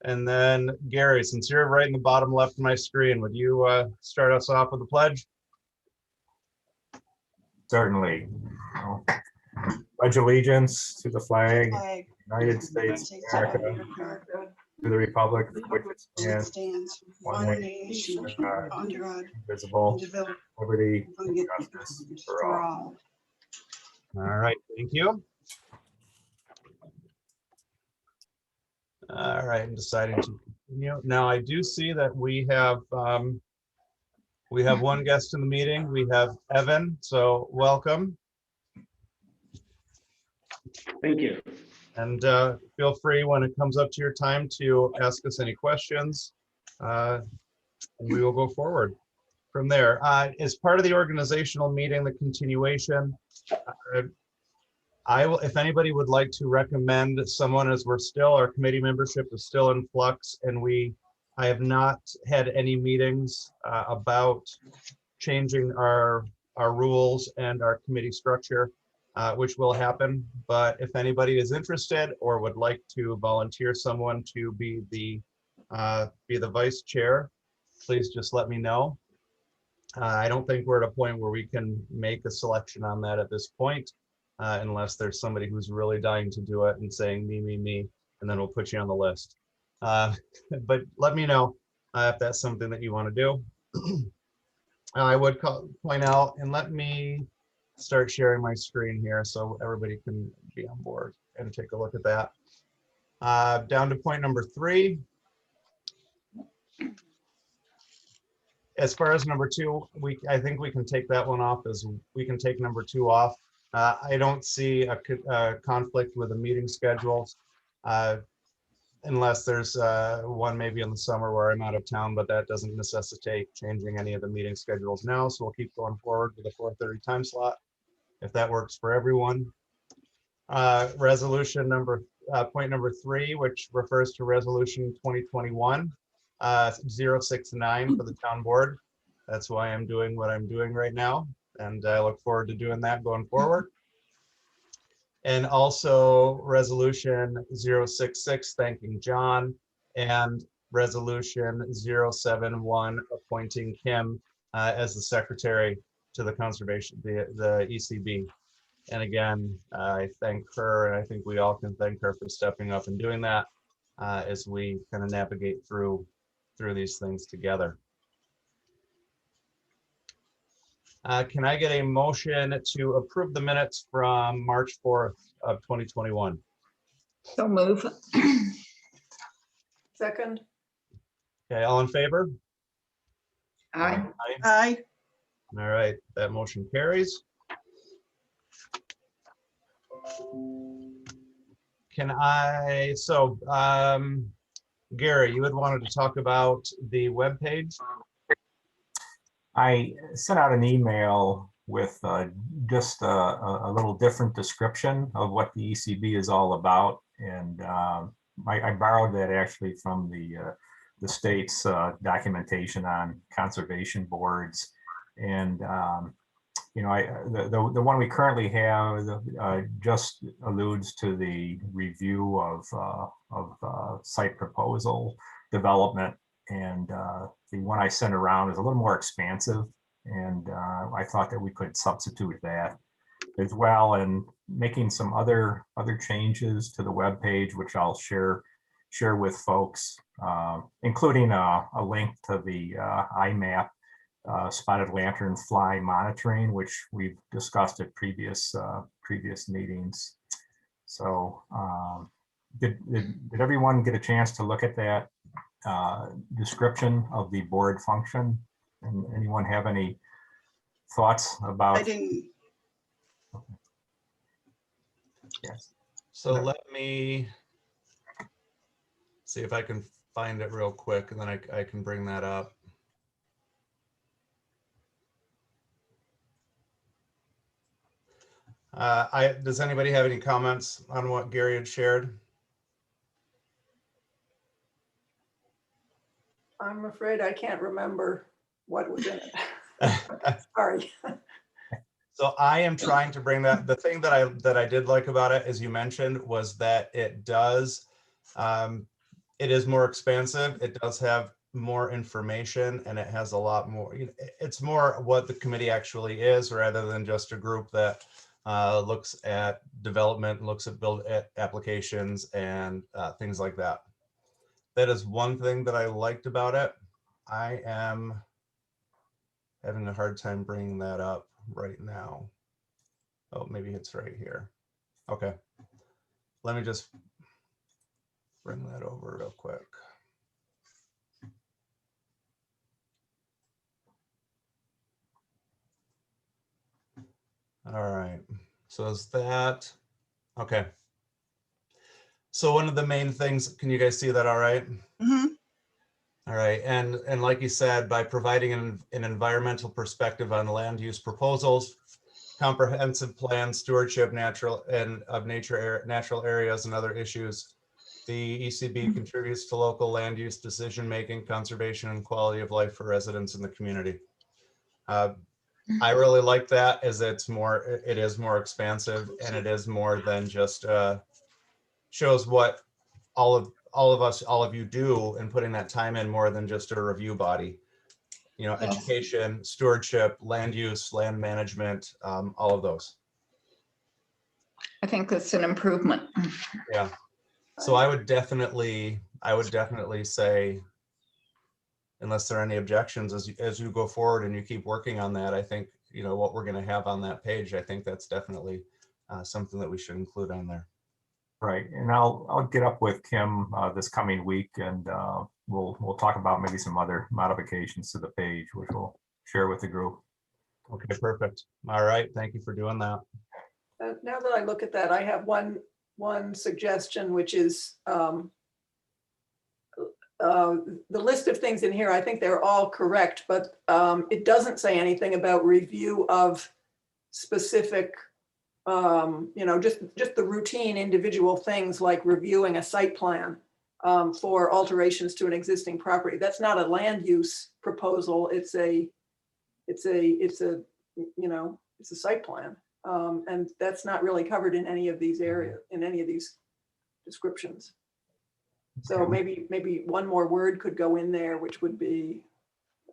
And then Gary, since you're right in the bottom left of my screen, would you start us off with a pledge? Certainly. Pledge allegiance to the flag, United States of America, to the republic for which it stands, one nation, under God, indivisible, liberty, and justice for all. All right, thank you. All right, I'm deciding to continue. Now, I do see that we have one guest in the meeting. We have Evan, so welcome. Thank you. And feel free when it comes up to your time to ask us any questions, and we will go forward from there. As part of the organizational meeting, the continuation, I will, if anybody would like to recommend someone, as our committee membership is still in flux, and I have not had any meetings about changing our rules and our committee structure, which will happen. But if anybody is interested or would like to volunteer someone to be the vice chair, please just let me know. I don't think we're at a point where we can make a selection on that at this point, unless there's somebody who's really dying to do it and saying me, and then we'll put you on the list. But let me know if that's something that you want to do. I would point out, and let me start sharing my screen here so everybody can be on board and take a look at that. Down to point number 3. As far as number 2, I think we can take that one off, as we can take number 2 off. I don't see a conflict with the meeting schedules, unless there's one maybe in the summer where I'm out of town, but that doesn't necessitate changing any of the meeting schedules now. So we'll keep going forward with the 4:30 time slot, if that works for everyone. Resolution number, point number 3, which refers to resolution 2021 069 for the town board. That's why I'm doing what I'm doing right now, and I look forward to doing that going forward. And also resolution 066, thanking John, and resolution 071, appointing Kim as the secretary to the conservation, the ECB. And again, I thank her, and I think we all can thank her for stepping up and doing that as we kind of navigate through these things together. Can I get a motion to approve the minutes from March 4th of 2021? So move. Second. Okay, all in favor? Aye. Aye. All right, that motion carries. Gary, you had wanted to talk about the webpage. I sent out an email with just a little different description of what the ECB is all about, and I borrowed that actually from the state's documentation on conservation boards. And you know, the one we currently have just alludes to the review of site proposal development, and the one I sent around is a little more expansive, and I thought that we could substitute that as well, and making some other changes to the web page, which I'll share with folks, including a link to the IMAP spotted lanternfly monitoring, which we've discussed at previous meetings. So did everyone get a chance to look at that description of the board function? And anyone have any thoughts about? I didn't. Okay. Yes. So let me see if I can find it real quick, and then I can bring that up. Does anybody have any comments on what Gary had shared? I'm afraid I can't remember what was in it. Sorry. So I am trying to bring that. The thing that I did like about it, as you mentioned, was that it does it is more expansive. It does have more information and it has a lot more, it's more what the committee actually is rather than just a group that looks at development, looks at build applications and things like that. That is one thing that I liked about it. I am having a hard time bringing that up right now. Oh, maybe it's right here. Okay. Let me just bring that over real quick. All right, so is that, okay. So one of the main things, can you guys see that all right? Mhm. All right, and like you said, by providing an environmental perspective on land use proposals, comprehensive plan, stewardship, natural areas and other issues, the ECB contributes to local land use decision-making, conservation, and quality of life for residents in the community. I really like that as it is more expansive and it is more than just shows what all of you do and putting that time in more than just a review body. You know, Yes. education, stewardship, land use, land management, all of those. I think that's an improvement. Yeah. So I would definitely say, unless there are any objections, as you go forward and you keep working on that, I think, you know, what we're going to have on that page, I think that's definitely something that we should include on there. Right, and I'll get up with Kim this coming week, and we'll talk about maybe some other modifications to the page, which we'll share with the group. Okay, perfect. All right, thank you for doing that. Now that I look at that, I have one suggestion, which is the list of things in here. I think they're all correct, but it doesn't say anything about review of specific, you know, just the routine individual things like reviewing a site plan for alterations to an existing property. That's not a land use proposal. It's a you know, it's a site plan. And that's not really covered in any of these areas, in any of these descriptions. So maybe one more word could go in there, which would be,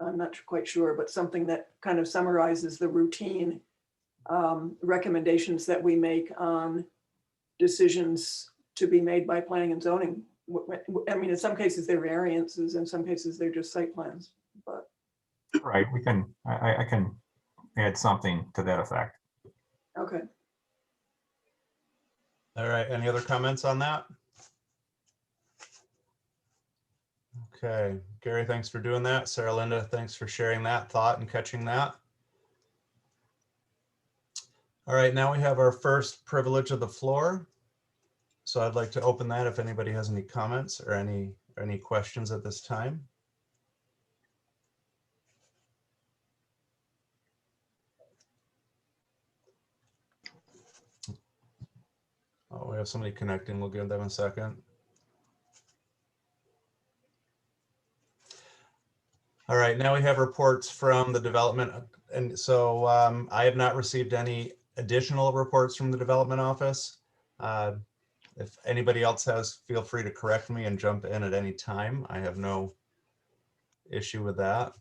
I'm not quite sure, but something that kind of summarizes the routine recommendations that we make on decisions to be made by planning and zoning. I mean, in some cases they're variances, in some cases they're just site plans, but. Right, I can add something to that effect. Okay. All right, any other comments on that? Okay, Gary, thanks for doing that. Sarah Linda, thanks for sharing that thought and catching that. All right, now we have our first privilege of the floor. So I'd like to open that if anybody has any comments or any questions at this time. Oh, we have somebody connecting. We'll give them a second. All right, now we have reports from the development. And so I have not received any additional reports from the development office. If anybody else has, feel free to correct me and jump in at any time. I have no issue with that.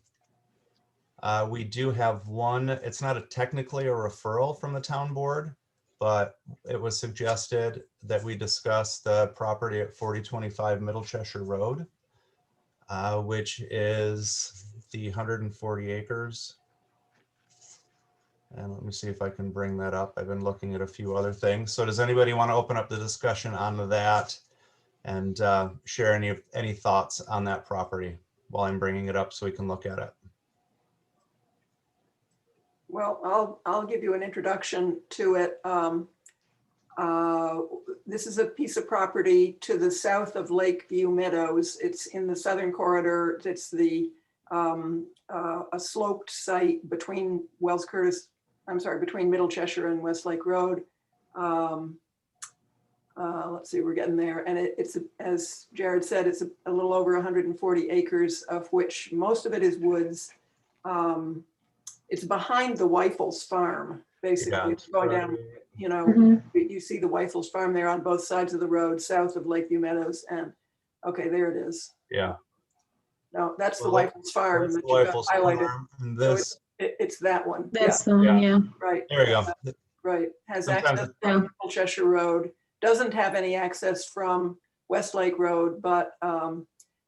We do have one, it's not technically a referral from the town board, but it was suggested that we discuss the property at 4025 Middle Cheshire Road, which is the 140 acres. And let me see if I can bring that up. I've been looking at a few other things. So does anybody want to open up the discussion on that and share any thoughts on that property while I'm bringing it up so we can look at it? Well, I'll give you an introduction to it. This is a piece of property to the south of Lakeview Meadows. It's in the southern corridor. It's a sloped site between between Middle Cheshire and Westlake Road. Let's see, we're getting there. And it's, as Jared said, it's a little over 140 acres, of which most of it is woods. It's behind the Weifels farm, basically. Yeah. It's going down, you know, you see the Weifels farm there on both sides of the road, south of Lakeview Meadows. And Okay, there it is. Yeah. No, that's the Well, White's Farm That's that the you got Whiteful's highlighted. Farm, and So this, it's that one. Yeah, That's the one, yeah. right. there we go. Right. Has Sometimes access it's- from Old Cheshire Road. Doesn't have any access from Westlake Road, but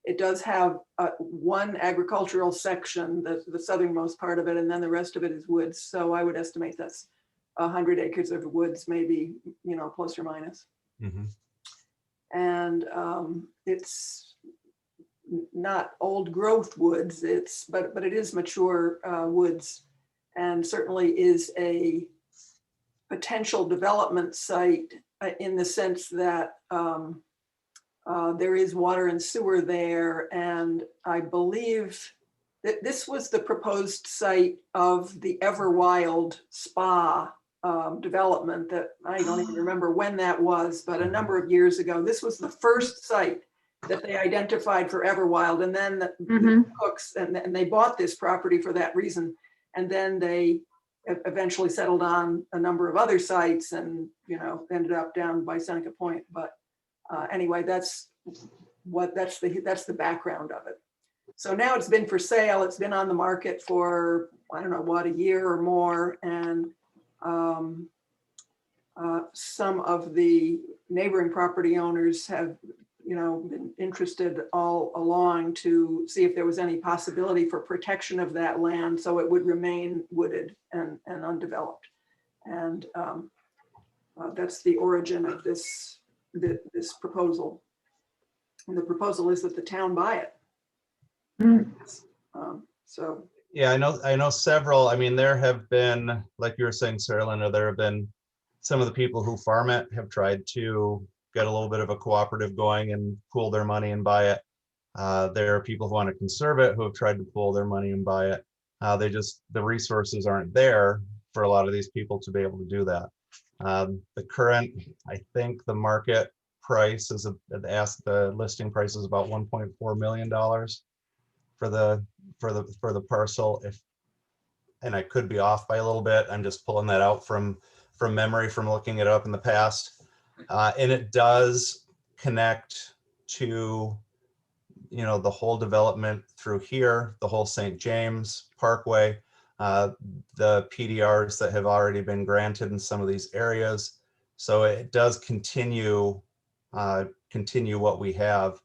it does have one agricultural section, the southernmost part of it, and then the rest of it is woods. So I would estimate that's 100 acres of woods, maybe, you know, plus or minus. Mhm. And it's not old growth woods, but it is mature woods, and certainly is a potential development site in the sense that there is water and sewer there, and I believe that this was the proposed site of the Everwild Spa development that I don't even remember when that was, but a number of years ago. This was the first site that they identified for Everwild, and then the Cooks, and they bought this property for that reason. And then they eventually settled on a number of other sites and, you know, ended up down by Seneca Point. But anyway, that's the background of it. So now it's been for sale. It's been on the market for, I don't know what, a year or more. And some of the neighboring property owners have, you know, been interested all along to see if there was any possibility for protection of that land so it would remain wooded and undeveloped. And that's the origin of this proposal. And the proposal is that the town buy it. So Yeah, I know several. I mean, there have been, like you were saying, Sarah Linda, there have been some of the people who farm it have tried to get a little bit of a cooperative going and pool their money and buy it. There are people who want to conserve it who have tried to pool their money and buy it. The resources aren't there for a lot of these people to be able to do that. The current, I think the market price is, the listing price is about $1.4 million for the parcel. And I could be off by a little bit. I'm just pulling that out from memory from looking it up in the past. And it does connect to, you know, the whole development through here, the whole St. James Parkway, the PDRs that have already been granted in some of these areas. So it does continue what we have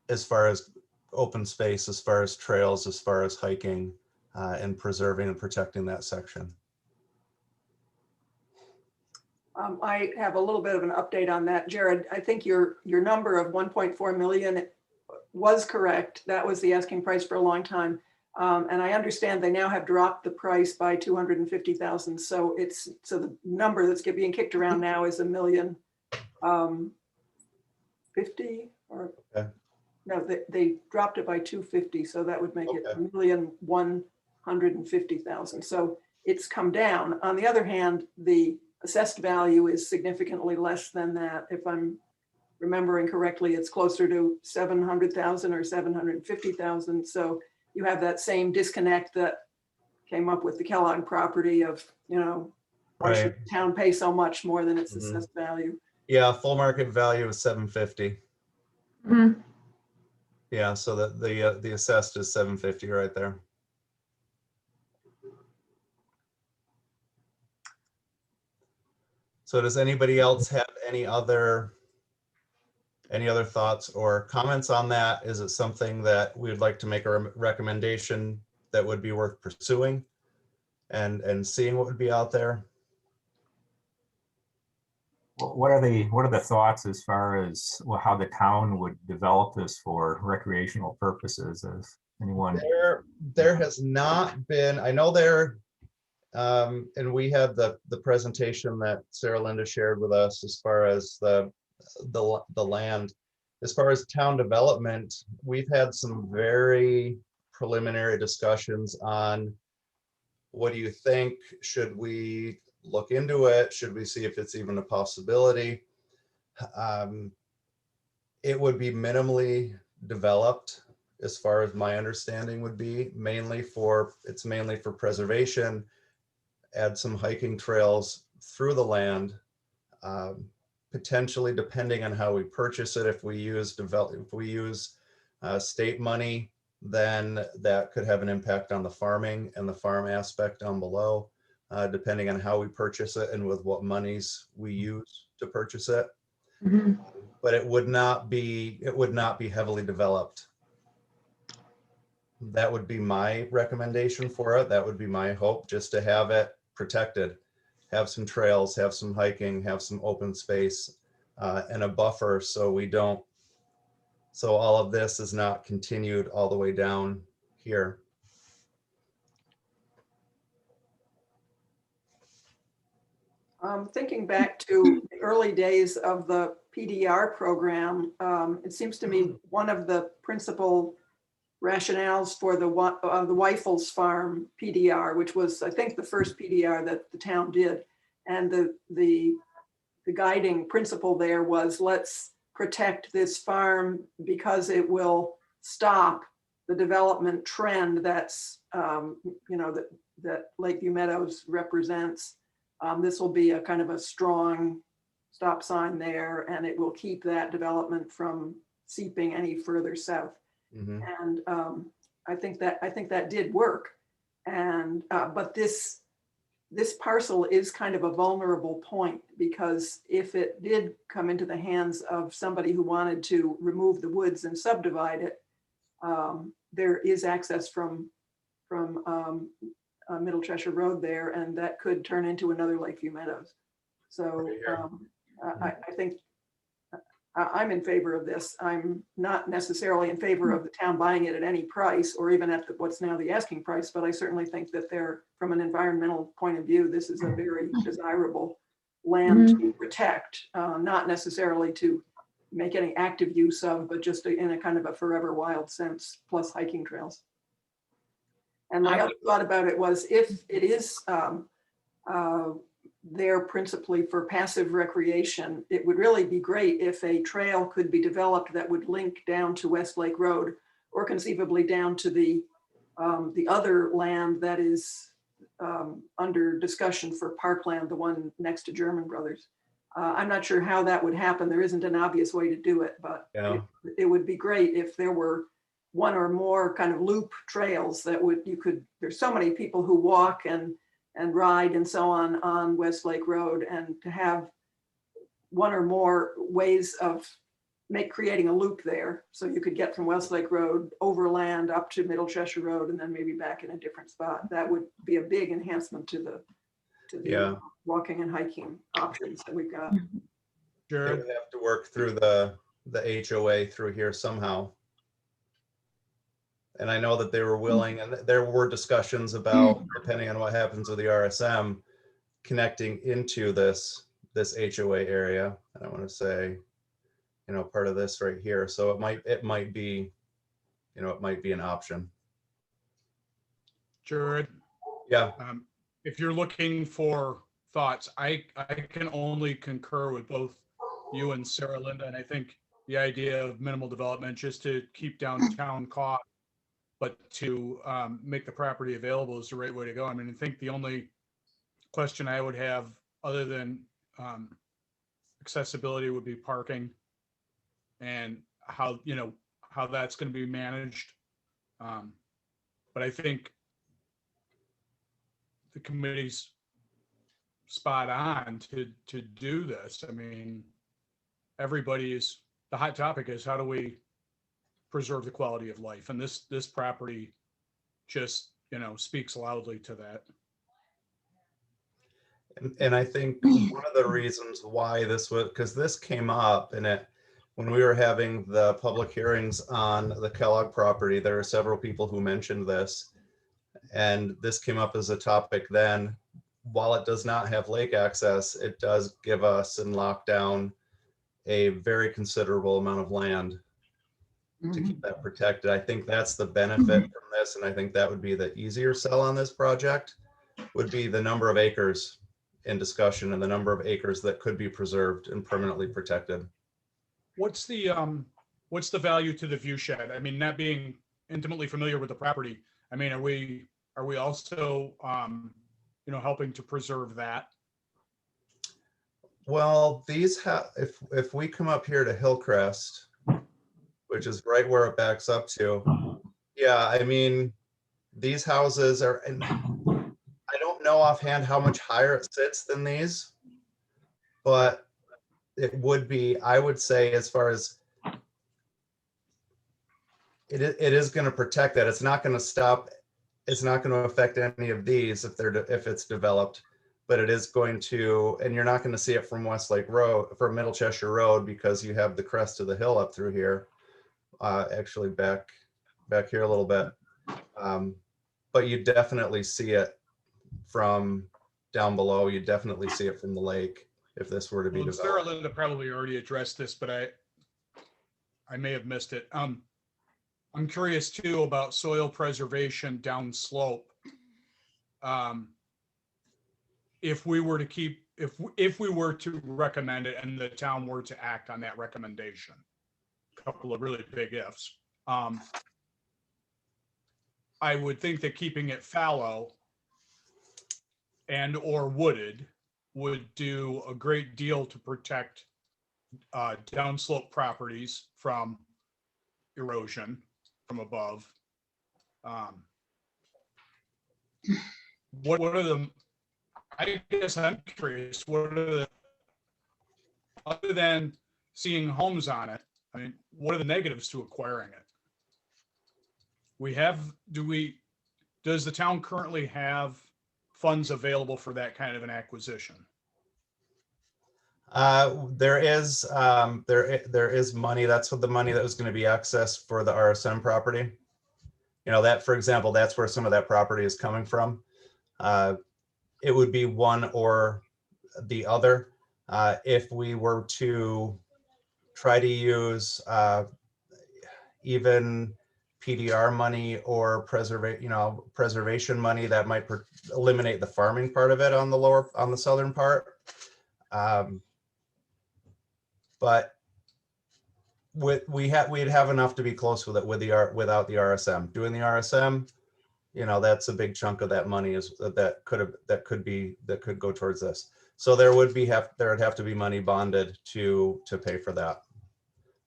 as far as open space, as far as trails, as far as hiking, and preserving and protecting that section. I have a little bit of an update on that. Jared, I think your number of 1.4 million was correct. That was the asking price for a long time. And I understand they now have dropped the price by 250,000. So the number that's being kicked around now is $1,050,000 or Okay. no, they dropped it by 250. So that would make it Okay. $1,150,000. So it's come down. On the other hand, the assessed value is significantly less than that. If I'm remembering correctly, it's closer to 700,000 or 750,000. So you have that same disconnect that came up with the Kellogg property of, you know, why should the town pay so much more than its assessed value? Yeah, full market value is 750. Mhm. Yeah, so the assessed is 750 right there. So does anybody else have any other thoughts or comments on that? Is it something that we would like to make a recommendation that would be worth pursuing and seeing what would be out there? What are the thoughts as far as how the town would develop this for recreational purposes? As anyone? There has not been, I know there, and we had the presentation that Sarah Linda shared with us as far as the land. As far as town development, we've had some very preliminary discussions on what do you think? Should we look into it? Should we see if it's even a possibility? It would be minimally developed, as far as my understanding would be, mainly for preservation, add some hiking trails through the land, potentially, depending on how we purchase it, if we use state money, then that could have an impact on the farming and the farm aspect down below, depending on how we purchase it and with what monies we use to purchase it. Mhm. But it would not be heavily developed. That would be my recommendation for it. That would be my hope, just to have it protected, have some trails, have some hiking, have some open space, and a buffer, so all of this is not continued all the way down here. Thinking back to the early days of the PDR program, it seems to me one of the principal rationales for the Weifels Farm PDR, which was, I think, the first PDR that the town did, and the guiding principle there was, let's protect this farm because it will stop the development trend that's that Lakeview Meadows represents. This will be a kind of a strong stop sign there, and it will keep that development from seeping any further south. Mhm. And I think that did work. And but this parcel is kind of a vulnerable point, because if it did come into the hands of somebody who wanted to remove the woods and subdivide it, there is access from Middle Cheshire Road there, and that could turn into another Lakeview Meadows. So I think I'm in favor of this. I'm not necessarily in favor of the town buying it at any price, or even at what's now the asking price, but I certainly think that from an environmental point of view, this is a very desirable land to protect, not necessarily to make any active use of, but just in a kind of a forever wild sense, plus hiking trails. And my other thought about it was, if it is there principally for passive recreation, it would really be great if a trail could be developed that would link down to Westlake Road, or conceivably down to the other land that is under discussion for parkland, the one next to German Brothers. I'm not sure how that would happen. There isn't an obvious way to do it, but it would be great if there were one or more kind of loop trails that there's so many people who walk and ride and so on Westlake Road, and to have one or more ways of creating a loop there, so you could get from Westlake Road overland up to Middle Cheshire Road and then maybe back in a different spot. That would be a big enhancement to the walking and hiking options that we've got. Sure. They would have to work through the HOA through here somehow. And I know that they were willing, and there were discussions about, depending on what happens with the RSM, connecting into this HOA area. I don't want to say, part of this right here. So it might be, it might be an option. Jared? Yeah. If you're looking for thoughts, I can only concur with both you and Sarah Linda. And I think the idea of minimal development, just to keep downtown cost, but to make the property available, is the right way to go. I mean, I think the only question I would have, other than accessibility, would be parking, and how that's going to be managed. But I think the committee's spot on to do this. I mean, the hot topic is, how do we preserve the quality of life? And this property just, speaks loudly to that. And I think one of the reasons why because this came up when we were having the public hearings on the Kellogg property, there were several people who mentioned this, and this came up as a topic then. While it does not have lake access, it does give us and lock down a very considerable amount of land to keep that protected. I think that's the benefit from this, and I think that would be the easier sell on this project, would be the number of acres in discussion and the number of acres that could be preserved and permanently protected. What's the value to the view shed? I mean, not being intimately familiar with the property, I mean, are we also helping to preserve that? Well, if we come up here to Hillcrest, which is right where it backs up to, yeah, I mean, these houses are, and I don't know offhand how much higher it sits than these, but it would be, I would say, as far as it is going to protect that. It's not going to stop. It's not going to affect any of these if it's developed, but it is going to, and you're not going to see it from Westlake Road, from Middle Cheshire Road, because you have the crest of the hill up through here, actually back here a little bit. But you definitely see it from down below. You definitely see it from the lake if this were to be Well, Sarah developed. Linda probably already addressed this, but I may have missed it. I'm curious too about soil preservation downslope. If we were to recommend it and the town were to act on that recommendation, a couple of really big ifs. I would think that keeping it fallow and or wooded would do a great deal to protect downslope properties from erosion from above. What are the, I guess I'm curious, what are the, other than seeing homes on it, I mean, what are the negatives to acquiring it? Does the town currently have funds available for that kind of an acquisition? There is money. That's what the money that was going to be accessed for the RSM property. You know, that, for example, that's where some of that property is coming from. It would be one or the other. If we were to try to use even PDR money or preservation money, that might eliminate the farming part of it on the southern part. But we'd have enough to be close with it without the RSM. Doing the RSM, you know, that's a big chunk of that money that could go towards this. So there would have to be money bonded to pay for that.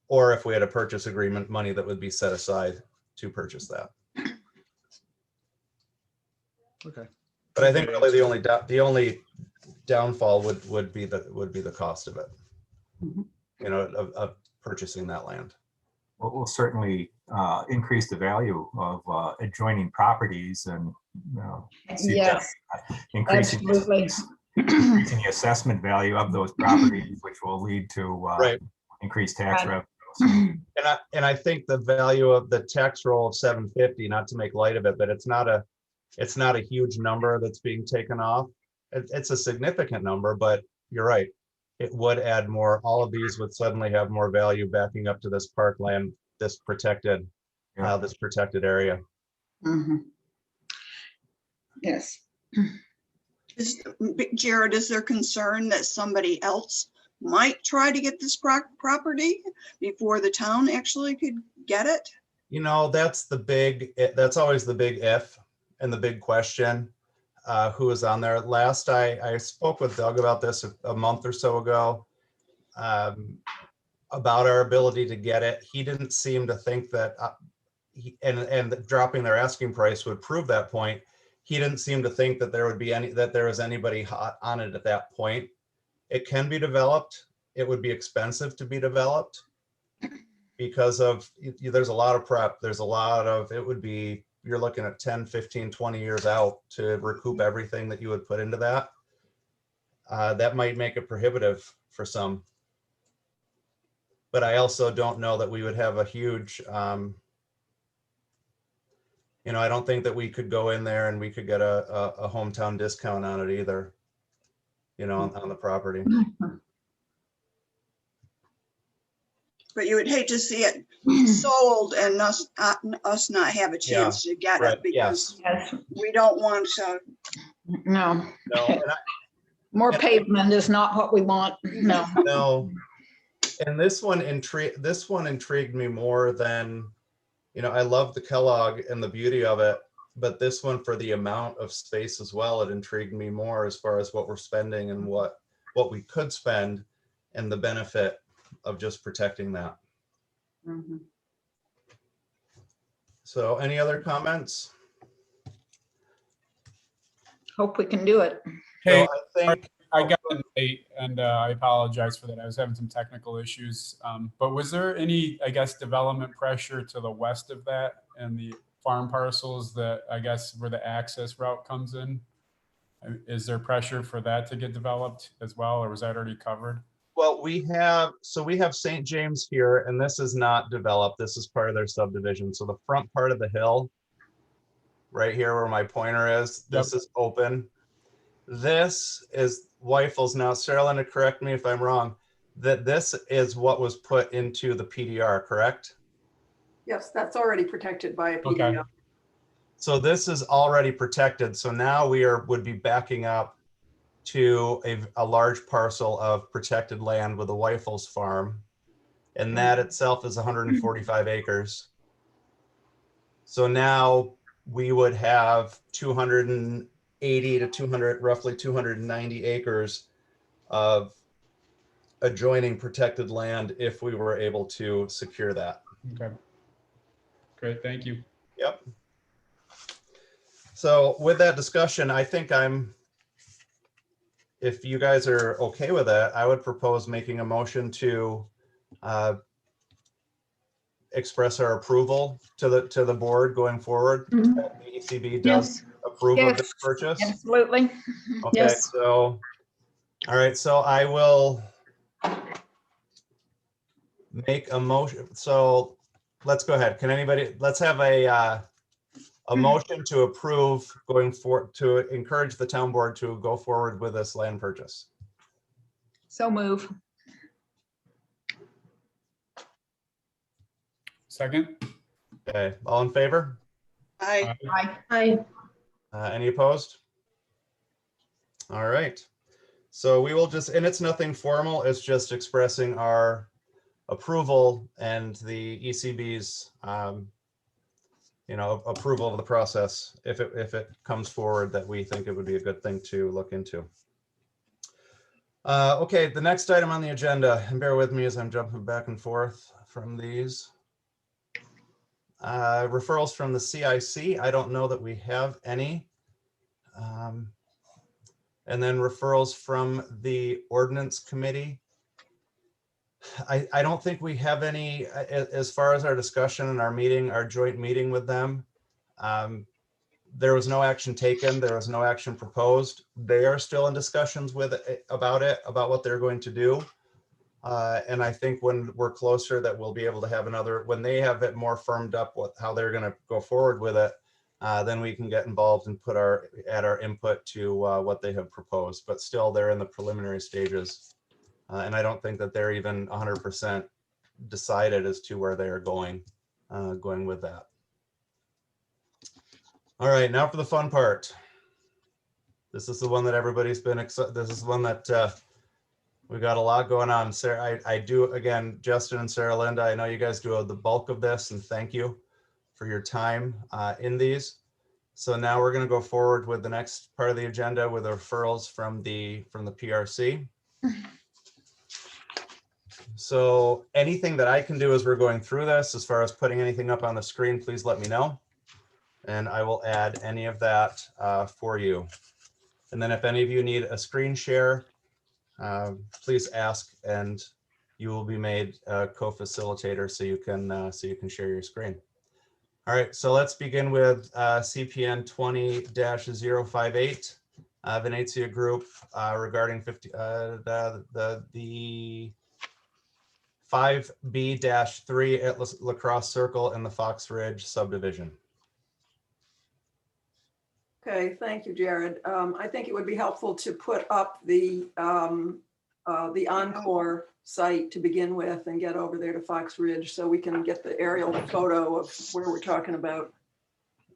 Or if we had a purchase agreement, money that would be set aside to purchase that. Okay. But I think really the only downfall would be the cost of it. You know, of purchasing that land. Well, we'll certainly increase the value of adjoining properties and Yes, increasing absolutely. the assessment value of those properties, which will lead to Right. increased tax Right. revenues. And I think the value of the tax roll of 750, not to make light of it, but it's not a huge number that's being taken off. It's a significant number, but you're right. It would add more. All of these would suddenly have more value backing up to this parkland, this protected area. Mhm. Yes. Jared, is there concern that somebody else might try to get this property before the town actually could get it? You know, that's always the big if and the big question. Who was on there last? I spoke with Doug about this a month or so ago, about our ability to get it. He didn't seem to think that, and dropping their asking price would prove that point. He didn't seem to think that there was anybody hot on it at that point. It can be developed. It would be expensive to be developed because there's a lot of prep. You're looking at 10, 15, 20 years out to recoup everything that you would put into that. That might make it prohibitive for some. But I also don't know that we would have a huge, I don't think that we could go in there and we could get a hometown discount on it either, on the property. But you would hate to see it sold and us not have a chance to get right, it because Yes. we don't want to. No, No, more pavement is not what we want. No. no. And this one intrigued me more than, I love the Kellogg and the beauty of it, but this one, for the amount of space as well, it intrigued me more as far as what we're spending and what what we could spend and the benefit of just protecting that. Mhm. So any other comments? Hope we can do it. So Hey, I think, I got in late and I apologize for that. I was having some technical issues. But was there any, I guess, development pressure to the west of that and the farm parcels that I guess where the access route comes in? Is there pressure for that to get developed as well, or was that already covered? well, we have St. James here, and this is not developed. This is part of their subdivision. So the front part of the hill, right here where my pointer is, this is open. This is Weifels. Now, Sarah Linda, correct me if I'm wrong, that this is what was put into the PDR, correct? Yes, that's already protected by a Okay. PDR. So this is already protected. So now would be backing up to a large parcel of protected land with a Weifels farm. And that itself is 145 acres. So now we would have 280 to 200, roughly 290 acres of adjoining protected land if we were able to secure that. Okay. Great, thank you. Yep. So with that discussion, I think if you guys are okay with that, I would propose making a motion to express our approval to the board going forward. Mhm. That the ECB does Yes, approve of this Yes. purchase. Absolutely. Okay, Yes. so, all right, so I will make a motion. So let's go ahead. Let's have a motion to approve to encourage the town board to go forward with this land purchase. So move. Second? Okay, all in favor? I, Aye. I, Any opposed? All right. So we will just, and it's nothing formal, it's just expressing our approval and the ECB's, approval of the process if it comes forward that we think it would be a good thing to look into. Okay, the next item on the agenda, and bear with me as I'm jumping back and forth from these. Referrals from the CIC. I don't know that we have any. And then referrals from the ordinance committee. I don't think we have any as far as our discussion and our joint meeting with them. There was no action taken. There was no action proposed. They are still in discussions about what they're going to do. And I think when we're closer that we'll be able to have when they have it more firmed up how they're going to go forward with it, then we can get involved and add our input to what they have proposed. But still, they're in the preliminary stages. And I don't think that they're even 100% decided as to where they are going with that. All right, now for the fun part. This is the one that everybody's been excited. This is one that we got a lot going on. Sarah, I do, again, Justin and Sarah Linda, I know you guys do the bulk of this, and thank you for your time in these. So now we're going to go forward with the next part of the agenda with the referrals from the PRC. So anything that I can do as we're going through this, as far as putting anything up on the screen, please let me know. And I will add any of that for you. And then if any of you need a screen share, please ask and you will be made a co-facilitator so you can share your screen. All right, so let's begin with CPN 20-058, Venezia Group regarding the 5B-3 at La Crosse Circle in the Fox Ridge subdivision. Okay, thank you, Jared. I think it would be helpful to put up the Encore site to begin with and get over there to Fox Ridge so we can get the aerial photo of where we're talking about.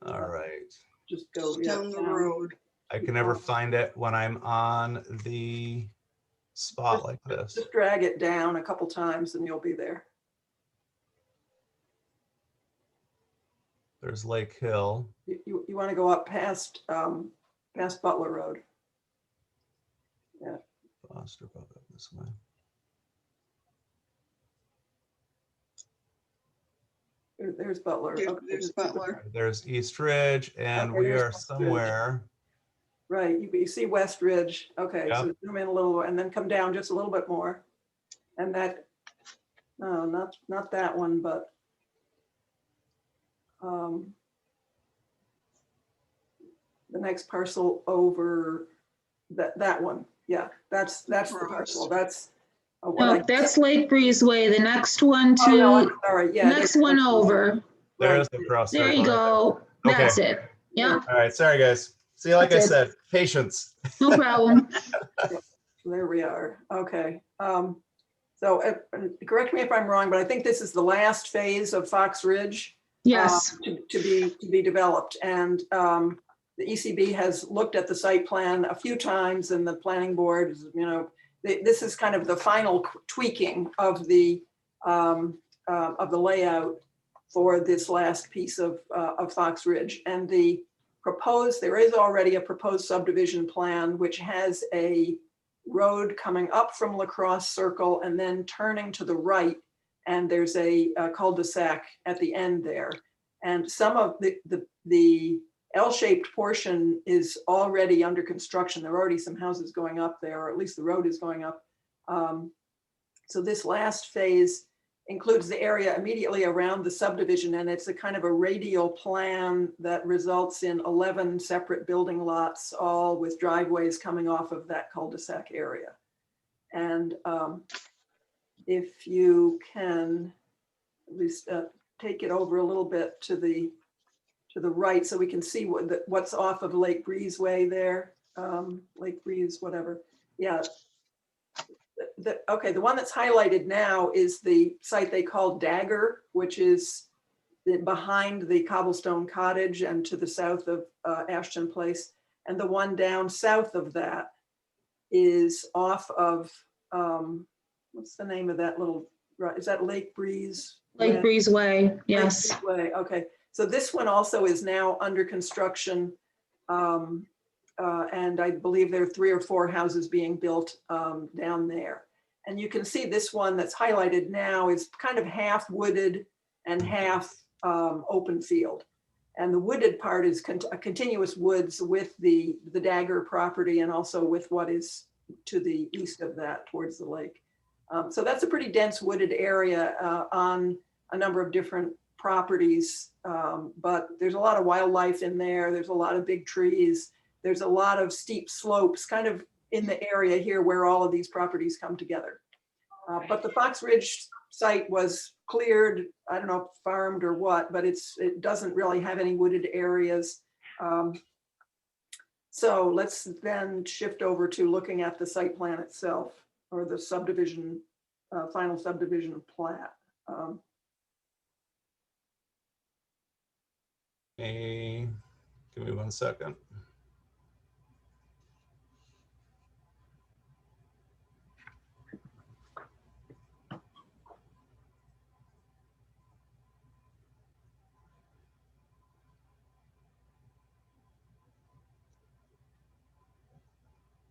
All right. Just go down the road. I can never find it when I'm on the spot like this. Just drag it down a couple times and you'll be there. There's Lake Hill. You want to go up past Butler Road. Yeah. Foster above it this way. There's Butler. Okay. There's Butler. There's East Ridge, and Okay, we there's are West Ridge. somewhere. Right, you see West Ridge. Okay, Yep. so zoom in a little and then come down just a little bit more. And that, no, not that one, but the next parcel over, that one. Yeah, that's the parcel. That's what No, I. that's Lake Breezeway. The next one Oh, no, I'm to, sorry. Yeah. next one over. There's the cross There circle you right go. there. That's Okay. it. Yeah, All right. Sorry, guys. See, like I That's it. said, patience. no problem. There we are. Okay. So correct me if I'm wrong, but I think this is the last phase of Fox Ridge. Yes, To be developed. And the ECB has looked at the site plan a few times, and the planning board, you know, this is kind of the final tweaking of the layout for this last piece of Fox Ridge. And there is already a proposed subdivision plan, which has a road coming up from La Crosse Circle and then turning to the right. And there's a cul-de-sac at the end there. And some of the L-shaped portion is already under construction. There are already some houses going up there, or at least the road is going up. So this last phase includes the area immediately around the subdivision, and it's a kind of a radial plan that results in 11 separate building lots, all with driveways coming off of that cul-de-sac area. And if you can at least take it over a little bit to the right, so we can see what's off of Lake Breezeway there, Lake Breeze, whatever. Yeah. Okay, the one that's highlighted now is the site they call Dagger, which is behind the Cobblestone Cottage and to the south of Ashton Place. And the one down south of that is off of, what's the name of that little, is that Lake Breeze? Lake Breezeway, yes. Lake Breezeway, okay. So this one also is now under construction. And I believe there are 3 or 4 houses being built down there. And you can see this one that's highlighted now is kind of half wooded and half open field. And the wooded part is a continuous woods with the Dagger property and also with what is to the east of that towards the lake. So that's a pretty dense wooded area on a number of different properties, but there's a lot of wildlife in there. There's a lot of big trees. There's a lot of steep slopes kind of in the area here where all of these properties come together. But the Fox Ridge site was cleared, I don't know, farmed or what, but it doesn't really have any wooded areas. So let's then shift over to looking at the site plan itself, or the subdivision, final subdivision plat. Give me 1 second.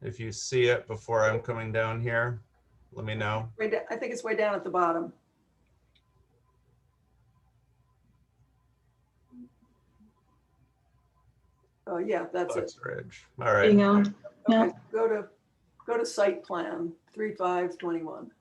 If you see it before I'm coming down here, let me know. I think it's way down at the bottom. Oh yeah, that's it. Fox Ridge. All There right. you go. Yeah. Okay, go to site plan 3521.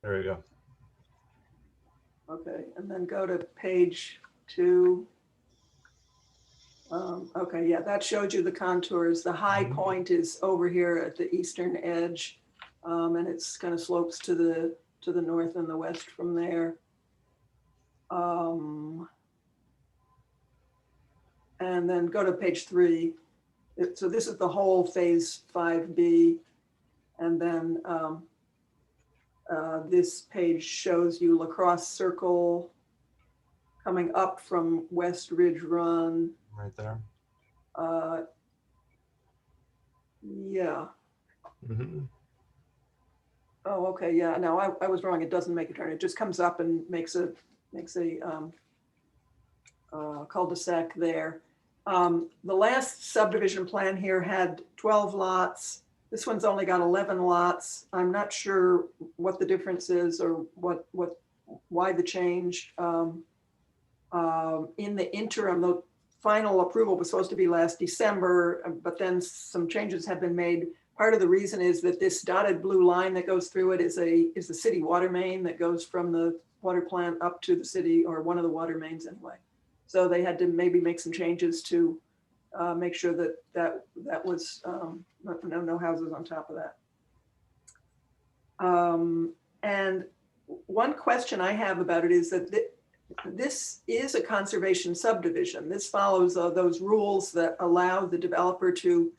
There we go. Okay, and then go to page 2. Okay, yeah, that showed you the contours. The high point is over here at the eastern edge, and it's kind of slopes to the north and the west from there. And then go to page 3. So this is the whole phase 5B, and then this page shows you La Crosse Circle coming up from West Ridge Run right there. Yeah. Mhm. Oh, okay, yeah, no, I was wrong. It doesn't make a turn. It just comes up and makes a cul-de-sac there. The last subdivision plan here had 12 lots. This one's only got 11 lots. I'm not sure what the difference is or why the change. In the interim, the final approval was supposed to be last December, but then some changes have been made. Part of the reason is that this dotted blue line that goes through it is the city water main that goes from the water plant up to the city, or one of the water mains anyway. So they had to maybe make some changes to make sure that was no houses on top of that. And one question I have about it is that this is a conservation subdivision. This follows those rules that allow the developer to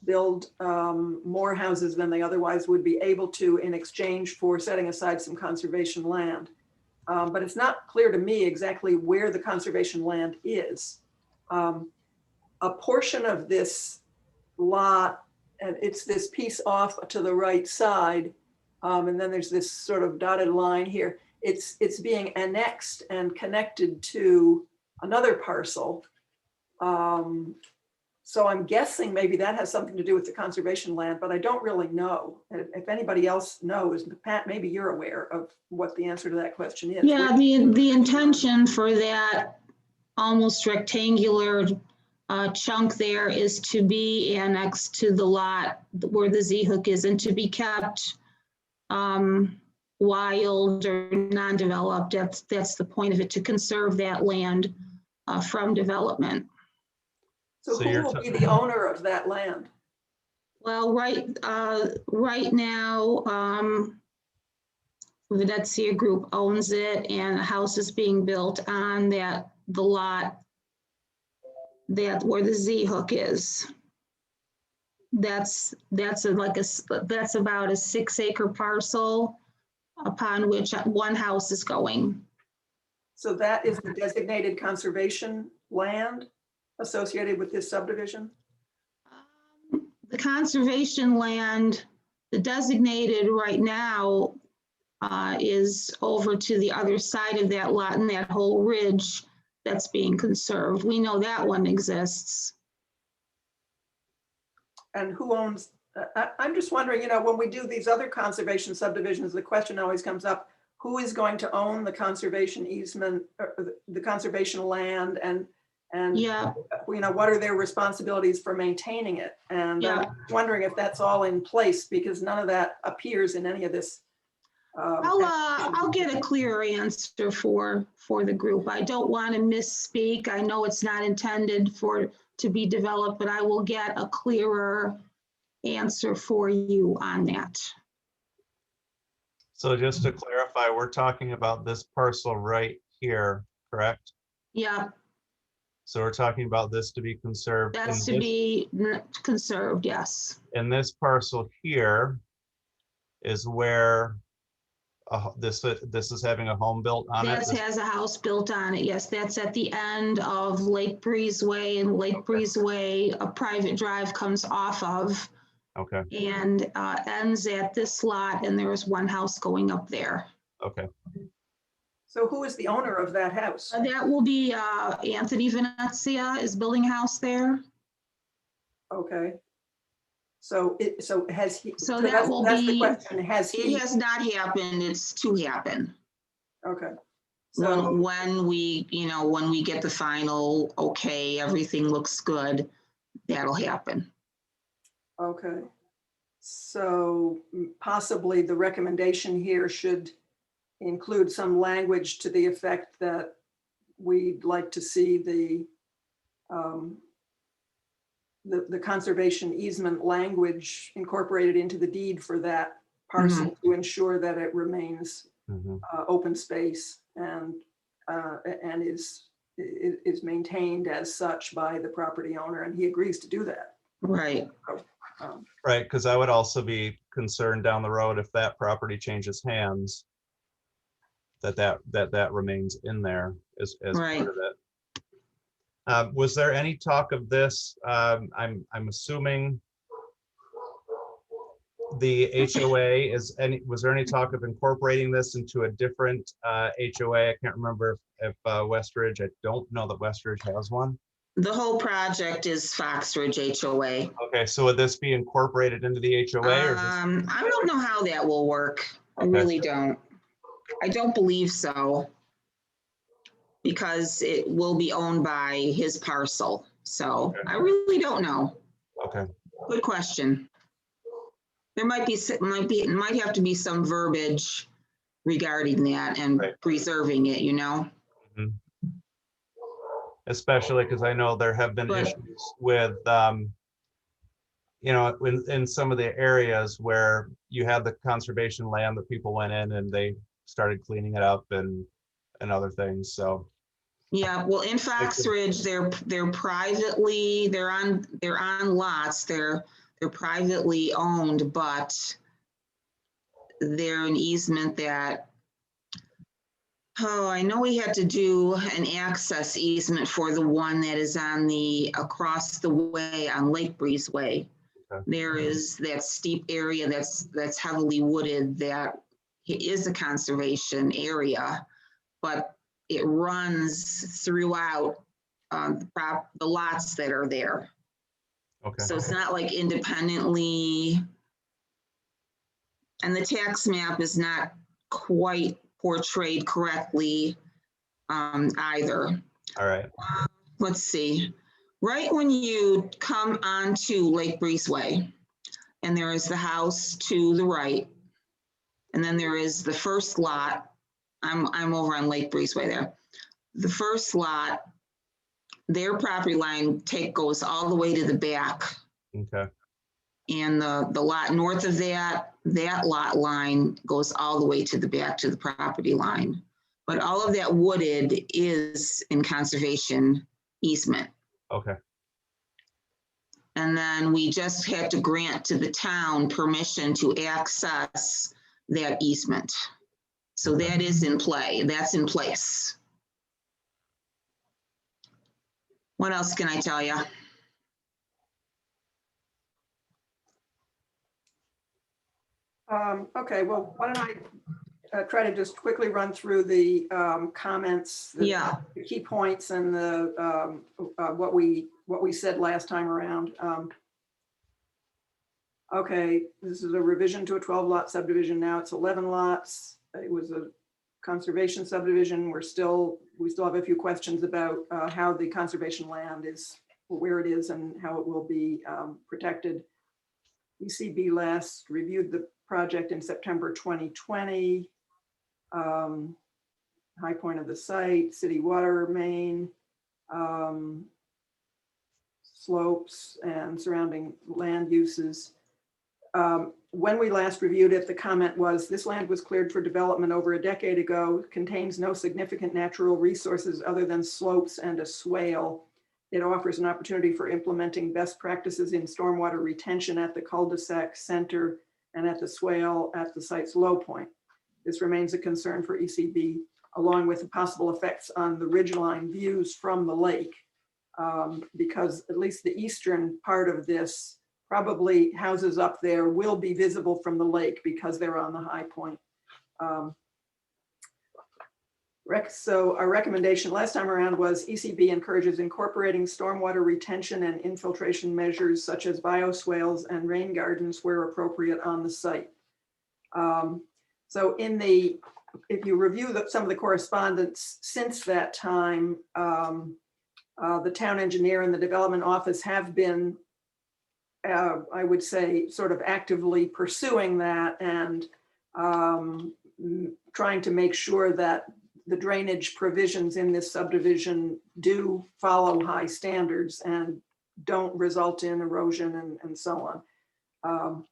build more houses than they otherwise would be able to in exchange for setting aside some conservation land. But it's not clear to me exactly where the conservation land is. A portion of this lot, and it's this piece off to the right side, and then there's this sort of dotted line here. It's being annexed and connected to another parcel. So I'm guessing maybe that has something to do with the conservation land, but I don't really know. If anybody else knows, Pat, maybe you're aware of what the answer to that question is. Yeah, the intention for that almost rectangular chunk there is to be annexed to the lot where the Z-hook is, and to be kept wild or non-developed. That's the point of it, to conserve that land from development. So So who you're will be the owner of that land? Well, right now, Venezia Group owns it, and a house is being built on the lot where the Z-hook is. That's about a 6-acre parcel upon which one house is going. So that is the designated conservation land associated with this subdivision? The conservation land, the designated right now is over to the other side of that lot, and that whole ridge that's being conserved. We know that one exists. And who owns, I'm just wondering, when we do these other conservation subdivisions, the question always comes up, who is going to own the conservation easement, or the conservation land, and Yeah, what are their responsibilities for maintaining it? And Yeah. I'm wondering if that's all in place, because none of that appears in any of this. I'll get a clearer answer for the group. I don't want to misspeak. I know it's not intended to be developed, but I will get a clearer answer for you on that. So just to clarify, we're talking about this parcel right here, correct? Yeah, So we're talking about this to be conserved. that's to be conserved, yes. And this parcel here is where this is having a home built on it. That has a house built on it, yes. That's at the end of Lake Breezeway, and Lake Breezeway, a private drive comes off of Okay, and ends at this lot, and there is one house going up there. okay. So who is the owner of that house? That will be Anthony Venezia is building a house there. Okay. So has he? So that's the question. Has he? It has not happened, it's to happen. Okay. So When we get the final, okay, everything looks good, that'll happen. okay. So possibly the recommendation here should include some language to the effect that we'd like to see the conservation easement language incorporated into the deed for that parcel to ensure that it remains open space and is maintained as such by the property owner, and he agrees to do that. Right. Right, because I would also be concerned down the road if that property changes hands, that remains in there as Right. part of it. Was there any talk of this? I'm assuming the HOA was there any talk of incorporating this into a different HOA? I can't remember if Westridge, I don't know that Westridge has one. The whole project is Foxridge HOA. Okay, so would this be incorporated into the HOA or just? I don't know how that will work. I really don't. I don't believe so. Because it will be owned by his parcel. So I really don't know. Okay, Good question. There might have to be some verbiage regarding that and Right. preserving it, you know? especially because I know there have been But- issues with, in some of the areas where you had the conservation land that people went in and they started cleaning it up and other things, so. Yeah, well, in Foxridge, they're on lots, they're privately owned, but they're an easement that, I know we had to do an access easement for the one that is across the way on Lake Breezeway. Okay. There is that steep area that's heavily wooded that is a conservation area, but it runs throughout the lots that are there. Okay, So it's not like independently, and the tax map is not quite portrayed correctly either. all right, Let's see. Right when you come onto Lake Breezeway, and there is the house to the right, and then there is the first lot. I'm over on Lake Breezeway there. The first lot, their property line goes all the way to the back. okay, And the lot north of that lot line goes all the way to the back to the property line. But all of that wooded is in conservation easement. okay, And then we just had to grant to the town permission to access that easement. So that is in play, that's in place. What else can I tell you? Okay, well, why don't I try to just quickly run through the comments, Yeah, the key points and the what we said last time around. Okay, this is a revision to a 12-lot subdivision. Now it's 11 lots. It was a conservation subdivision. We still have a few questions about how the conservation land is, where it is and how it will be protected. ECB last reviewed the project in September 2020. High point of the site, city water main, slopes and surrounding land uses. When we last reviewed it, the comment was, this land was cleared for development over a decade ago, contains no significant natural resources other than slopes and a swale. It offers an opportunity for implementing best practices in stormwater retention at the cul-de-sac center and at the swale at the site's low point. This remains a concern for ECB, along with the possible effects on the ridgeline views from the lake, because at least the eastern part of this, probably houses up there will be visible from the lake because they're on the high point. So our recommendation last time around was ECB encourages incorporating stormwater retention and infiltration measures such as bioswales and rain gardens where appropriate on the site. So if you review some of the correspondence since that time, the town engineer and the development office have been, I would say, sort of actively pursuing that and trying to make sure that the drainage provisions in this subdivision do follow high standards and don't result in erosion and so on.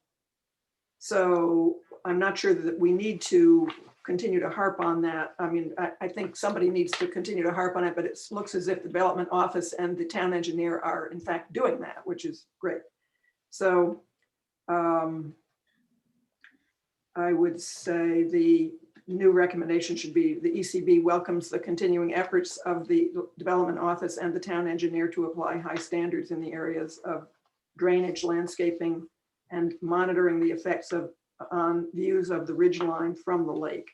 So I'm not sure that we need to continue to harp on that. I mean, I think somebody needs to continue to harp on it, but it looks as if the development office and the town engineer are in fact doing that, which is great. So I would say new recommendation should be, the ECB welcomes the continuing efforts of the Development Office and the town engineer to apply high standards in the areas of drainage, landscaping, and monitoring the effects on views of the ridgeline from the lake.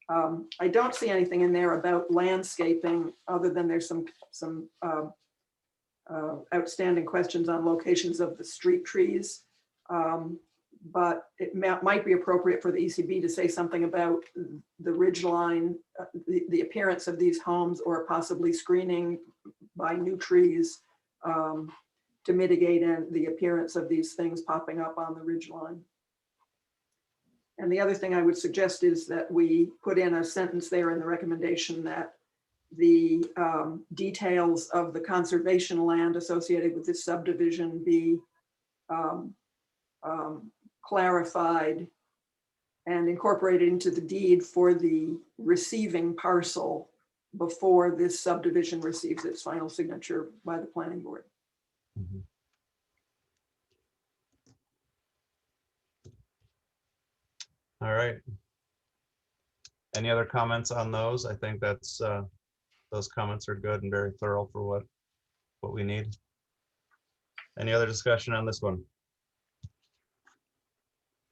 I don't see anything in there about landscaping, other than there's some outstanding questions on locations of the street trees. But it might be appropriate for the ECB to say something about the ridgeline, the appearance of these homes, or possibly screening by new trees to mitigate the appearance of these things popping up on the ridgeline. And the other thing I would suggest is that we put in a sentence there in the recommendation that the details of the conservation land associated with this subdivision be clarified and incorporated into the deed for the receiving parcel before this subdivision receives its final signature by the planning board. Mhm. All right. Any other comments on those? I think that's those comments are good and very thorough for what we need. Any other discussion on this one?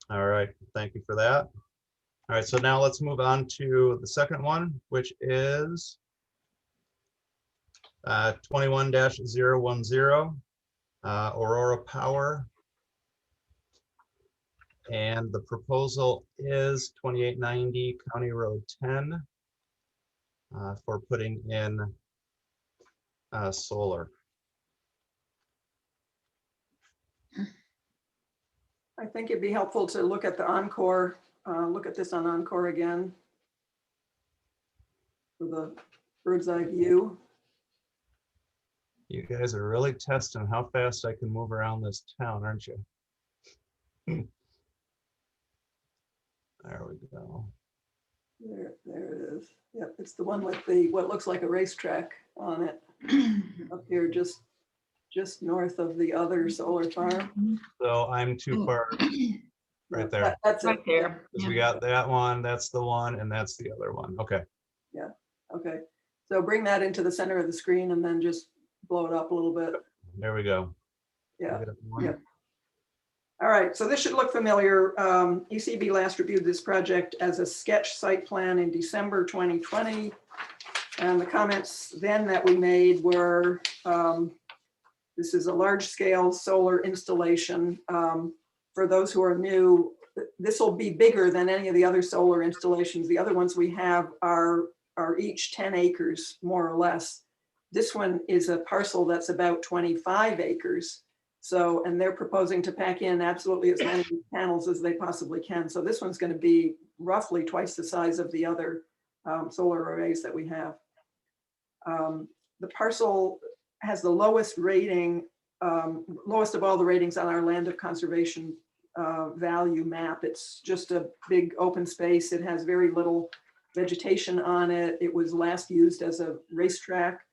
All right, thank you for that. All right, so now let's move on to the second one, which is 21-010, Aurora Power. And the proposal is 2890 County Road 10 for putting in solar. I think it'd be helpful to look at the Encore, look at this on Encore again for the bird's eye view. You guys are really testing how fast I can move around this town, aren't you? There we go. There it is. Yep, it's the one with the what looks like a racetrack on it up here, just north of the other solar farm. So I'm too far right there. That's it. Right there. Because we got that one, that's the one, and that's the other one. Okay. Okay, so bring that into the center of the screen and then just blow it up a little bit. There we go. Yeah. Get it one. Yeah. All right, so this should look familiar. ECB last reviewed this project as a sketch site plan in December 2020. And the comments then that we made were, this is a large scale solar installation. For those who are new, this will be bigger than any of the other solar installations. The other ones we have are each 10 acres, more or less. This one is a parcel that's about 25 acres. So, and they're proposing to pack in absolutely as many panels as they possibly can. So this one's going to be roughly twice the size of the other solar arrays that we have. The parcel has the lowest rating, lowest of all the ratings on our land of conservation value map. It's just a big open space. It has very little vegetation on it. It was last used as a racetrack.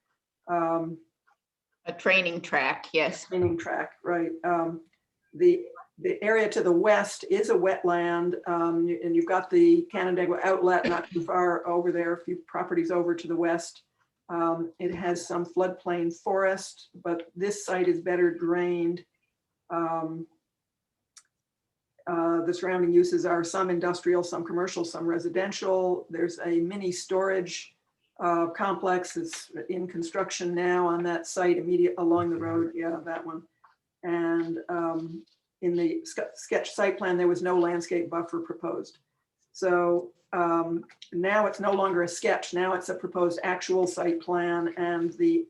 A training track, yes. Training track, right. The area to the west is a wetland, and you've got the Canandaigua outlet not too far over there, a few properties over to the west. It has some floodplain forest, but this site is better drained. The surrounding uses are some industrial, some commercial, some residential. There's a mini storage complex is in construction now on that site immediate along the road. Yeah, that one. And in the sketch site plan, there was no landscape buffer proposed. So now it's no longer a sketch. Now it's a proposed actual site plan, and the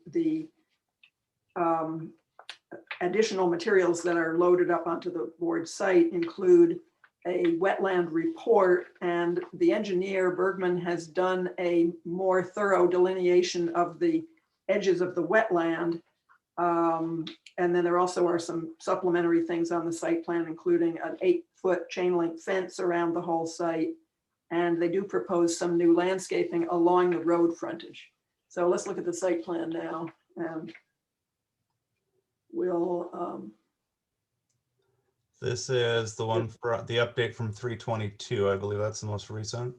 additional materials that are loaded up onto the board site include a wetland report, and the engineer Bergman has done a more thorough delineation of the edges of the wetland. And then there also are some supplementary things on the site plan, including an 8-foot chain link fence around the whole site. And they do propose some new landscaping along the road frontage. So let's look at the site plan now, and we'll This is the one for the update from 322. I believe that's the most recent.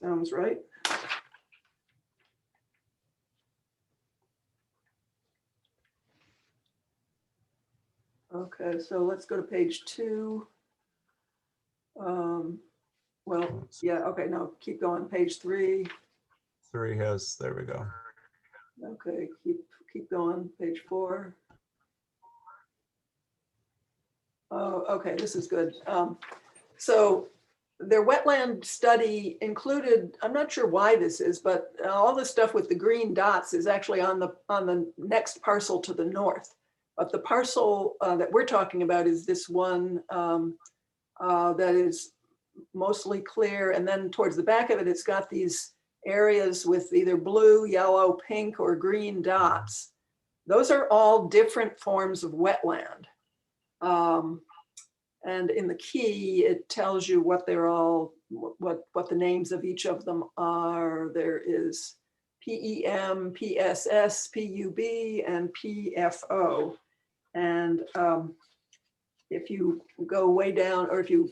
Sounds right. Okay, so let's go to page 2. Well, yeah, okay, no, keep going, page 3. 3 has, there we go. Okay, keep going, page 4. Oh, okay, this is good. So their wetland study included, I'm not sure why this is, but all the stuff with the green dots is actually on the next parcel to the north. But the parcel that we're talking about is this one that is mostly clear. And then towards the back of it, it's got these areas with either blue, yellow, pink, or green dots. Those are all different forms of wetland. And in the key, it tells you what they're all, what the names of each of them are. There is PEM, PSS, PUB, and PFO. And if you go way down, or if you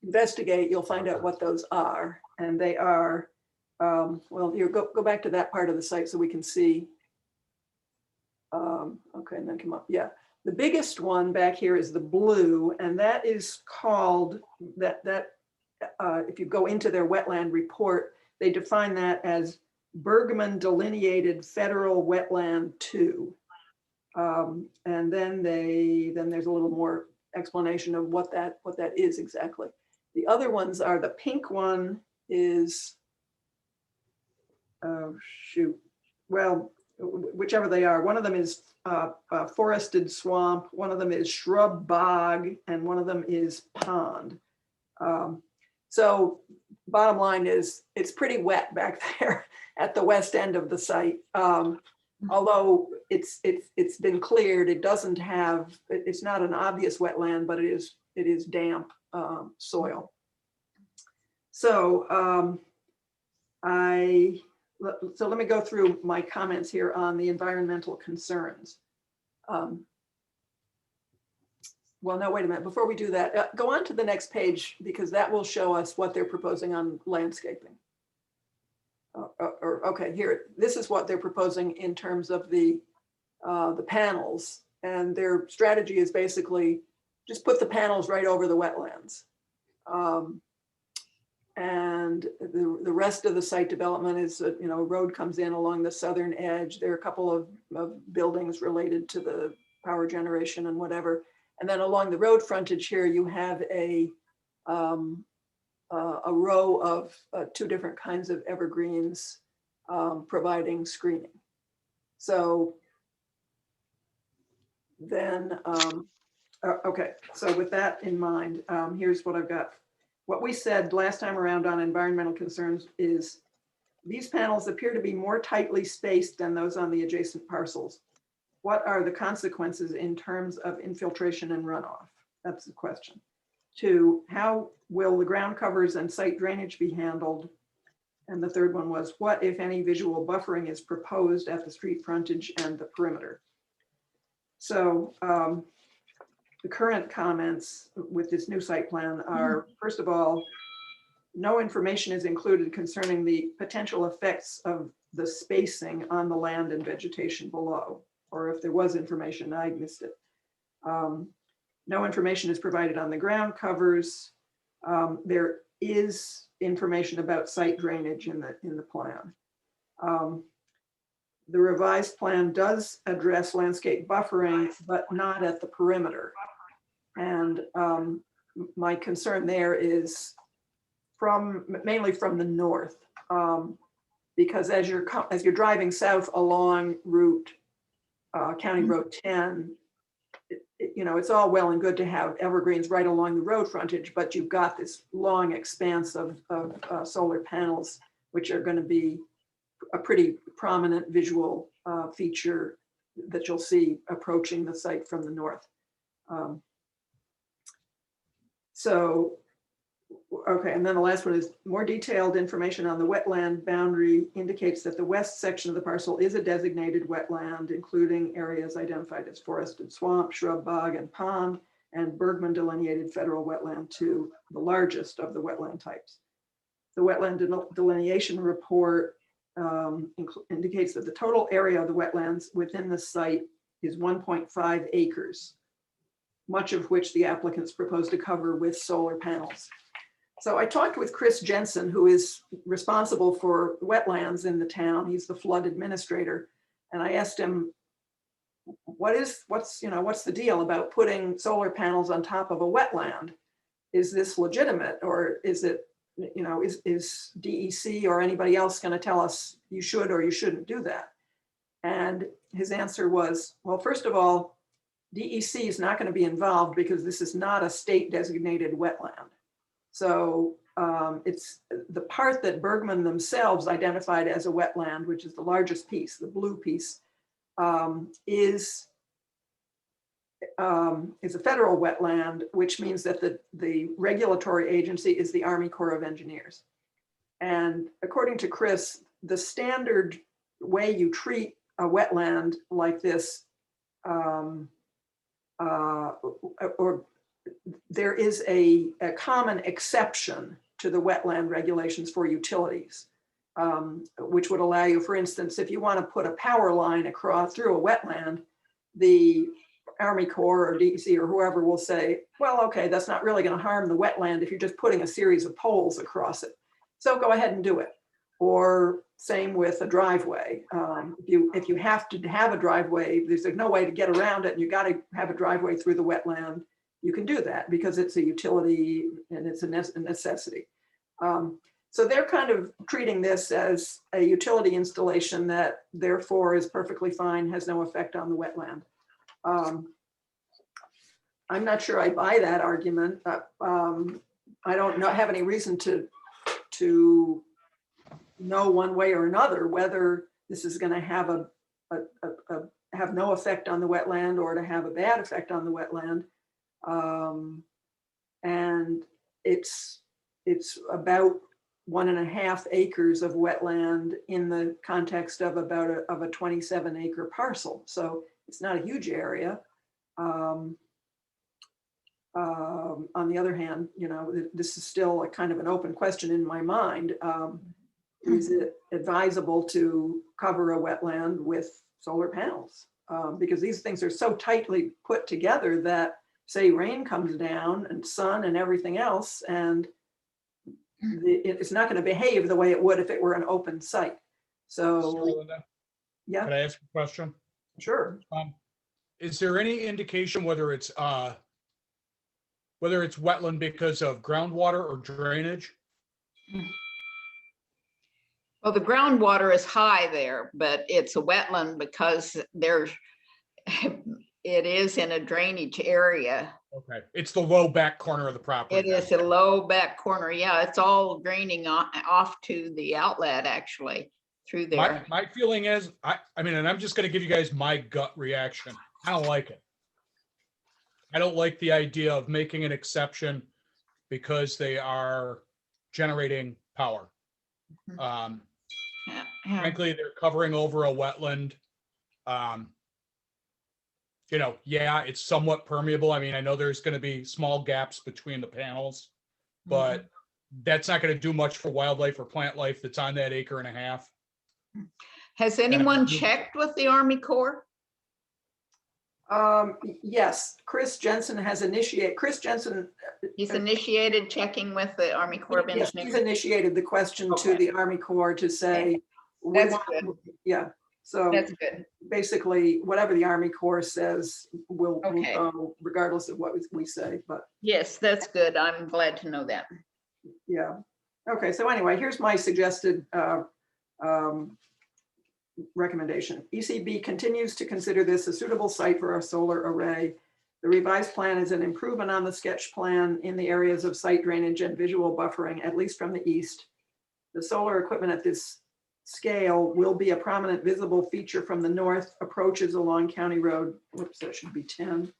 investigate, you'll find out what those are. And they are, well, here, go back to that part of the site so we can see. Okay, and then come up, yeah. The biggest one back here is the blue, and that is called, if you go into their wetland report, they define that as Bergman Delineated Federal Wetland 2. And then there's a little more explanation of what that is exactly. The other ones are, the pink one is, oh shoot, well, whichever they are. One of them is forested swamp, one of them is shrub bog, and one of them is pond. So bottom line is it's pretty wet back there at the west end of the site. Although it's been cleared, it doesn't have, it's not an obvious wetland, but it is damp soil. So so let me go through my comments here on the environmental concerns. Well, no, wait a minute. Before we do that, go on to the next page, because that will show us what they're proposing on landscaping. Okay, here, this is what they're proposing in terms of the panels. And their strategy is basically just put the panels right over the wetlands. And the rest of the site development is, a road comes in along the southern edge. There are a couple of buildings related to the power generation and whatever. And then along the road frontage here, you have a row of 2 different kinds of evergreens providing screening. So then, okay, so with that in mind, here's what I've got. What we said last time around on environmental concerns is these panels appear to be more tightly spaced than those on the adjacent parcels. What are the consequences in terms of infiltration and runoff? That's the question. 2, how will the ground covers and site drainage be handled? And the third one was, what, if any, visual buffering is proposed at the street frontage and the perimeter? So the current comments with this new site plan are, first of all, no information is included concerning the potential effects of the spacing on the land and vegetation below, or if there was information, I missed it. No information is provided on the ground covers. There is information about site drainage in the plan. The revised plan does address landscape buffering, but not at the perimeter. And my concern there is mainly from the north, because as you're driving south along County Road 10, it's all well and good to have evergreens right along the road frontage, but you've got this long expanse of solar panels, which are going to be a pretty prominent visual feature that you'll see approaching the site from the north. So, okay, and then the last one is more detailed information on the wetland boundary indicates that the west section of the parcel is a designated wetland, including areas identified as forested swamp, shrub bog, and pond, and Bergman delineated federal wetland 2, the largest of the wetland types. the wetland delineation report indicates that the total area of the wetlands within the site is 1.5 acres, much of which the applicants propose to cover with solar panels. So I talked with Chris Jensen, who is responsible for wetlands in the town. He's the flood administrator. And I asked him, what's the deal about putting solar panels on top of a wetland? Is this legitimate, or is it, is DEC or anybody else going to tell us you should or you shouldn't do that? And his answer was, well, first of all, DEC is not going to be involved because this is not a state designated wetland. So it's the part that Bergman themselves identified as a wetland, which is the largest piece, the blue piece, is a federal wetland, which means that the regulatory agency is the Army Corps of Engineers. And according to Chris, the standard way you treat a wetland like this, or there is a common exception to the wetland regulations for utilities, which would allow you, for instance, if you want to put a power line across through a wetland, the Army Corps or DEC or whoever will say, well, okay, that's not really going to harm the wetland if you're just putting a series of poles across it. So go ahead and do it. Or same with a driveway. If you have to have a driveway, there's no way to get around it and you got to have a driveway through the wetland, you can do that because it's a utility and it's a necessity. So they're kind of treating this as a utility installation that therefore is perfectly fine, has no effect on the wetland. I'm not sure I buy that argument. I don't have any reason to know one way or another whether this is going to have have no effect on the wetland or to have a bad effect on the wetland. And it's about 1.5 acres of wetland in the context of a 27 acre parcel. So it's not a huge area. On the other hand, this is still a kind of an open question in my mind. Is it advisable to cover a wetland with solar panels? Because these things are so tightly put together that, say, rain comes down and sun and everything else, and it's not going to behave the way it would if it were an open site. So, yeah. Can I ask a question? Sure. Is there any indication whether it's wetland because of groundwater or drainage? Well, the groundwater is high there, but it's a wetland because it is in a drainage area. Okay, it's the low back corner of the property. It is a low back corner. Yeah, it's all draining off to the outlet actually through there. My feeling is, I mean, and I'm just going to give you guys my gut reaction. I don't like it. I don't like the idea of making an exception because they are generating power. Frankly, they're covering over a wetland. Yeah, it's somewhat permeable. I mean, I know there's going to be small gaps between the panels, but that's not going to do much for wildlife or plant life that's on that 1.5 acres. Has anyone checked with the Army Corps? Yes, Chris Jensen has initiated. He's initiated checking with the Army Corps of Engineers. Yes, he's initiated the question to the Army Corps to say, That's good. Yeah. So That's good. Basically, whatever the Army Corps says will Okay. go regardless of what we say. But Yes, that's good. I'm glad to know that. yeah. Okay. So anyway, here's my suggested recommendation. ECB continues to consider this a suitable site for a solar array. The revised plan is an improvement on the sketch plan in the areas of site drainage and visual buffering, at least from the east. The solar equipment at this scale will be a prominent visible feature from the north approaches along County Road. Whoops, that should be 10.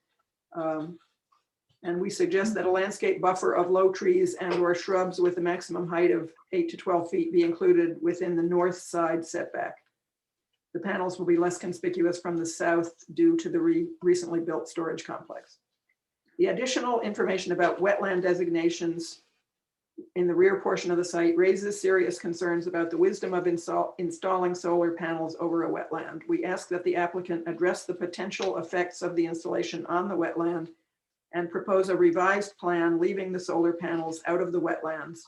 And we suggest that a landscape buffer of low trees and or shrubs with a maximum height of 8 to 12 feet be included within the north side setback. The panels will be less conspicuous from the south due to the recently built storage complex. The additional information about wetland designations in the rear portion of the site raises serious concerns about the wisdom of installing solar panels over a wetland. We ask that the applicant address the potential effects of the installation on the wetland and propose a revised plan leaving the solar panels out of the wetlands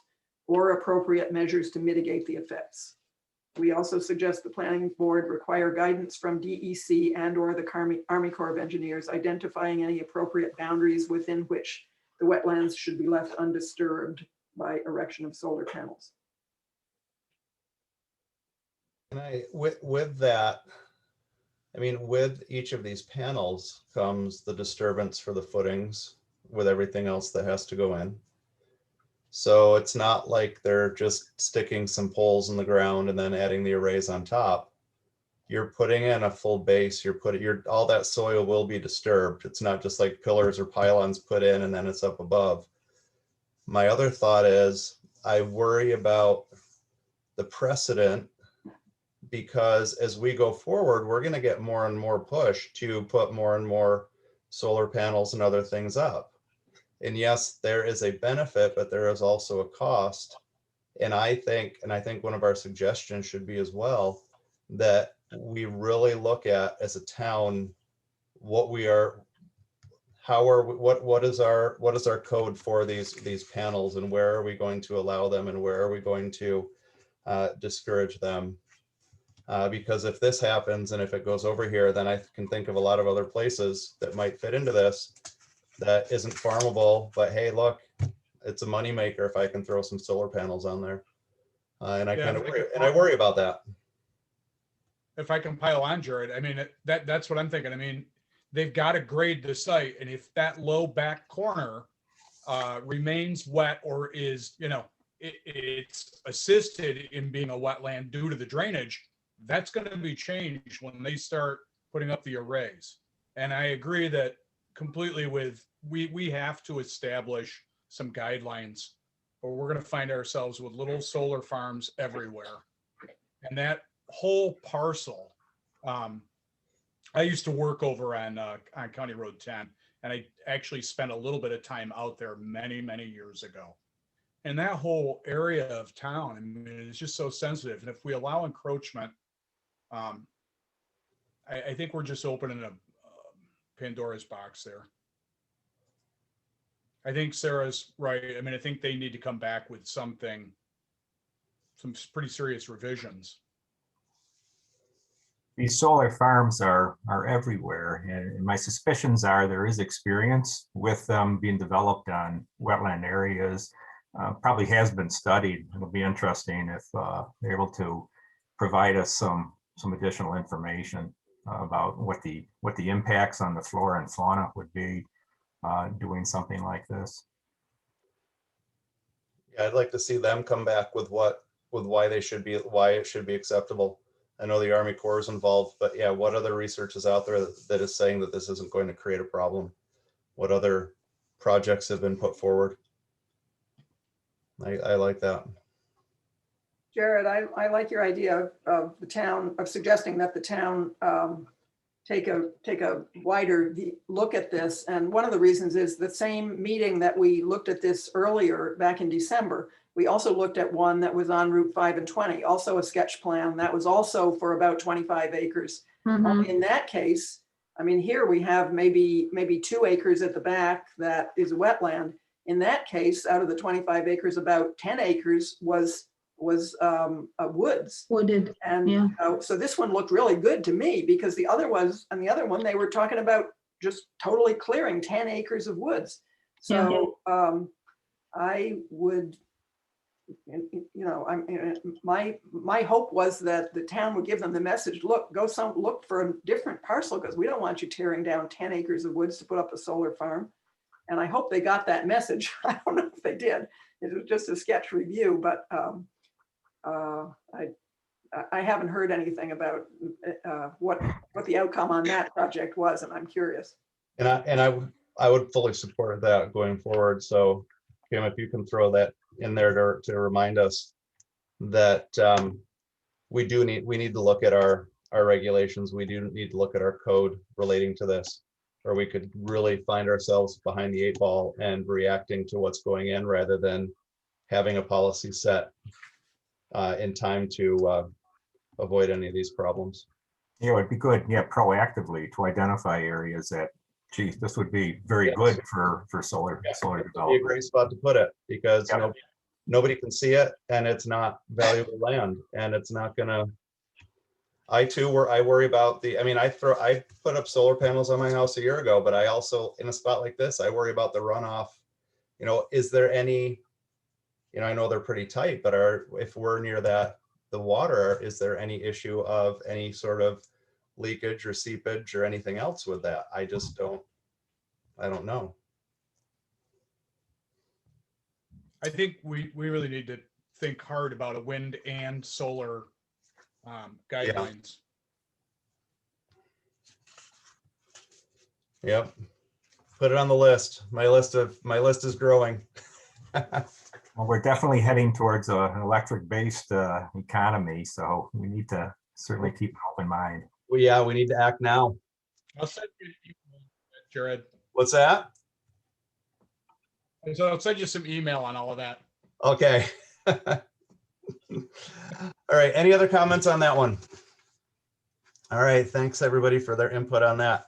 or appropriate measures to mitigate the effects. We also suggest the planning board require guidance from DEC and/or the Army Corps of Engineers identifying any appropriate boundaries within which the wetlands should be left undisturbed by erection of solar panels. And with that, I mean, with each of these panels comes the disturbance for the footings with everything else that has to go in. So it's not like they're just sticking some poles in the ground and then adding the arrays on top. You're putting in a full base, all that soil will be disturbed. It's not just like pillars or pylons put in and then it's up above. My other thought is I worry about the precedent, because as we go forward, we're going to get more and more push to put more and more solar panels and other things up. And yes, there is a benefit, but there is also a cost. And I think one of our suggestions should be as well, that we really look at as a town, what is our code for these panels, and where are we going to allow them and where are we going to discourage them? Because if this happens and if it goes over here, then I can think of a lot of other places that might fit into this that isn't farmable, but hey, look, it's a moneymaker if I can throw some solar panels on there. And I kind of worry about that. If I can pile on, Jared, I mean, that's what I'm thinking. I mean, they've got to grade the site. And if that low back corner remains wet or is, it's assisted in being a wetland due to the drainage, that's going to be changed when they start putting up the arrays. And I agree that completely with, we have to establish some guidelines, or we're going to find ourselves with little solar farms everywhere. And that whole parcel, I used to work over on County Road 10, and I actually spent a little bit of time out there many, many years ago. And that whole area of town, I mean, it's just so sensitive. And if we allow encroachment, I think we're just opening a Pandora's box there. I think Sarah's right. I mean, I think they need to come back with some pretty serious revisions. These solar farms are everywhere, and my suspicions are there is experience with them being developed on wetland areas. Probably has been studied. It'll be interesting if they're able to provide us some additional information about what the impacts on the flora and fauna would be doing something like this. Yeah, I'd like to see them come back with why it should be acceptable. I know the Army Corps is involved, but yeah, what other research is out there that is saying that this isn't going to create a problem? What other projects have been put forward? I like that. Jared, I like your idea of suggesting that the town take a wider look at this. And one of the reasons is the same meeting that we looked at this earlier back in December. We also looked at one that was on Route 5 and 20, also a sketch plan that was also for about 25 acres. Mhm. In that case, I mean, here we have maybe 2 acres at the back that is wetland. In that case, out of the 25 acres, about 10 acres was woods. Wooded, And yeah. so this one looked really good to me, because the other one, they were talking about just totally clearing 10 acres of woods. So I would, my hope was that the town would give them the message, look for a different parcel, because we don't want you tearing down 10 acres of woods to put up a solar farm. And I hope they got that message. I don't know if they did. It was just a sketch review, but I haven't heard anything about what the outcome on that project was, and I'm curious. And I would fully support that going forward. So Kim, if you can throw that in there to remind us that we need to look at our regulations. We do need to look at our code relating to this, or we could really find ourselves behind the 8 ball and reacting to what's going in rather than having a policy set in time to avoid any of these problems. Yeah, it'd be good, yeah, proactively to identify areas that, geez, this would be very Yes. good for solar Yeah, solar It'd be a development. great spot to put it because Yep. nobody can see it and it's not valuable land and it's not gonna. I worry about I put up solar panels on my house a year ago, but I also, in a spot like this, I worry about the runoff. Is there any, I know they're pretty tight, but if we're near the water, is there any issue of any sort of leakage or seepage or anything else with that? I don't know. I think we really need to think hard about a wind and solar guidelines. Yep. Put it on the list. My list is growing. Well, we're definitely heading towards an electric-based economy, so we need to certainly keep an open mind. Well, yeah, we need to act now. I'll send you an email, Jared. What's that? And so I'll send you some email on all of that. Okay. All right. Any other comments on that one? All right. Thanks everybody for their input on that.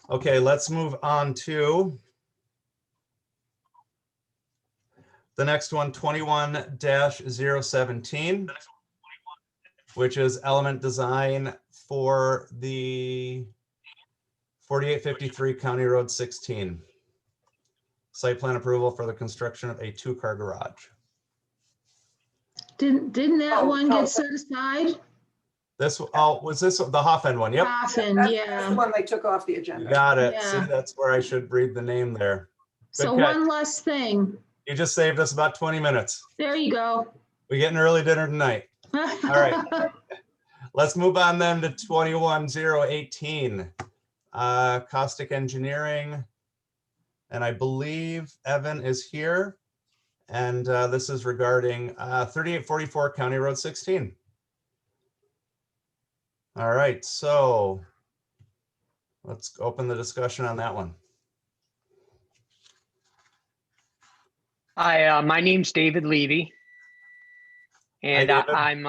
Okay, let's move on to the next one, 21-017, which is element design for the 4853 County Road 16. Site plan approval for the construction of a 2-car garage. Didn't that Oh, one no, get set aside? Was this the Hoffen one? Yep. Often, That's the yeah. one they took off the You agenda. got it. Yeah. See, that's where I should read the name there. So Good catch. one less thing. You just saved us about 20 minutes. There you go. We get an early dinner tonight. right. Let's move on then to 21-018. Caustic Engineering. And I believe Evan is here. And this is regarding 3844 County Road 16. All right, so let's open the discussion on that one. Hi, my name's David Levy, and David. I'm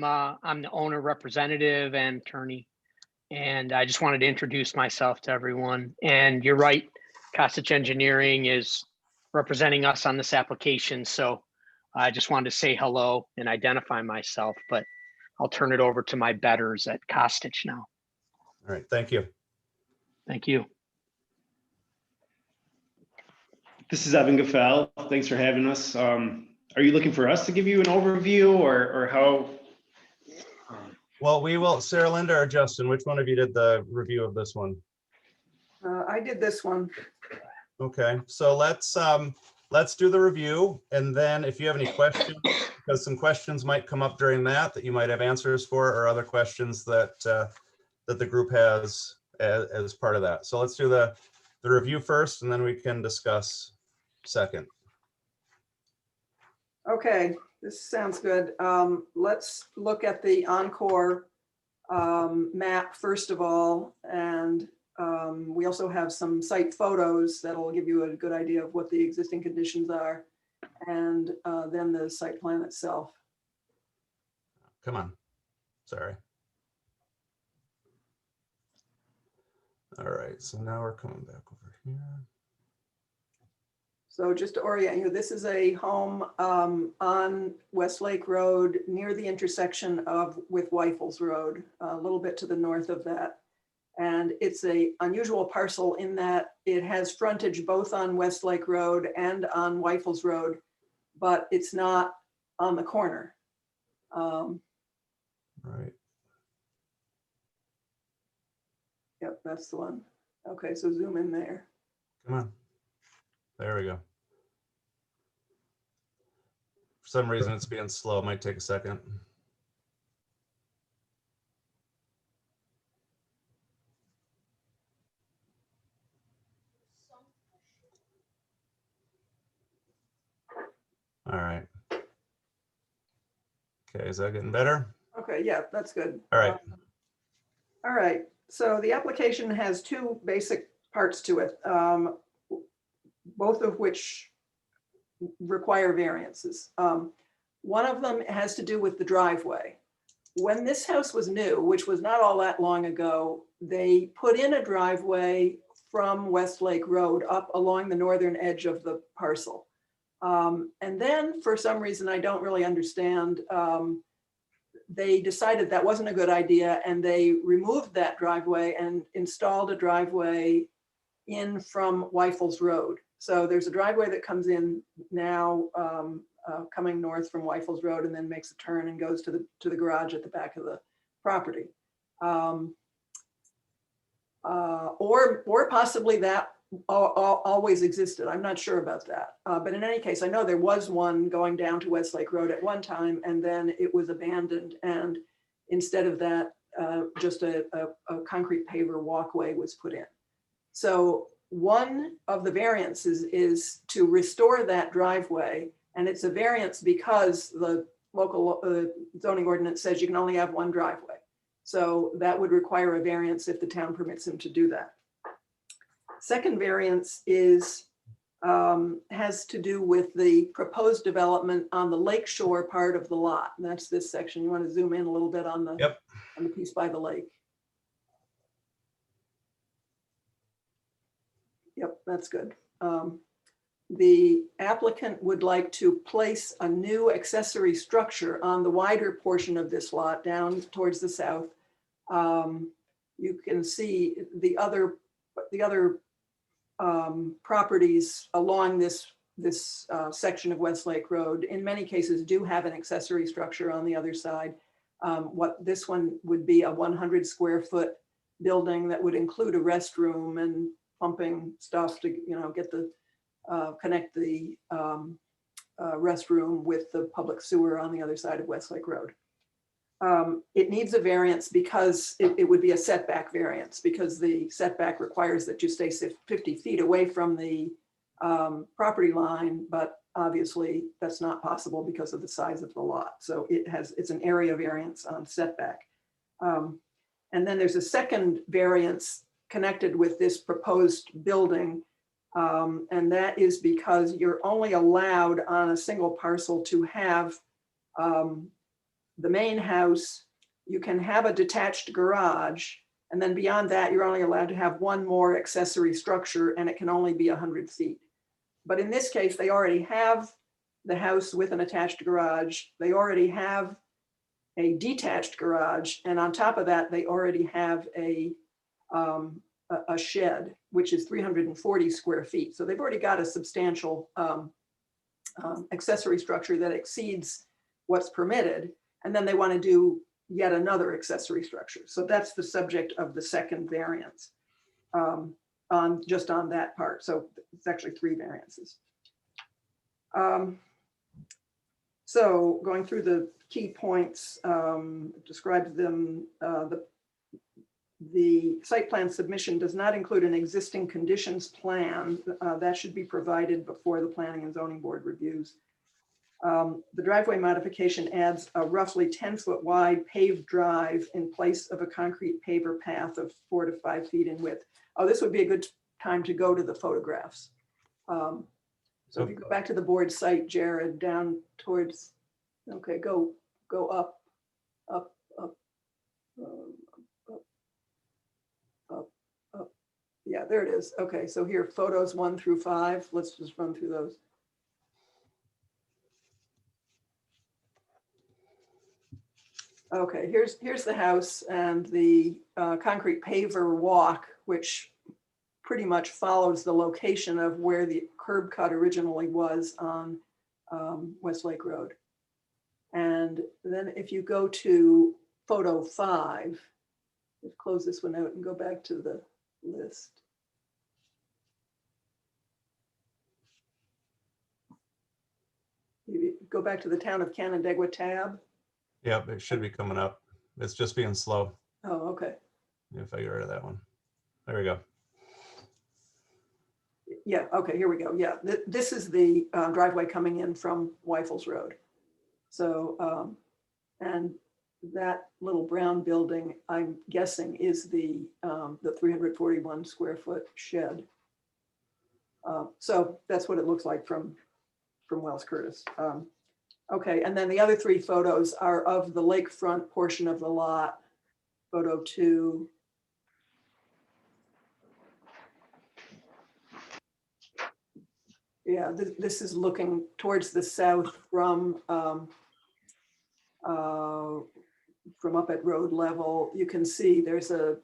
the owner representative and attorney, and I just wanted to introduce myself to everyone. And you're right, Caustic Engineering is representing us on this application, so I just wanted to say hello and identify myself, but I'll turn it over to my betters at Caustic now. All right, thank you. Thank you. This is Evan Gaffel. Thanks for having us. Are you looking for us to give you an overview or how? Well, we will, Sarah Linda or Justin, which one of you did the review of this one? I did this one. Okay, so let's do the review, and then if you have any questions, because some questions might come up during that you might have answers for, or other questions that that the group has as part of that. So let's do the review first, and then we can discuss second. Okay, this sounds good. Let's look at the Encore map first of all, and we also have some site photos that'll give you a good idea of what the existing conditions are, and then the site plan itself. Come on, sorry. All right, so now we're coming back over here. So just to orient you, this is a home on Westlake Road near the intersection with Weifels Road, a little bit to the north of that. And it's an unusual parcel in that it has frontage both on Westlake Road and on Weifels Road, but it's not on the corner. Right. Yep, that's the one. Okay, so zoom in there. Come on. There we go. For some reason, it's being slow. It might take a second. All right. Okay, is that getting better? Okay, yeah, that's good. All right. All right, so the application has two basic parts to it, both of which require variances. One of them has to do with the driveway. When this house was new, which was not all that long ago, they put in a driveway from Westlake Road up along the northern edge of the parcel. And then for some reason, I don't really understand, they decided that wasn't a good idea and they removed that driveway and installed a driveway in from Weifels Road. So there's a driveway that comes in now, coming north from Weifels Road and then makes a turn and goes to the garage at the back of the property. Or possibly that always existed. I'm not sure about that. But in any case, I know there was one going down to Westlake Road at one time and then it was abandoned. And instead of that, just a concrete paver walkway was put in. So one of the variances is to restore that driveway. And it's a variance because the local zoning ordinance says you can only have one driveway. So that would require a variance if the town permits him to do that. Second variance is, has to do with the proposed development on the lakeshore part of the lot. And that's this section. You want to zoom in a little bit on the, Yep. on the piece by the lake. Yep, that's good. The applicant would like to place a new accessory structure on the wider portion of this lot down towards the south. You can see the other properties along this section of Westlake Road, in many cases do have an accessory structure on the other side. What this one would be a 100 square foot building that would include a restroom and pumping stuff to, you know, get the connect the restroom with the public sewer on the other side of Westlake Road. It needs a variance because it would be a setback variance because the setback requires that you stay 50 feet away from the property line, but obviously that's not possible because of the size of the lot. So it's an area variance on setback. And then there's a second variance connected with this proposed building. And that is because you're only allowed on a single parcel to have the main house. You can have a detached garage, and then beyond that, you're only allowed to have one more accessory structure, and it can only be 100 feet. But in this case, they already have the house with an attached garage. They already have a detached garage, and on top of that, they already have a shed, which is 340 square feet. So they've already got a substantial accessory structure that exceeds what's permitted. And then they want to do yet another accessory structure. So that's the subject of the second variance just on that part. So it's actually 3 variances. So going through the key points, describes them, the site plan submission does not include an existing conditions plan. That should be provided before the planning and zoning board reviews. The driveway modification adds a roughly 10-foot wide paved drive in place of a concrete paver path of 4 to 5 feet in width. Oh, this would be a good time to go to the photographs. So if you go back to the board site, Jared, down towards, okay, go up, up, up, up, up. Yeah, there it is. Okay, so here, photos 1 through 5. Let's just run through those. Okay, here's the house and the concrete paver walk, which pretty much follows the location of where the curb cut originally was on Westlake Road. And then if you go to photo 5, let's close this one out and go back to the list. You go back to the town of Canandaigua tab. Yep, it should be coming up. It's just being slow. Oh, okay. If I get rid of that one. There we go. Yeah, okay, here we go. Yeah, this is the driveway coming in from Weifels Road. So, and that little brown building, I'm guessing, is the 341 square foot shed. So that's what it looks like from from Wells Curtis. Okay, and then the other 3 photos are of the lakefront portion of the lot. Photo 2. Yeah, this is looking towards the south from up at road level. You can see there's a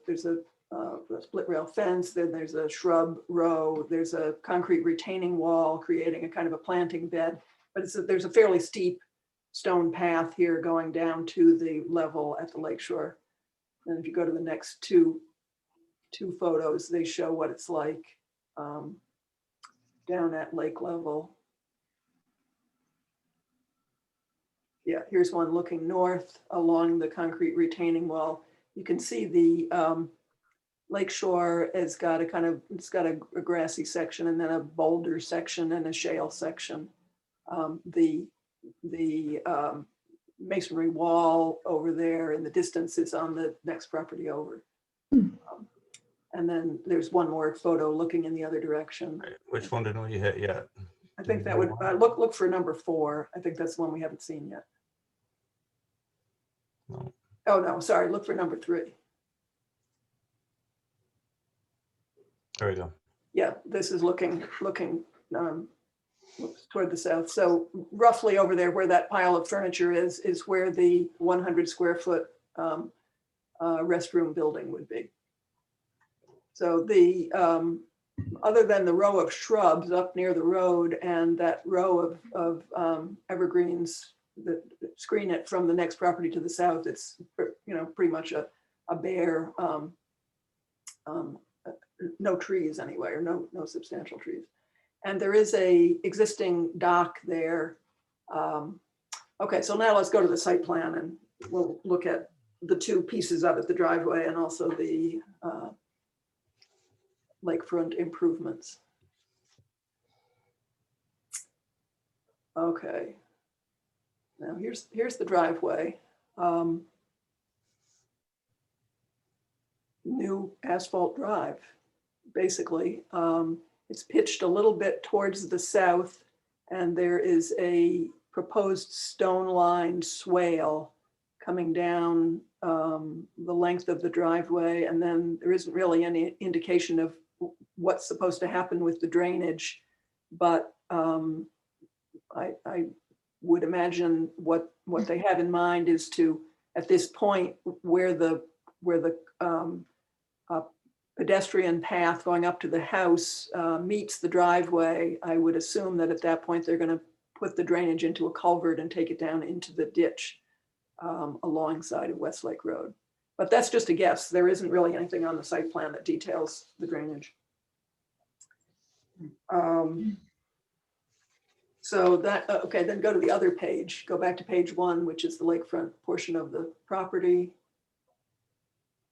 split rail fence, then there's a shrub row, there's a concrete retaining wall creating a kind of a planting bed, but there's a fairly steep stone path here going down to the level at the lakeshore. And if you go to the next two photos, they show what it's like down at lake level. Yeah, here's one looking north along the concrete retaining wall. You can see the lakeshore has got a kind of, it's got a grassy section and then a boulder section and a shale section. The masonry wall over there in the distance is on the next property over. And then there's one more photo looking in the other direction. Which one didn't we hit yet? I think that would look for number 4. I think that's the one we haven't seen yet. No. Oh no, sorry. Look for number 3. There we go. Yeah, this is looking toward the south. So roughly over there where that pile of furniture is where the 100 square foot restroom building would be. So the other than the row of shrubs up near the road and that row of evergreens that screen it from the next property to the south, it's pretty much a bare, no trees anyway, or no substantial trees. And there is a existing dock there. Okay, so now let's go to the site plan and we'll look at the 2 pieces of it, the driveway and also the lakefront improvements. Okay. Now here's the driveway. New asphalt drive, basically. It's pitched a little bit towards the south and there is a proposed stone-lined swale coming down the length of the driveway, and then there isn't really any indication of what's supposed to happen with the drainage, but I would imagine what they have in mind is to, at this point where the pedestrian path going up to the house meets the driveway, I would assume that at that point they're going to put the drainage into a culvert and take it down into the ditch alongside of Westlake Road. But that's just a guess. There isn't really anything on the site plan that details the drainage. So that, okay, then go to the other page. Go back to page 1, which is the lakefront portion of the property.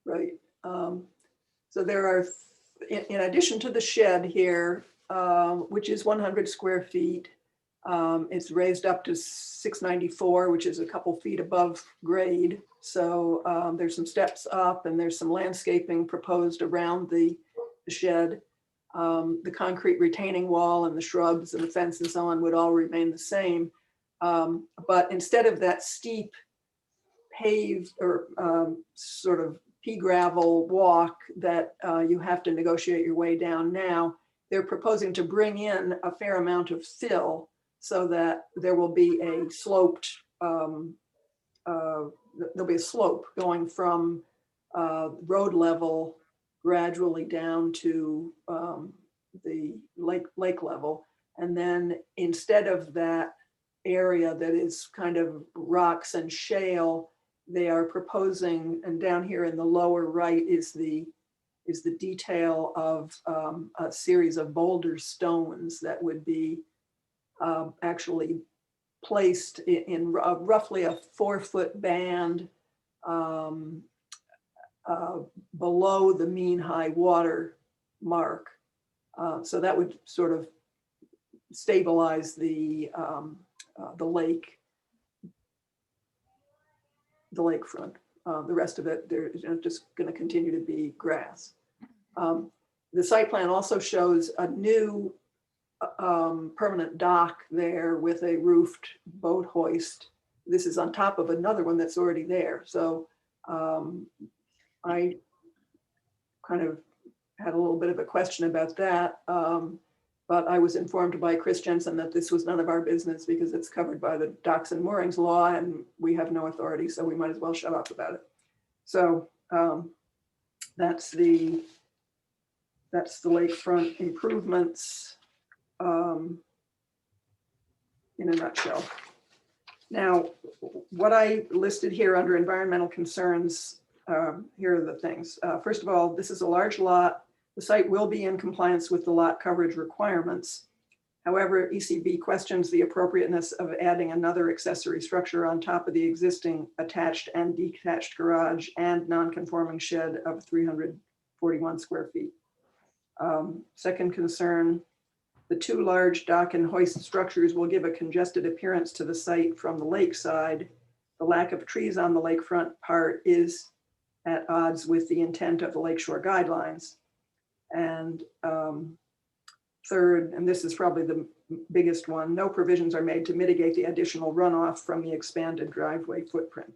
Right. So there are, in addition to the shed here, which is 100 square feet, it's raised up to 694, which is a couple feet above grade. So there's some steps up and there's some landscaping proposed around the shed. The concrete retaining wall and the shrubs and the fence and so on would all remain the same. But instead of that steep paved or sort of pea gravel walk that you have to negotiate your way down now, they're proposing to bring in a fair amount of fill so that there will be a sloped, there'll be a slope going from road level gradually down to the lake level. And then instead of that area that is kind of rocks and shale, they are proposing, and down here in the lower right is the detail of a series of boulder stones that would be actually placed in roughly a 4-foot band below the mean high water mark. So that would sort of stabilize the lakefront. The rest of it, they're just going to continue to be grass. The site plan also shows a new permanent dock there with a roofed boat hoist. This is on top of another one that's already there. So I kind of had a little bit of a question about that. But I was informed by Chris Jensen that this was none of our business because it's covered by the docks and moorings law and we have no authority, so we might as well shut up about it. So that's the lakefront improvements in a nutshell. Now, what I listed here under environmental concerns, here are the things. First of all, this is a large lot. The site will be in compliance with the lot coverage requirements. However, ECB questions the appropriateness of adding another accessory structure on top of the existing attached and detached garage and non-conforming shed of 341 square feet. Second concern, the two large dock and hoist structures will give a congested appearance to the site from the lakeside. The lack of trees on the lakefront part is at odds with the intent of the lakeshore guidelines. And third, and this is probably the biggest one, no provisions are made to mitigate the additional runoff from the expanded driveway footprint.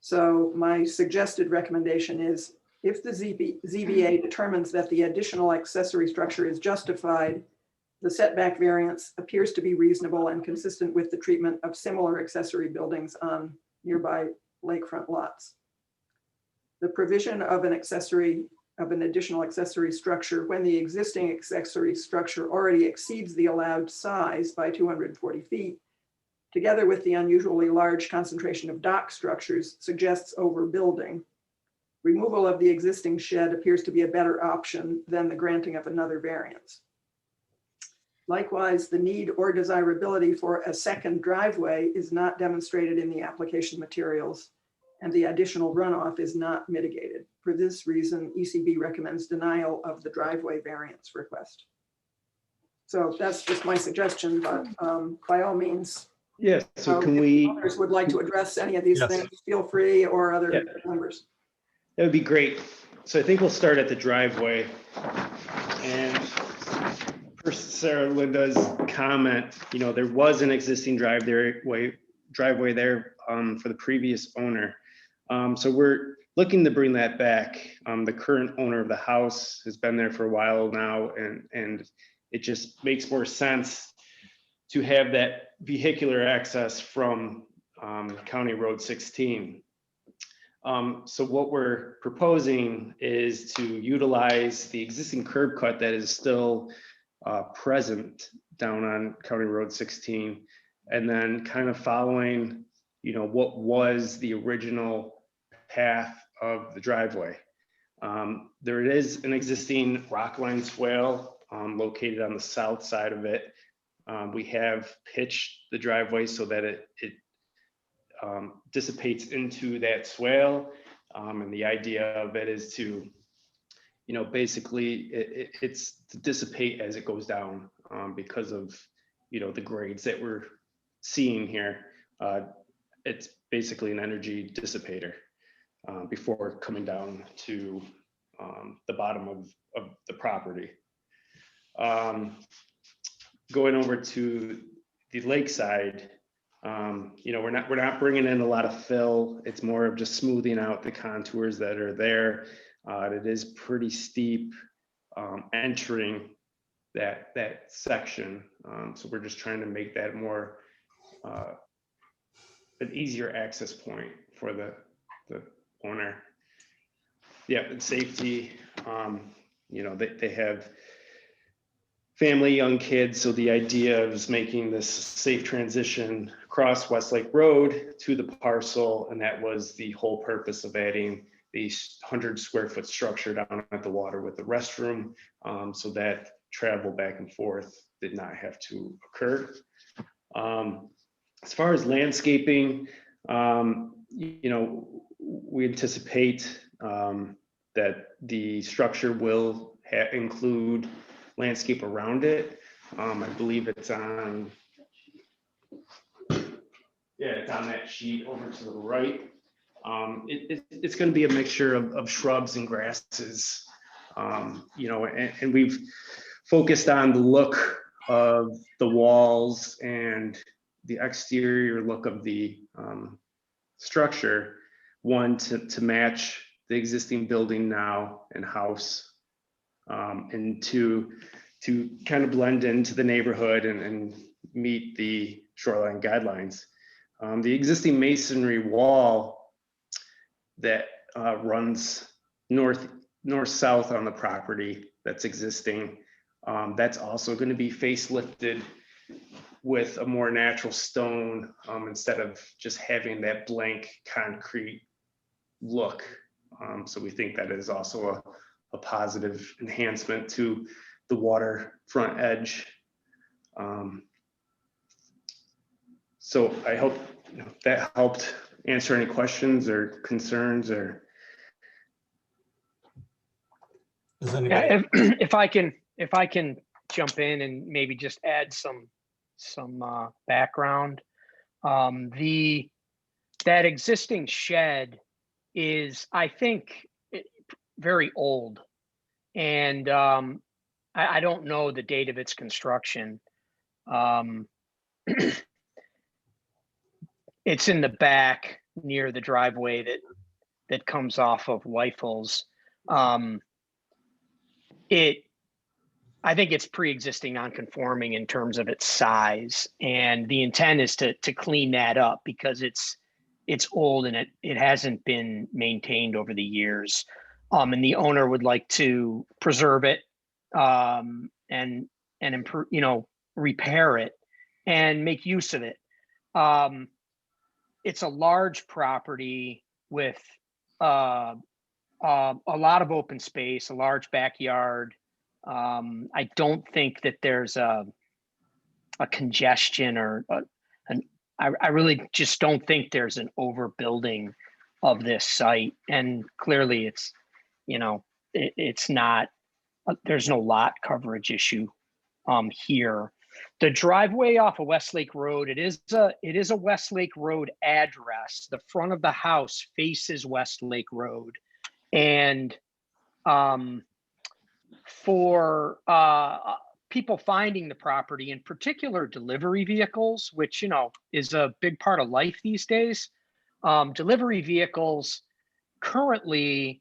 So my suggested recommendation is if the ZBA determines that the additional accessory structure is justified, the setback variance appears to be reasonable and consistent with the treatment of similar accessory buildings on nearby lakefront lots. The provision of an additional accessory structure when the existing accessory structure already exceeds the allowed size by 240 feet, together with the unusually large concentration of dock structures, suggests overbuilding. Removal of the existing shed appears to be a better option than the granting of another variance. Likewise, the need or desirability for a second driveway is not demonstrated in the application materials, and the additional runoff is not mitigated. For this reason, ECB recommends denial of the driveway variance request. So that's just my suggestion, but by all means, Yeah, so can if we, others would like to address any of these Yes. things, feel free, or other Yeah. members. that would be great. So I think we'll start at the driveway. And for Sarah Linda's comment, you know, there was an existing driveway there for the previous owner. So we're looking to bring that back. The current owner of the house has been there for a while now, and it just makes more sense to have that vehicular access from County Road 16. So what we're proposing is to utilize the existing curb cut that is still present down on County Road 16, and then kind of following, you know, what was the original path of the driveway. There is an existing rock line swale located on the south side of it. We have pitched the driveway so that it dissipates into that swale. And the idea of it is to, you know, basically it's to dissipate as it goes down because of, you know, the grades that we're seeing here. It's basically an energy dissipator before coming down to the bottom of the property. Going over to the lakeside, you know, we're not bringing in a lot of fill. It's more of just smoothing out the contours that are there. It is pretty steep entering that section. So we're just trying to make that more an easier access point for the owner. Yeah, and safety, you know, they have family, young kids. So the idea is making this safe transition across Westlake Road to the parcel. And that was the whole purpose of adding the 100 square foot structure down at the water with the restroom, so that travel back and forth did not have to occur. As far as landscaping, you know, we anticipate that the structure will include landscape around it. I believe it's on, it's on that sheet over to the right. It's going to be a mixture of shrubs and grasses, you know, and we've focused on the look of the walls and the exterior look of the structure. One, to match the existing building now and house, and two, to kind of blend into the neighborhood and meet the shoreline guidelines. The existing masonry wall that runs north-south on the property that's existing, that's also going to be facelifted with a more natural stone, instead of just having that blank concrete look. So we think that is also a positive enhancement to the waterfront edge. So I hope that helped answer any questions or concerns or. Does anybody? Yeah, if I can jump in and maybe just add some background. That existing shed is, I think, very old, and I don't know the date of its construction. It's in the back near the driveway that comes off of Weifels. I think it's pre-existing non-conforming in terms of its size, and the intent is to clean that up because it's old and it hasn't been maintained over the years. And the owner would like to preserve it, and improve, repair it and make use of it. It's a large property with a lot of open space, a large backyard. I don't think that there's a congestion or I really just don't think there's an overbuilding of this site. And clearly it's, it's not, there's no lot coverage issue here. The driveway off of Westlake Road, it is a Westlake Road address. The front of the house faces Westlake Road. And for people finding the property, in particular delivery vehicles, which is a big part of life these days, delivery vehicles currently,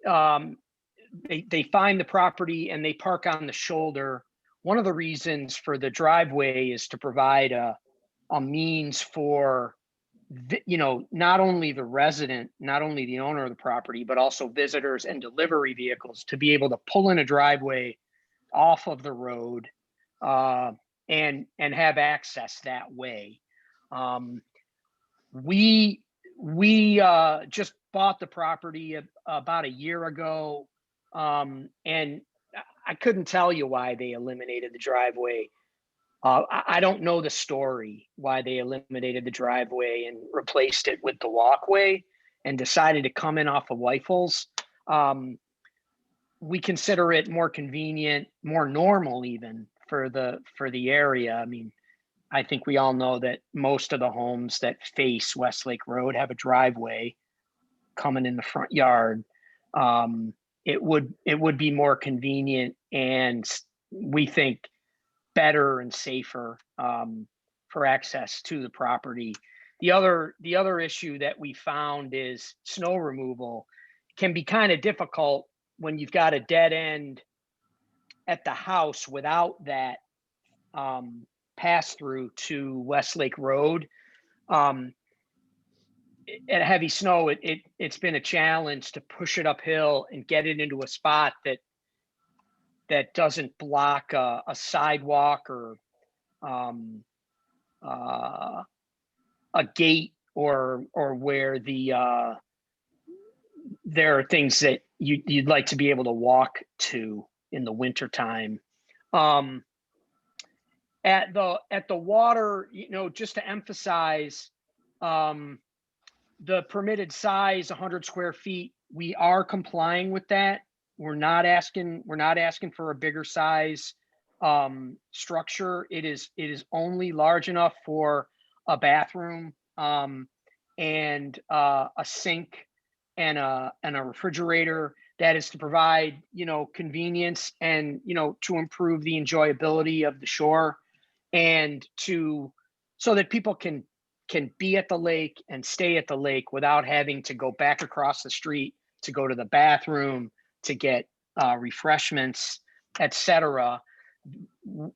they find the property and they park on the shoulder. One of the reasons for the driveway is to provide a means for not only the resident, not only the owner of the property, but also visitors and delivery vehicles to be able to pull in a driveway off of the road and have access that way. We just bought the property about a year ago, and I couldn't tell you why they eliminated the driveway. I don't know the story why they eliminated the driveway and replaced it with the walkway and decided to come in off of Weifels. We consider it more convenient, more normal even for the area. I mean, I think we all know that most of the homes that face Westlake Road have a driveway coming in the front yard. It would be more convenient and we think better and safer for access to the property. The other issue that we found is snow removal can be kind of difficult when you've got a dead end at the house without that pass through to Westlake Road. At heavy snow, it's been a challenge to push it uphill and get it into a spot that doesn't block a sidewalk or a gate or where there are things that you'd like to be able to walk to in the wintertime. At the water, just to emphasize, the permitted size, 100 square feet, we are complying with that. We're not asking for a bigger size structure. It is only large enough for a bathroom and a sink and a refrigerator. that is to provide, convenience and, to improve the enjoyability of the shore and so that people can be at the lake and stay at the lake without having to go back across the street to go to the bathroom, to get refreshments, etc.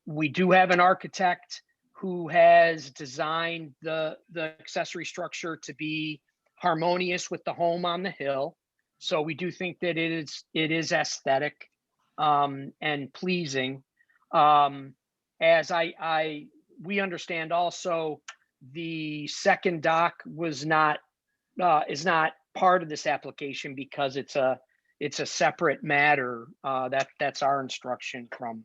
We do have an architect who has designed the accessory structure to be harmonious with the home on the hill. So we do think that it is aesthetic and pleasing. As we understand also, the second dock is not part of this application because it's a separate matter. That's our instruction from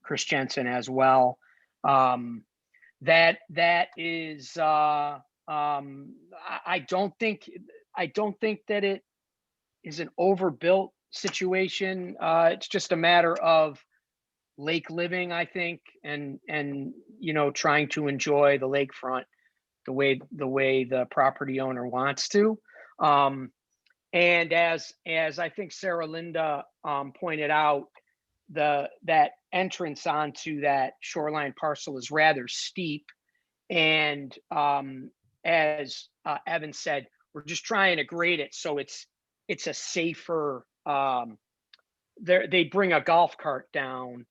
Chris Jensen as well. That is I don't think that it is an overbuilt situation. It's just a matter of lake living, I think, and trying to enjoy the lakefront the way the property owner wants to. And as I think Sarah Linda pointed out, that entrance onto that shoreline parcel is rather steep. And as Evan said, we're just trying to grade it so it's a safer, they bring a golf cart down,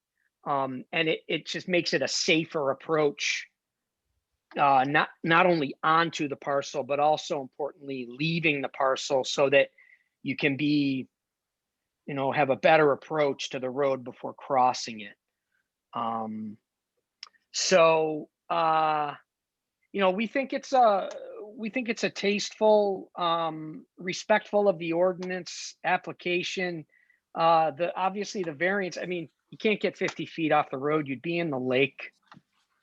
and it just makes it a safer approach, not only onto the parcel, but also importantly, leaving the parcel so that you can be, have a better approach to the road before crossing it. We think it's a tasteful, respectful of the ordinance application. Obviously the variance, you can't get 50 feet off the road. You'd be in the lake.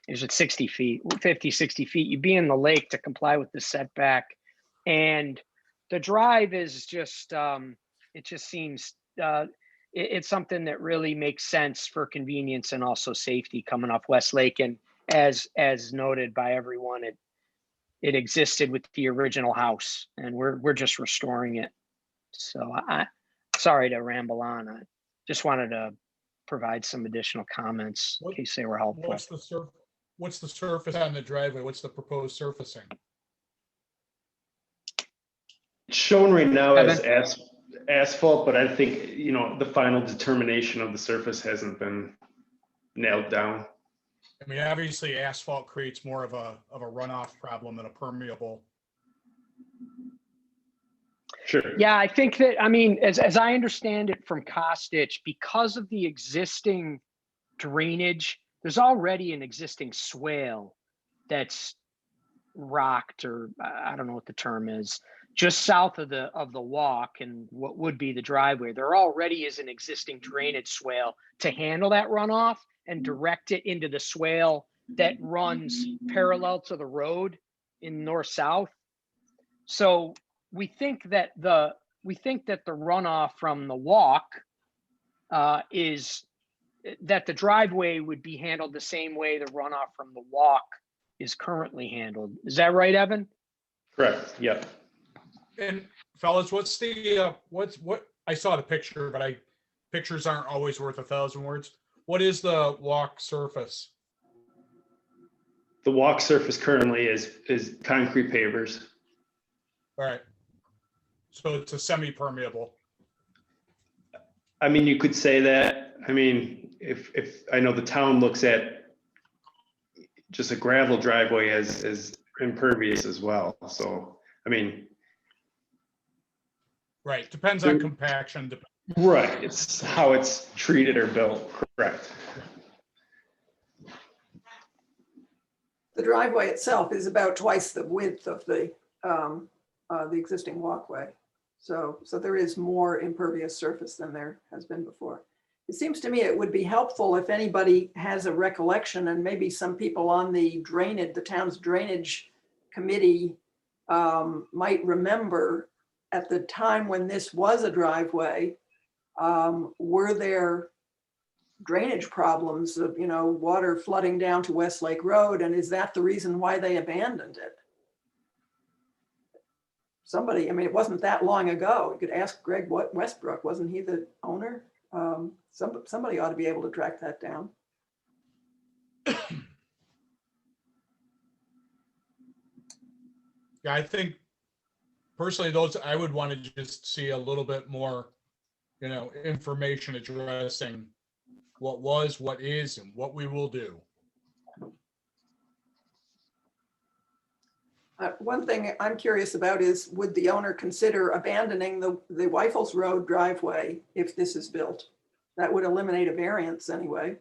Is it 60 feet, 50, 60 feet? You'd be in the lake to comply with the setback. And the drive is just, it just seems, it's something that really makes sense for convenience and also safety coming off Westlake. And as noted by everyone, it existed with the original house, and we're just restoring it. So sorry to ramble on. I just wanted to provide some additional comments in case they were helpful. What's the surface on the driveway? What's the proposed surfacing? It's shown right now as asphalt, but I think, the final determination of the surface hasn't been nailed down. Obviously asphalt creates more of a runoff problem than a permeable. Sure. Yeah, I think that, as I understand it from Costitch, because of the existing drainage, there's already an existing swale that's rocked, or I don't know what the term is, just south of the walk and what would be the driveway. There already is an existing drainage swale to handle that runoff and direct it into the swale that runs parallel to the road in north-south. So we think that the runoff from the walk is that the driveway would be handled the same way the runoff from the walk is currently handled. Is that right, Evan? Correct. Yep. And fellas, what's what I saw the picture, but pictures aren't always worth 1,000 words. What is the walk surface? The walk surface currently is concrete pavers. All right. So it's a semi-permeable. You could say that. If I know the town looks at just a gravel driveway as impervious as well. So, right. Depends on compaction. Right. It's how it's treated or built. Correct. The driveway itself is about twice the width of the existing walkway. So there is more impervious surface than there has been before. It seems to me it would be helpful if anybody has a recollection, and maybe some people on the town's drainage committee might remember, at the time when this was a driveway, were there drainage problems of, water flooding down to Westlake Road? And is that the reason why they abandoned it? somebody, I mean, it wasn't that long ago. You could ask Greg Westbrook, wasn't he the owner? Somebody ought to be able to track that down. Yeah, I think personally, those, I would want to just see a little bit more, information addressing what was, what is, and what we will do. One thing I'm curious about is, would the owner consider abandoning the Weifels Road driveway if this is built? That would eliminate a variance anyway.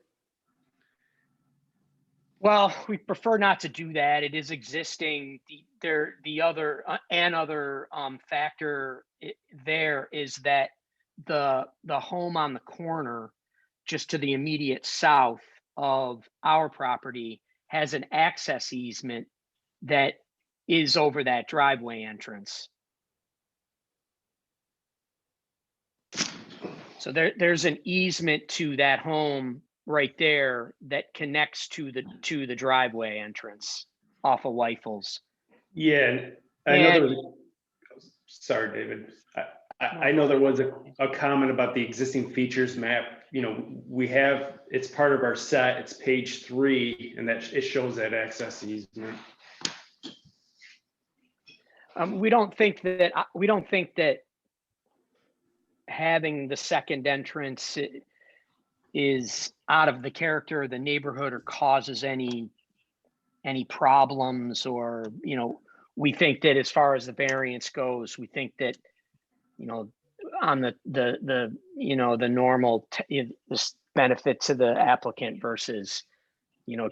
Well, we prefer not to do that. It is existing. The other factor there is that the home on the corner, just to the immediate south of our property, has an access easement that is over that driveway entrance. So there's an easement to that home right there that connects to the driveway entrance off of Weifels. Yeah, and I know there was, sorry, David. I know there was a comment about the existing features map. We have, it's part of our set, it's page 3, and that it shows that access easement. We don't think that having the second entrance is out of the character of the neighborhood or causes any problems, or we think that as far as the variance goes, we think that on the normal this benefit to the applicant versus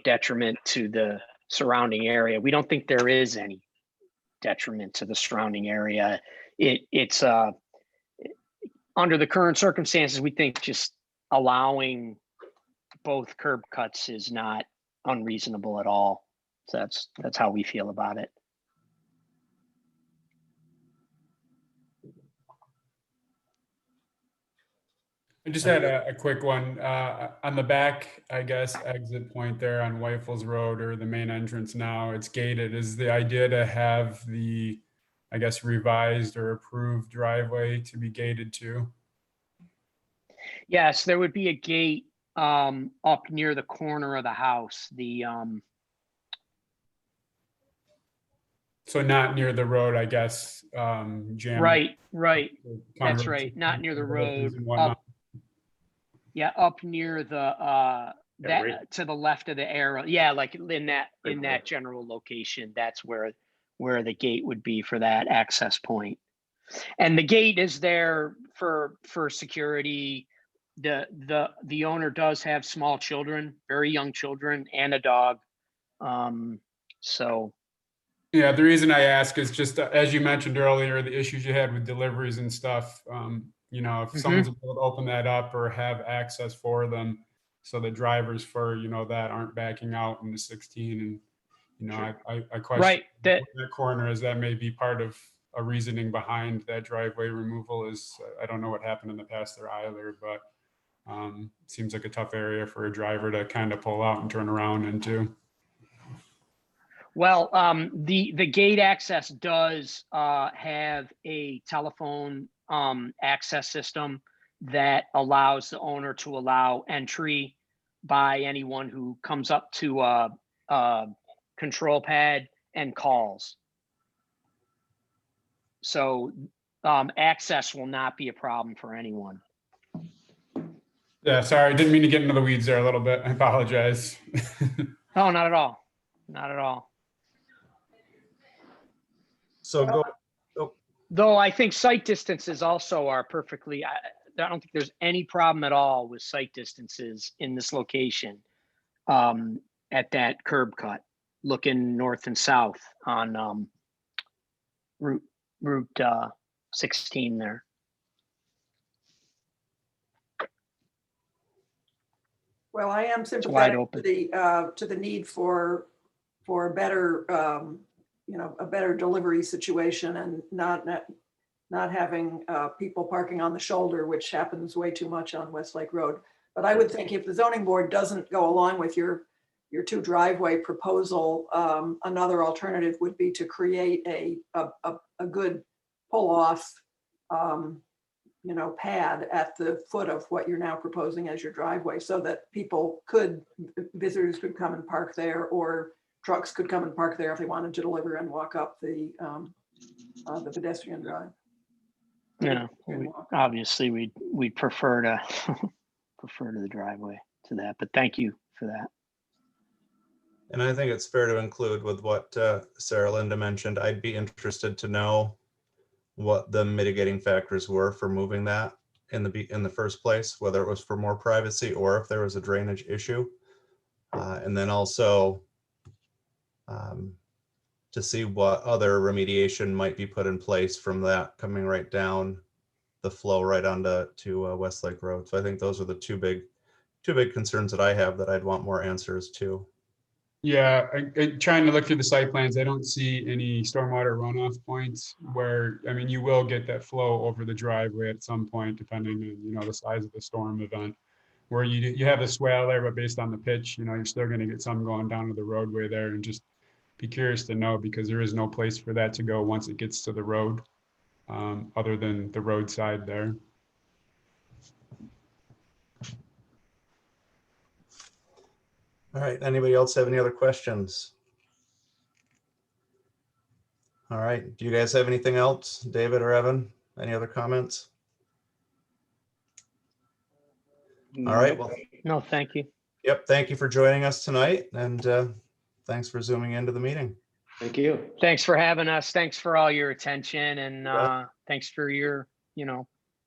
detriment to the surrounding area. We don't think there is any detriment to the surrounding area. It's under the current circumstances, we think just allowing both curb cuts is not unreasonable at all. So that's how we feel about it. I just had a quick one on the back, I guess, exit point there on Weifels Road, or the main entrance now. It's gated. Is the idea to have the, I guess, revised or approved driveway to be gated too? Yes, there would be a gate up near the corner of the house. So not near the road, I guess. Jam. Right. That's right. Not near the road. Up near the right to the left of the arrow. Yeah, like in that general location. That's where the gate would be for that access point. And the gate is there for security. The owner does have small children, very young children, and a dog. So. Yeah, the reason I ask is just as you mentioned earlier, the issues you had with deliveries and stuff. If someone's able to open that up or have access for them, so the drivers for that aren't backing out in the 16, and Sure. I question that corner, as that may be part of a reasoning behind that driveway removal. Is I don't know what happened in the past there either, but seems like a tough area for a driver to kind of pull out and turn around into. Well, the gate access does have a telephone access system that allows the owner to allow entry by anyone who comes up to a control pad and calls. So access will not be a problem for anyone. Yeah, sorry, I didn't mean to get into the weeds there a little bit. I apologize. Oh, not at all. Not at all. So Though I think sight distances also are perfectly, I don't think there's any problem at all with sight distances in this location at that curb cut, looking north and south on Route 16 there. Well, I am sympathetic to the need for a better, a better delivery situation, and not having people parking on the shoulder, which happens way too much on Westlake Road. But I would think if the zoning board doesn't go along with your 2 driveway proposal, another alternative would be to create a good pull off, pad at the foot of what you're now proposing as your driveway, so that visitors could come and park there, or trucks could come and park there if they wanted to deliver and walk up the pedestrian drive. Obviously we'd prefer to the driveway to that, but thank you for that. And I think it's fair to include with what Sarah Linda mentioned. I'd be interested to know what the mitigating factors were for moving that in the first place, whether it was for more privacy or if there was a drainage issue. And then also to see what other remediation might be put in place from that coming right down the flow right onto Westlake Road. So I think those are the two big concerns that I have that I'd want more answers to. Yeah, trying to look through the site plans, I don't see any stormwater runoff points where, I mean, you will get that flow over the driveway at some point, depending on, the size of the storm event, where you have the swale there, but based on the pitch, you're still going to get some going down to the roadway there, and just be curious to know, because there is no place for that to go once it gets to the road, other than the roadside there. All right, anybody else have any other questions? All right, do you guys have anything else, David or Evan? Any other comments? All right, well, No, thank you. yep, thank you for joining us tonight, and thanks for zooming into the meeting. Thank you. Thanks for having us. Thanks for all your attention, and thanks for your,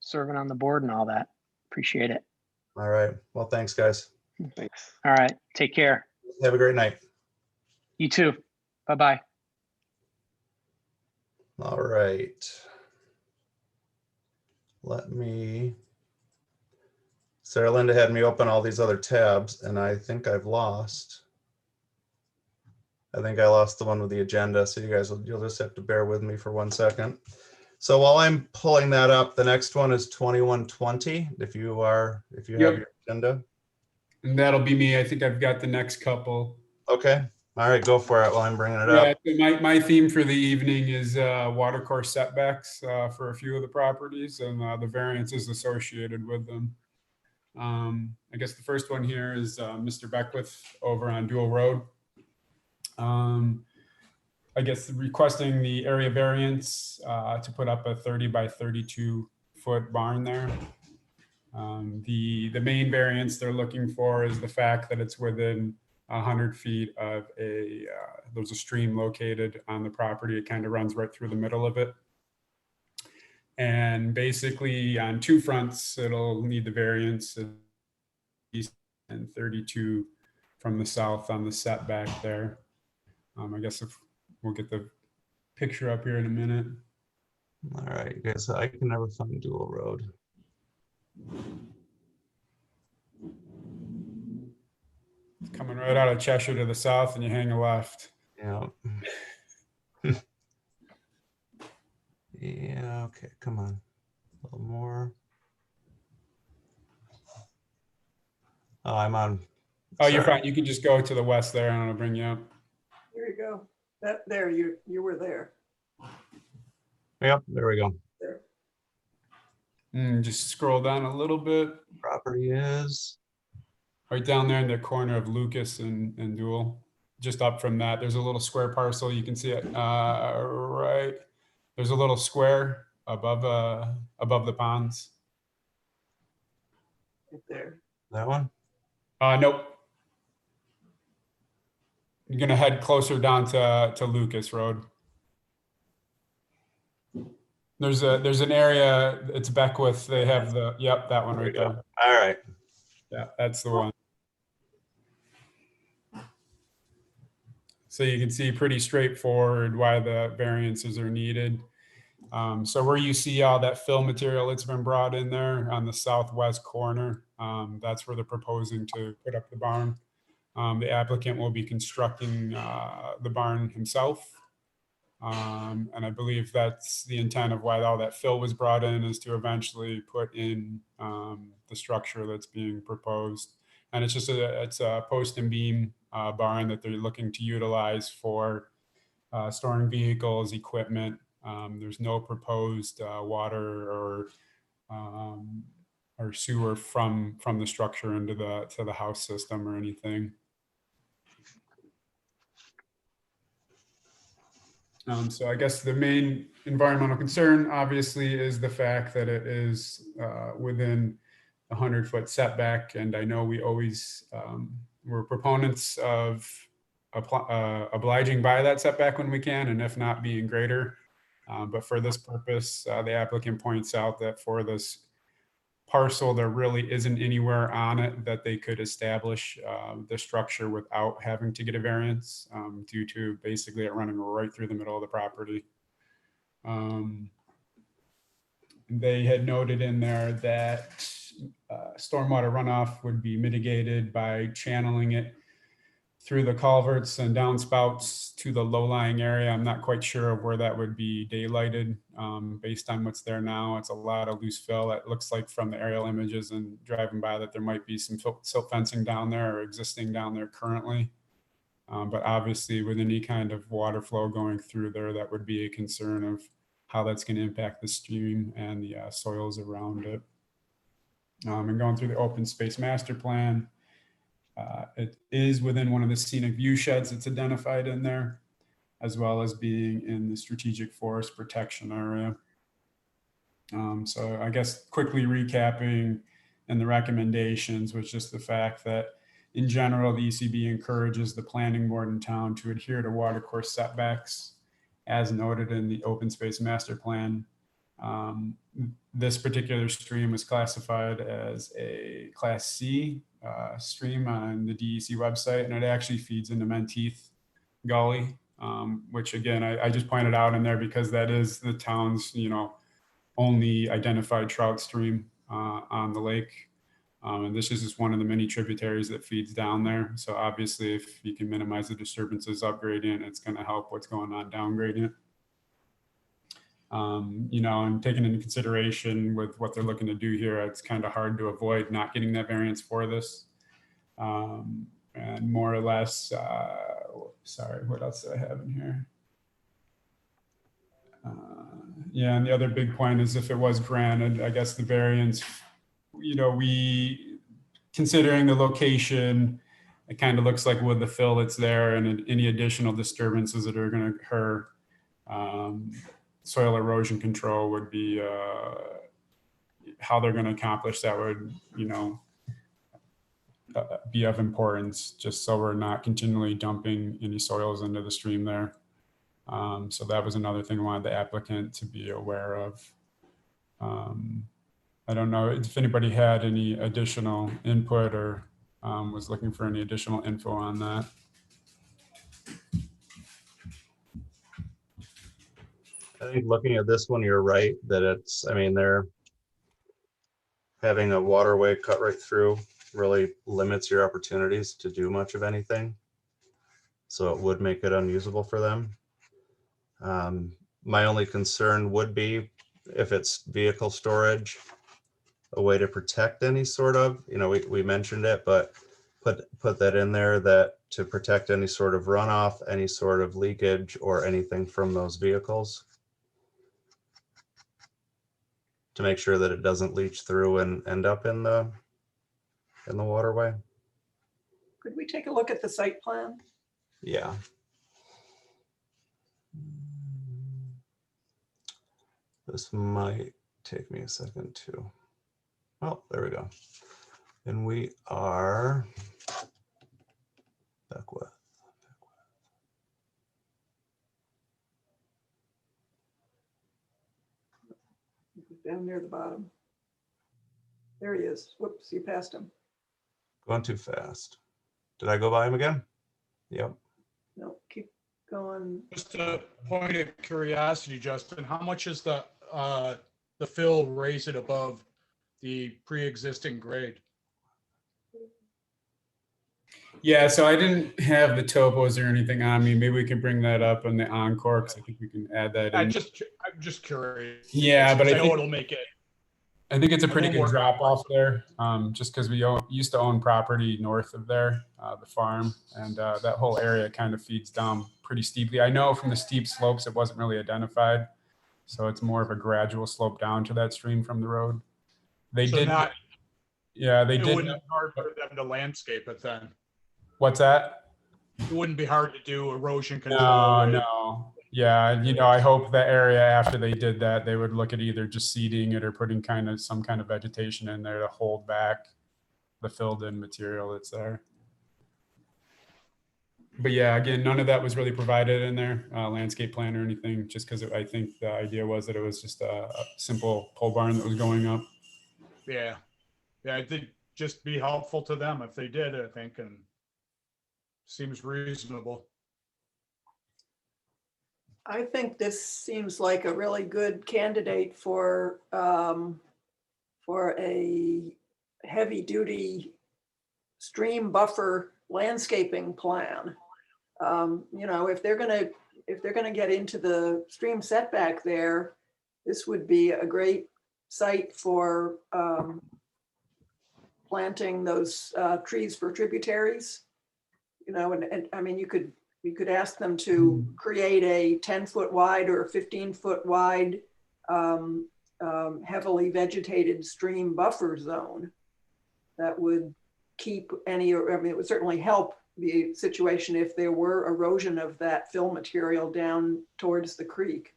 serving on the board and all that. Appreciate it. All right, well, thanks, guys. Thanks. All right. Take care. Have a great night. You too. Bye-bye. All right. Sarah Linda had me open all these other tabs, and I think I lost the one with the agenda. So you'll just have to bear with me for 1 second. So while I'm pulling that up, the next one is 2120. If you have your agenda. And that'll be me. I think I've got the next couple. Okay. All right, go for it while I'm bringing it up. Yeah, so my theme for the evening is watercourse setbacks for a few of the properties and the variances associated with them. I guess the first one here is Mr. Beckwith over on Dual Road. I guess requesting the area variance to put up a 30 by 32 foot barn there. The main variance they're looking for is the fact that it's within 100 feet of there's a stream located on the property. It kind of runs right through the middle of it. And basically on two fronts, it'll need the variance east and 32 from the south on the setback there. I guess if we'll get the picture up here in a minute. All right, guys, I can never find Dual Road. It's coming right out of Cheshire to the south, and you hang a left. Yeah. Yeah, okay, come on. A little more. Oh, I'm on. Oh, you're fine. You can just go to the west there, and I'll bring you up. There you go. There, you were there. Yep, there we go. There. Just scroll down a little bit. Property is Right down there in the corner of Lucas and Dual. Just up from that, there's a little square parcel. You can see it right. There's a little square above the ponds. Right there. that one. Nope. You're gonna head closer down to Lucas Road. There's an area, it's Beckwith. They have that one right there. All right. Yeah, that's the one. So you can see pretty straightforward why the variances are needed. So where you see all that fill material that's been brought in there on the southwest corner, that's where they're proposing to put up the barn. The applicant will be constructing the barn himself. And I believe that's the intent of why all that fill was brought in, is to eventually put in the structure that's being proposed. And it's just a post and beam barn that they're looking to utilize for storing vehicles, equipment, There's no proposed water or sewer from the structure into the house system or anything. So I guess the main environmental concern obviously is the fact that it is within a 100-foot setback. And I know we always we're proponents of obliging by that setback when we can, and if not, being greater. But for this purpose, the applicant points out that for this parcel, there really isn't anywhere on it that they could establish the structure without having to get a variance due to basically it running right through the middle of the property. They had noted in there that stormwater runoff would be mitigated by channeling it through the culverts and downspouts to the low-lying area. I'm not quite sure of where that would be daylighted based on what's there now. It's a lot of loose fill. It looks like from the aerial images and driving by that there might be some silt fencing down there or existing down there currently. But obviously with any kind of water flow going through there, that would be a concern of how that's going to impact the stream and the soils around it. And going through the open space master plan, it is within one of the scenic view sheds that's identified in there, as well as being in the strategic forest protection area. So I guess quickly recapping and the recommendations was just the fact that in general, the ECB encourages the planning board in town to adhere to watercourse setbacks as noted in the open space master plan. This particular stream was classified as a Class C stream on the DEC website, and it actually feeds into Menteith Gully, which again, I just pointed out in there because that is the town's, only identified trout stream on the lake. And this is just one of the many tributaries that feeds down there. So obviously, if you can minimize the disturbances up gradient, it's going to help what's going on down gradient. And taking into consideration with what they're looking to do here, it's kind of hard to avoid not getting that variance for this. And more or less, sorry, what else do I have in here? Yeah, and the other big point is if it was granted, I guess the variance, we, considering the location, it kind of looks like with the fill that's there and any additional disturbances that are going to occur, soil erosion control would be how they're going to accomplish that would, be of importance, just so we're not continually dumping any soils into the stream there. So that was another thing I wanted the applicant to be aware of. I don't know if anybody had any additional input or was looking for any additional info on that. I think looking at this one, you're right that they're having a waterway cut right through really limits your opportunities to do much of anything. So it would make it unusable for them. My only concern would be if it's vehicle storage, a way to protect any sort of, we mentioned it, but put that in there that to protect any sort of runoff, any sort of leakage or anything from those vehicles, to make sure that it doesn't leach through and end up in the waterway. Could we take a look at the site plan? Yeah. This might take me a second too. Oh, there we go. And we are back with. Down near the bottom. There he is. Whoops, you passed him. Going too fast. Did I go by him again? Yep. No, keep going. Just a point of curiosity, Justin, how much is the fill raise it above the pre-existing grade? Yeah, so I didn't have the topos or anything on me. Maybe we can bring that up in the encore because I think we can add that in. I'm just curious. Yeah, but I know think it'll make it. I think it's a pretty good more drop off there, just because we used to own property north of there, the farm, and that whole area kind of feeds down pretty steeply. I know from the steep slopes it wasn't really identified, So it's more of a gradual slope down to that stream from the road. They So did, not, yeah, they it did. wouldn't be hard for them to landscape it then. What's that? It wouldn't be hard to do erosion control. No, with- no. Yeah, you know, I hope that area after they did that, they would look at either just seeding it or putting kind of some kind of vegetation in there to hold back the filled in material that's there. But yeah, again, none of that was really provided in there, landscape plan or anything, just because I think the idea was that it was just a simple pole barn that was going up. Yeah. Yeah, I think just be helpful to them if they did, I think, and seems reasonable. I think this seems like a really good candidate for a heavy-duty stream buffer landscaping plan. You know, if they're gonna get into the stream setback there, this would be a great site for planting those trees for tributaries. You know, and I mean, you could ask them to create a 10-foot wide or a 15-foot wide heavily vegetated stream buffer zone that would keep any, I mean, it would certainly help the situation if there were erosion of that fill material down towards the creek.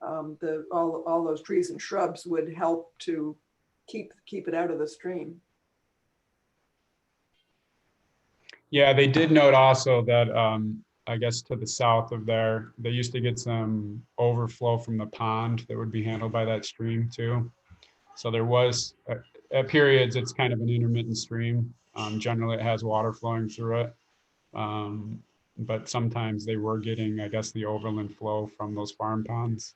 All those trees and shrubs would help to keep it out of the stream. Yeah, they did note also that I guess to the south of there, they used to get some overflow from the pond that would be handled by that stream too. So there was, at periods, it's kind of an intermittent stream. Generally, it has water flowing through it. But sometimes they were getting, I guess, the overland flow from those farm ponds.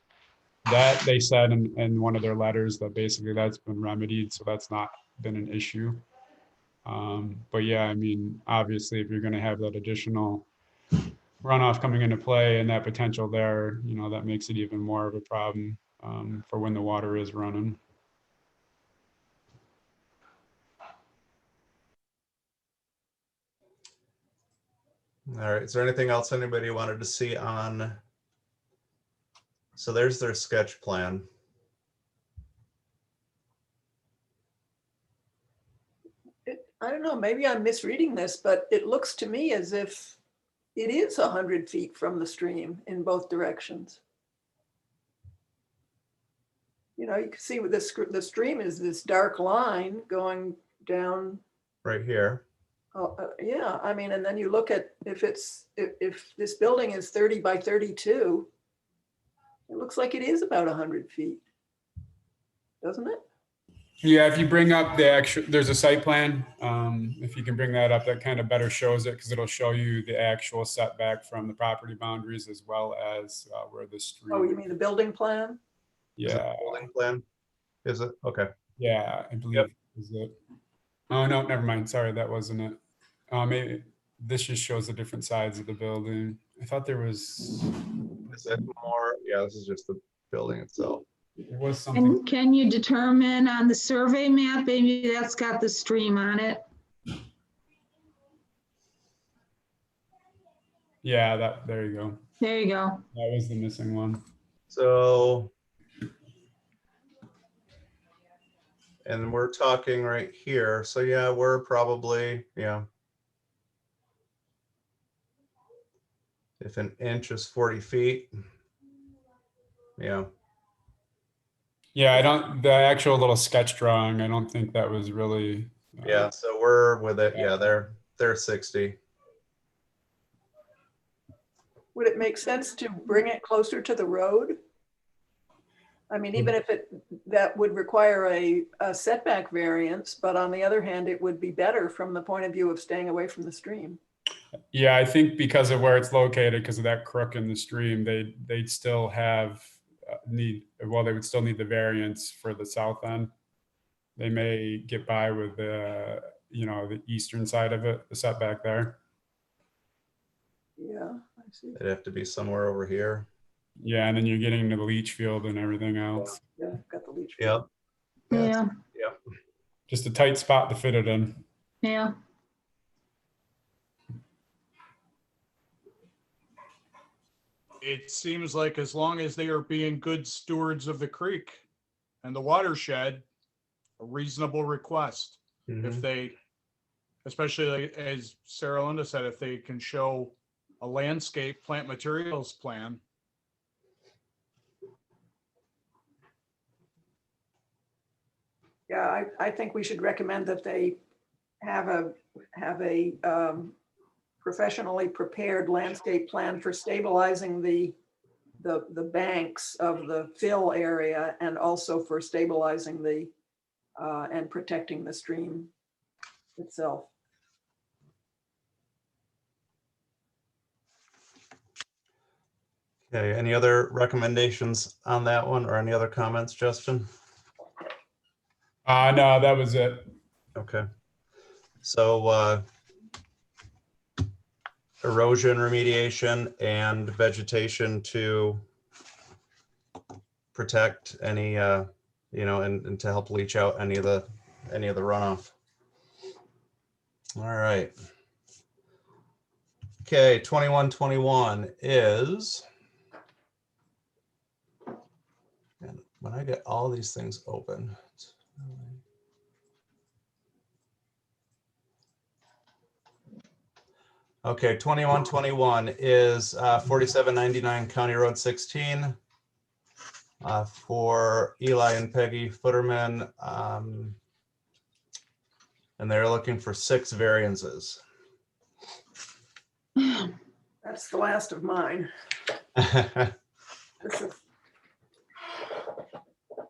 That they said in one of their letters that basically that's been remedied, so that's not been an issue. But yeah, I mean, obviously, if you're going to have that additional runoff coming into play and that potential there, you know, that makes it even more of a problem for when the water is running. All right, is there anything else anybody wanted to see on? So there's their sketch plan. I don't know, maybe I'm misreading this, but it looks to me as if it is 100 feet from the stream in both directions. You know, you can see with the stream is this dark line going down. Right here. Yeah, I mean, and then you look at if this building is 30 by 32, it looks like it is about 100 feet, doesn't it? Yeah, if you bring up the actual, there's a site plan. If you can bring that up, that kind of better shows it because it'll show you the actual setback from the property boundaries as well as where the stream. Oh, you mean the building plan? Is it Yeah. the building plan? Is it? Okay. Yeah, I believe is it. Oh no, never mind. Sorry, that wasn't it. Maybe this just shows the different sides of the building. I thought there was. Is it more? Yeah, this is just the building itself. There was something. And can you determine on the survey map, maybe that's got the stream on it? Yeah, there you go. There you go. That was the missing one. So, and we're talking right here. So yeah, we're probably, yeah. If an inch is 40 feet. Yeah. Yeah, the actual little sketch drawing, I don't think that was really. Yeah, so we're with it. Yeah, they're 60. Would it make sense to bring it closer to the road? I mean, even if that would require a setback variance, but on the other hand, it would be better from the point of view of staying away from the stream. Yeah, I think because of where it's located, because of that crook in the stream, they'd still have they would still need the variance for the south end. They may get by with the eastern side of it, the setback there. Yeah, I see. It'd have to be somewhere over here. Yeah, and then you're getting into the leach field and everything else. Yeah, got the leach. Yep. Yeah, Yep. Just a tight spot to fit it in. yeah. it seems like as long as they are being good stewards of the creek and the watershed, a reasonable request. If Mhm. they, especially like, as Sarah Linda said, if they can show a landscape plant materials plan. Yeah, I think we should recommend that they have a professionally prepared landscape plan for stabilizing the banks of the fill area and also for stabilizing the and protecting the stream itself. Okay, any other recommendations on that one or any other comments, Justin? No, that was it. Okay. So erosion remediation and vegetation to protect any, you know, and to help leach out any of the runoff. All right. Okay, 2121 is, and when I get all these things open, it's really... Okay, 2121 is 4799 County Road 16 for Eli and Peggy Footerman. And they're looking for 6 variances. That's the last of mine.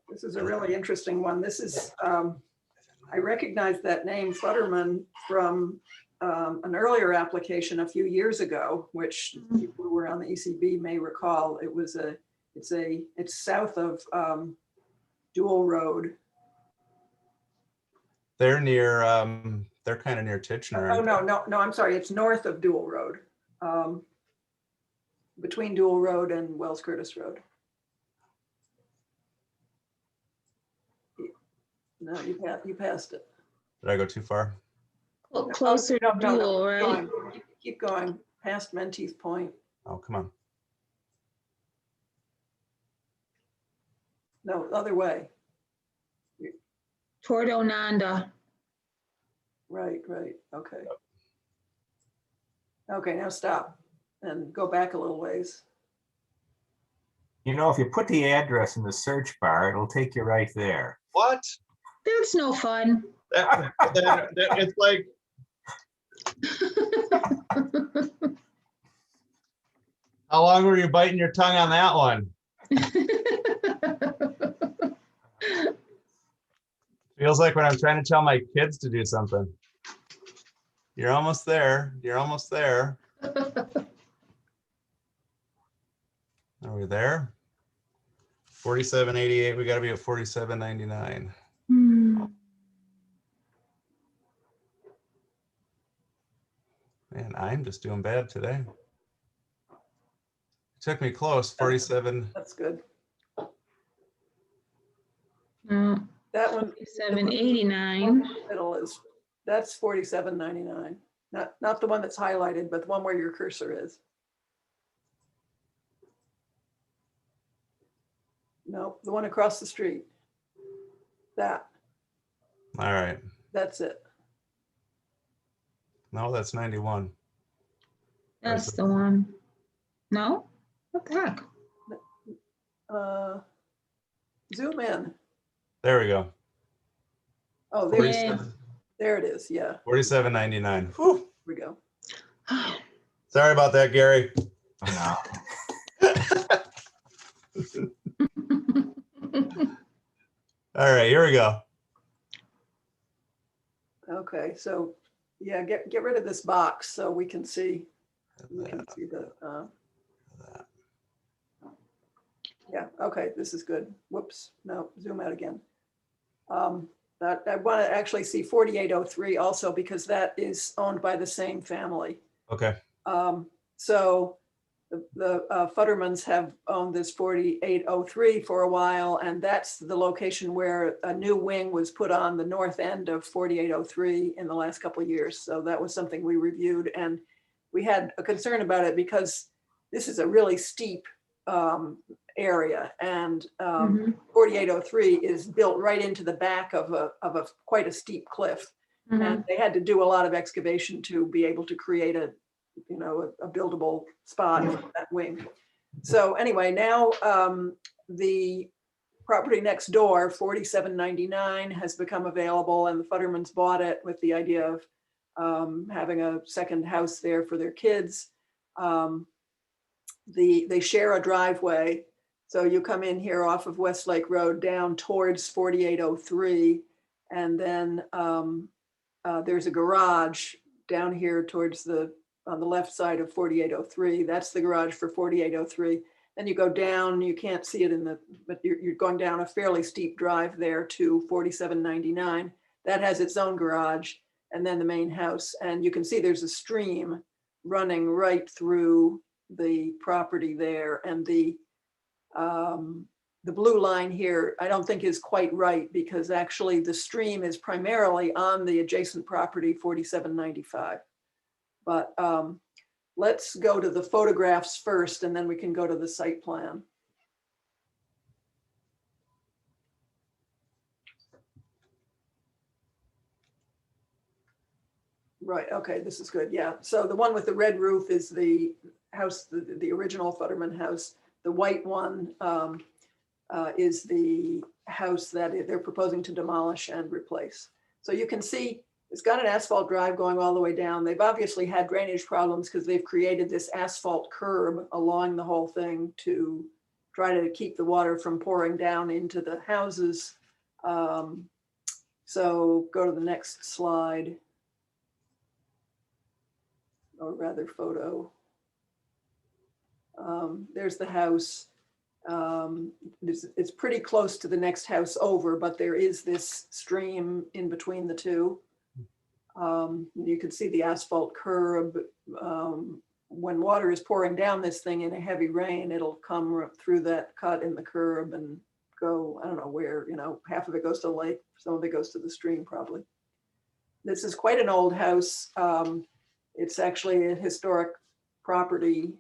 This is a really interesting one. This is, I recognize that name Futterman from an earlier application a few years ago, which people who were on the ECB may recall. It was it's south of Dual Road. They're near, they're kind of near Titchener. Oh, no, I'm sorry. It's north of Dual Road. Between Dual Road and Wells Curtis Road. No, you passed it. Did I go too far? Closer to Dual, keep right? going. Keep going, past Menteith Point. Oh, come on. No, other way. Toward Ononda. Right, okay. Okay, now stop and go back a little ways. You know, if you put the address in the search bar, it'll take you right there. What? That's no fun. It's like, how long were you biting your tongue on that one? Feels like when I'm trying to tell my kids to do something. You're almost there. You're almost there. Are we there? 4788. We got to be at 4799. Man, I'm just doing bad today. It took me close. 47. That's good. Mm, That one, 789. middle is, that's 4799. Not the one that's highlighted, but the one where your cursor is. No, the one across the street. That, All right. that's it. No, that's 91. That's the one. No? What the heck? Zoom in. There we go. Oh, Yeah. there it is. Yeah, 4799. Whew. here we go. Sorry about that, Gary. No. All right, here we go. Okay, so yeah, get rid of this box so we can see the. Yeah, okay, this is good. Whoops, no, zoom out again. But I want to actually see 4803 also because that is owned by the same family. Okay. So the Futtermans have owned this 4803 for a while, and that's the location where a new wing was put on the north end of 4803 in the last couple of years. So that was something we reviewed, and we had a concern about it because this is a really steep area, and Mhm. 4803 is built right into the back of a quite a steep cliff. Mhm. And they had to do a lot of excavation to be able to create a buildable spot for that wing. So anyway, now the property next door, 4799, has become available, and the Futtermans bought it with the idea of having a second house there for their kids. They share a driveway. So you come in here off of Westlake Road down towards 4803, and then there's a garage down here towards on the left side of 4803. That's the garage for 4803. Then you go down, you can't see it but you're going down a fairly steep drive there to 4799. That has its own garage, and then the main house. And you can see there's a stream running right through the property there. And the blue line here, I don't think is quite right, because actually the stream is primarily on the adjacent property, 4795. But let's go to the photographs first, and then we can go to the site plan. Right, okay, this is good, yeah. So the one with the red roof is the house, the original Futterman house. The white one is the house that they're proposing to demolish and replace. So you can see it's got an asphalt drive going all the way down. They've obviously had drainage problems because they've created this asphalt curb along the whole thing to try to keep the water from pouring down into the houses. So go to the next slide, or rather photo. There's the house. It's pretty close to the next house over, but there is this stream in between the two. You can see the asphalt curb. When water is pouring down this thing in a heavy rain, it'll come through that cut in the curb and go, I don't know where, half of it goes to the lake, some of it goes to the stream probably. This is quite an old house. It's actually a historic property.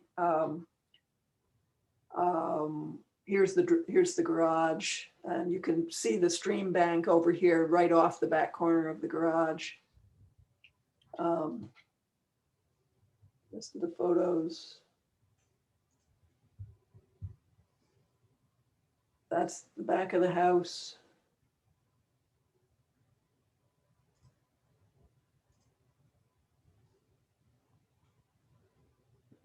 Here's the garage, and you can see the stream bank over here right off the back corner of the garage. Rest of the photos. That's the back of the house.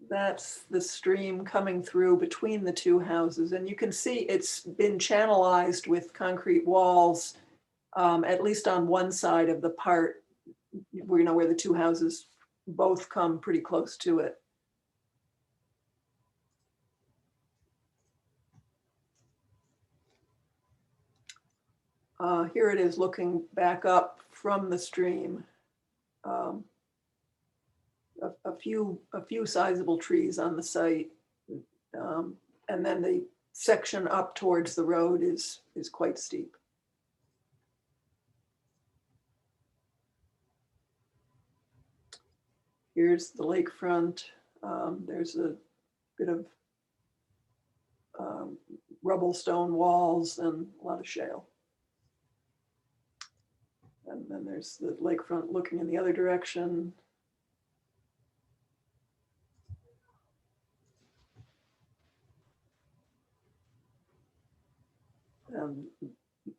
That's the stream coming through between the two houses. And you can see it's been channelized with concrete walls, at least on one side of the part where the two houses both come pretty close to it. Here it is looking back up from the stream. A few sizable trees on the site, and then the section up towards the road is quite steep. Here's the lakefront. There's a bit of rubble stone walls and a lot of shale. And then there's the lakefront looking in the other direction.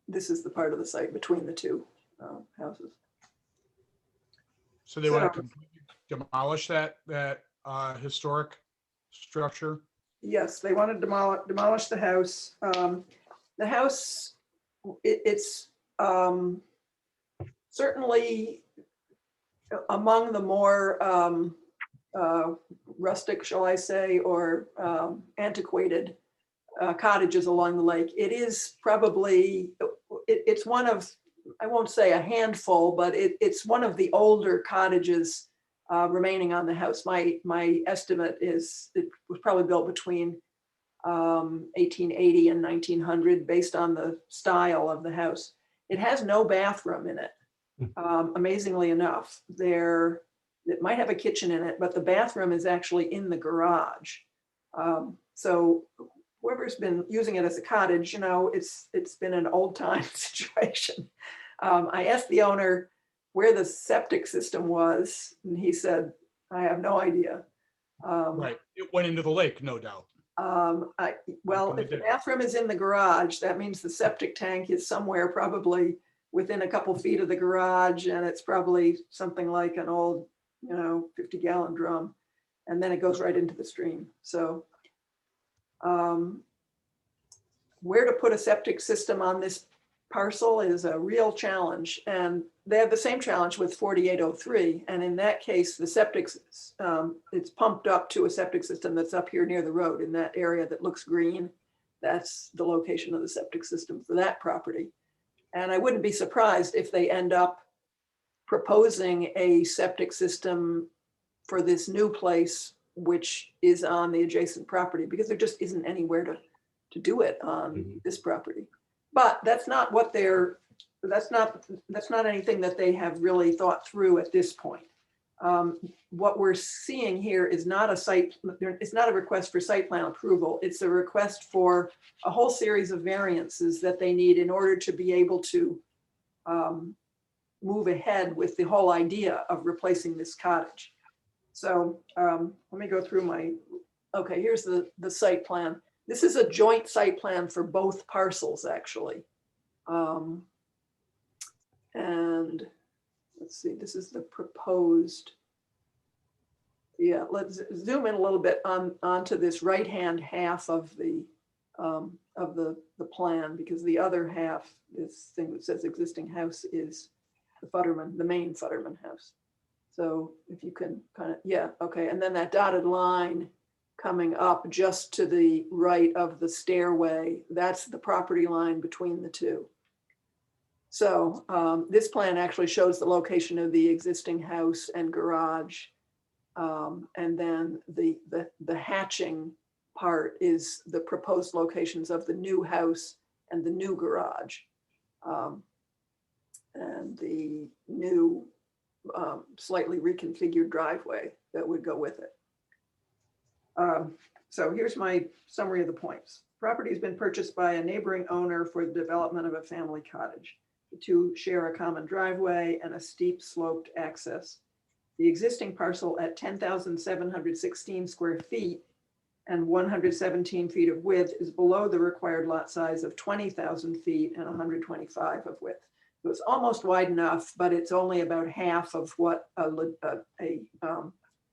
This is the part of the site between the two houses. So they want to completely demolish that historic structure? Yes, they want to demolish the house. The house, it's certainly among the more rustic, shall I say, or antiquated cottages along the lake. It is probably, it's one of, I won't say a handful, but it's one of the older cottages remaining on the house. My estimate is it was probably built between 1880 and 1900 based on the style of the house. It has no bathroom in it, amazingly enough. It might have a kitchen in it, but the bathroom is actually in the garage. So whoever's been using it as a cottage, you know, it's been an old time situation. I asked the owner where the septic system was, and he said, I have no idea. Right, it went into the lake, no doubt. Well, if the bathroom is in the garage, that means the septic tank is somewhere probably within a couple feet of the garage, and it's probably something like an old, you know, 50-gallon drum, and then it goes right into the stream. So where to put a septic system on this parcel is a real challenge, and they have the same challenge with 4803. And in that case, the septic, it's pumped up to a septic system that's up here near the road in that area that looks green. That's the location of the septic system for that property. And I wouldn't be surprised if they end up proposing a septic system for this new place, which is on the adjacent property, because there just isn't anywhere to do it on this property. But that's not what they're, that's not anything that they have really thought through at this point. What we're seeing here is not a site, it's not a request for site plan approval. It's a request for a whole series of variances that they need in order to be able to move ahead with the whole idea of replacing this cottage. So let me go through my, okay, here's the site plan. This is a joint site plan for both parcels, actually. And let's see, this is the proposed. Yeah, let's zoom in a little bit onto this right-hand half of the plan, because the other half, this thing that says existing house, is the Futterman, the main Futterman house. So if you can kind of, yeah, okay. And then that dotted line coming up just to the right of the stairway, that's the property line between the two. So this plan actually shows the location of the existing house and garage. And then the hatching part is the proposed locations of the new house and the new garage. And the new slightly reconfigured driveway that would go with it. So here's my summary of the points. Property has been purchased by a neighboring owner for the development of a family cottage. The two share a common driveway and a steep sloped access. The existing parcel at 10,716 square feet and 117 feet of width is below the required lot size of 20,000 feet and 125 of width. So it's almost wide enough, but it's only about half of what a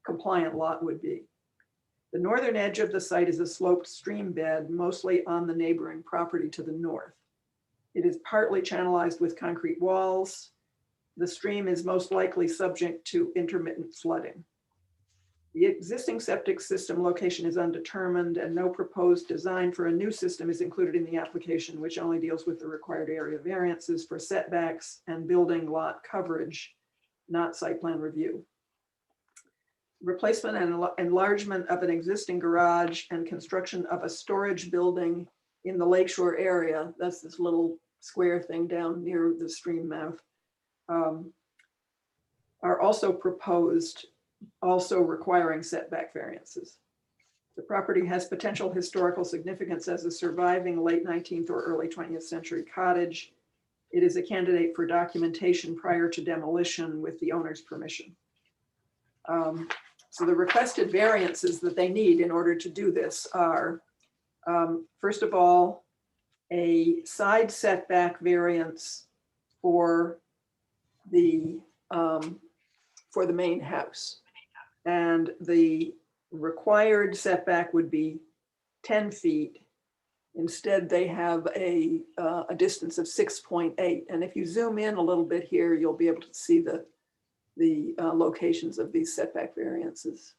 compliant lot would be. The northern edge of the site is a sloped stream bed, mostly on the neighboring property to the north. It is partly channelized with concrete walls. The stream is most likely subject to intermittent flooding. The existing septic system location is undetermined, and no proposed design for a new system is included in the application, which only deals with the required area variances for setbacks and building lot coverage, not site plan review. Replacement and enlargement of an existing garage and construction of a storage building in the lakeshore area, that's this little square thing down near the stream mouth, are also proposed, also requiring setback variances. The property has potential historical significance as a surviving late 19th or early 20th century cottage. It is a candidate for documentation prior to demolition with the owner's permission. So the requested variances that they need in order to do this are, first of all, a side setback variance for the main house. And the required setback would be 10 feet. Instead, they have a distance of 6.8. And if you zoom in a little bit here, you'll be able to see the locations of these setback variances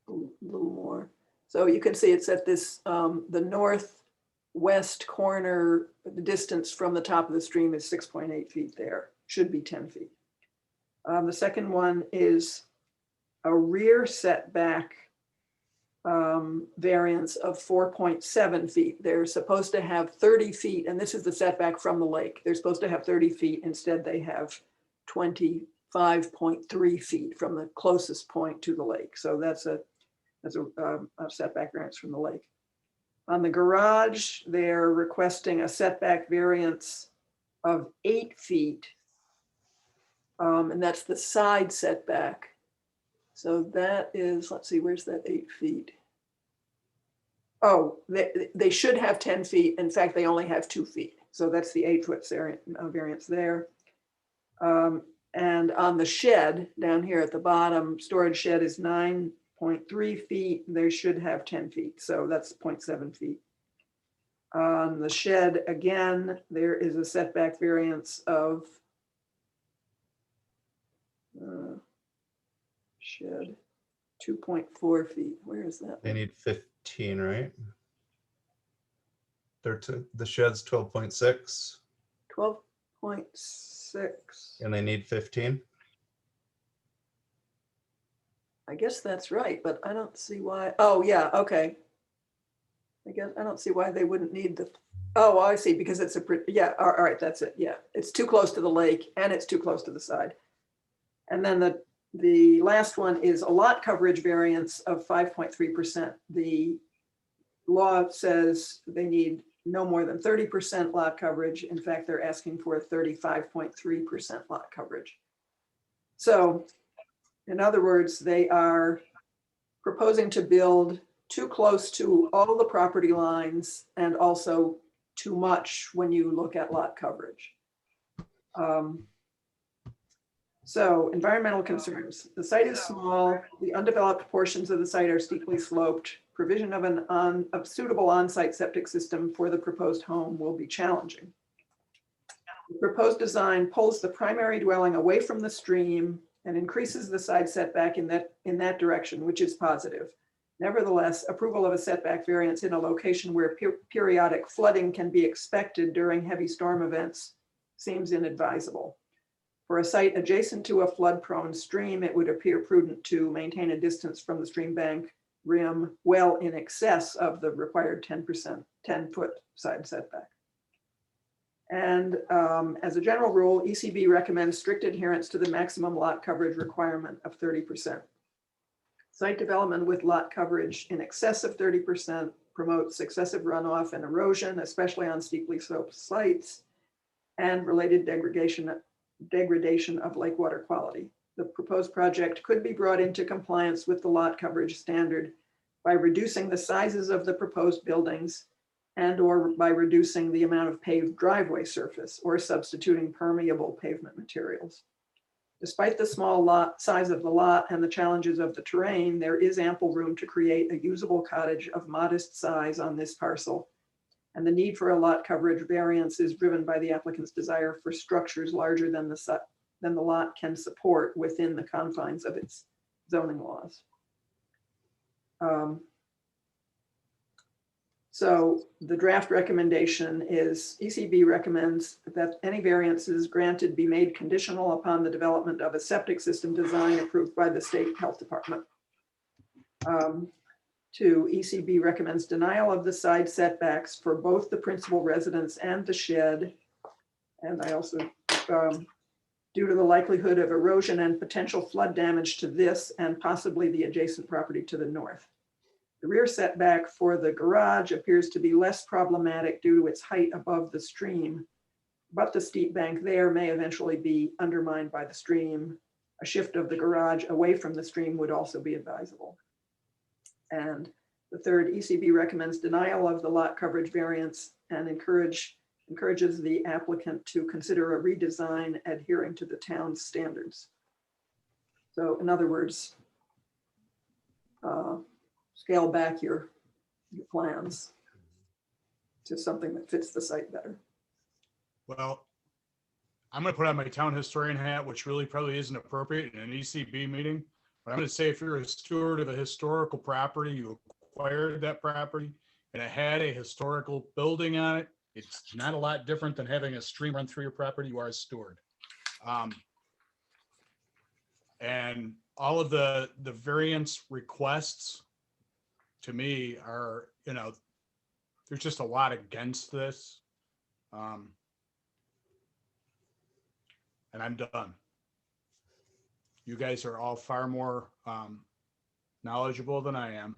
a little more. So you can see it's at this, the northwest corner, the distance from the top of the stream is 6.8 feet there, should be 10 feet. The second one is a rear setback variance of 4.7 feet. They're supposed to have 30 feet, and this is the setback from the lake. They're supposed to have 30 feet. Instead, they have 25.3 feet from the closest point to the lake. So that's a as a setback variance from the lake. On the garage, they're requesting a setback variance of 8 feet. And that's the side setback. So that is, let's see, where's that 8 feet? Oh, they should have 10 feet. In fact, they only have 2 feet. So that's the 8-foot variance there. And on the shed down here at the bottom, storage shed is 9.3 feet. They should have 10 feet. So that's 0.7 feet. On the shed, again, there is a setback variance of shed 2.4 feet. Where is that? They need 15, right? The shed's 12.6 12.6. and they need 15. I guess that's right, but I don't see why. Oh, yeah, okay. I guess I don't see why they wouldn't need the, oh, I see, because it's yeah, all right, that's it, yeah. It's too close to the lake and it's too close to the side. And then the last one is a lot coverage variance of 5.3%. The law says they need no more than 30% lot coverage. In fact, they're asking for 35.3% lot coverage. So in other words, they are proposing to build too close to all the property lines and also too much when you look at lot coverage. So environmental concerns. The site is small. The undeveloped portions of the site are steeply sloped. Provision of a suitable on-site septic system for the proposed home will be challenging. The proposed design pulls the primary dwelling away from the stream and increases the side setback in that direction, which is positive. Nevertheless, approval of a setback variance in a location where periodic flooding can be expected during heavy storm events seems inadvisable. For a site adjacent to a flood-prone stream, it would appear prudent to maintain a distance from the stream bank rim well in excess of the required 10-foot side setback. And as a general rule, ECB recommends strict adherence to the maximum lot coverage requirement of 30%. Site development with lot coverage in excess of 30% promotes excessive runoff and erosion, especially on steeply sloped sites, and related degradation of lake water quality. The proposed project could be brought into compliance with the lot coverage standard by reducing the sizes of the proposed buildings and or by reducing the amount of paved driveway surface or substituting permeable pavement materials. Despite the small size of the lot and the challenges of the terrain, there is ample room to create a usable cottage of modest size on this parcel. And the need for a lot coverage variance is driven by the applicant's desire for structures larger than the lot can support within the confines of its zoning laws. So the draft recommendation is ECB recommends that any variances granted be made conditional upon the development of a septic system design approved by the state health department. 2, ECB recommends denial of the side setbacks for both the principal residence and the shed. And I also, due to the likelihood of erosion and potential flood damage to this and possibly the adjacent property to the north. The rear setback for the garage appears to be less problematic due to its height above the stream, but the steep bank there may eventually be undermined by the stream. A shift of the garage away from the stream would also be advisable. And the third, ECB recommends denial of the lot coverage variance and encourages the applicant to consider a redesign adhering to the town's standards. So in other words, scale back your plans to something that fits the site better. Well, I'm going to put on my town historian hat, which really probably isn't appropriate in an ECB meeting. But I'm going to say if you're a steward of a historical property, you acquired that property and it had a historical building on it, it's not a lot different than having a stream run through your property. You are a steward. And all of the variance requests to me are, there's just a lot against this. And I'm done. You guys are all far more knowledgeable than I am,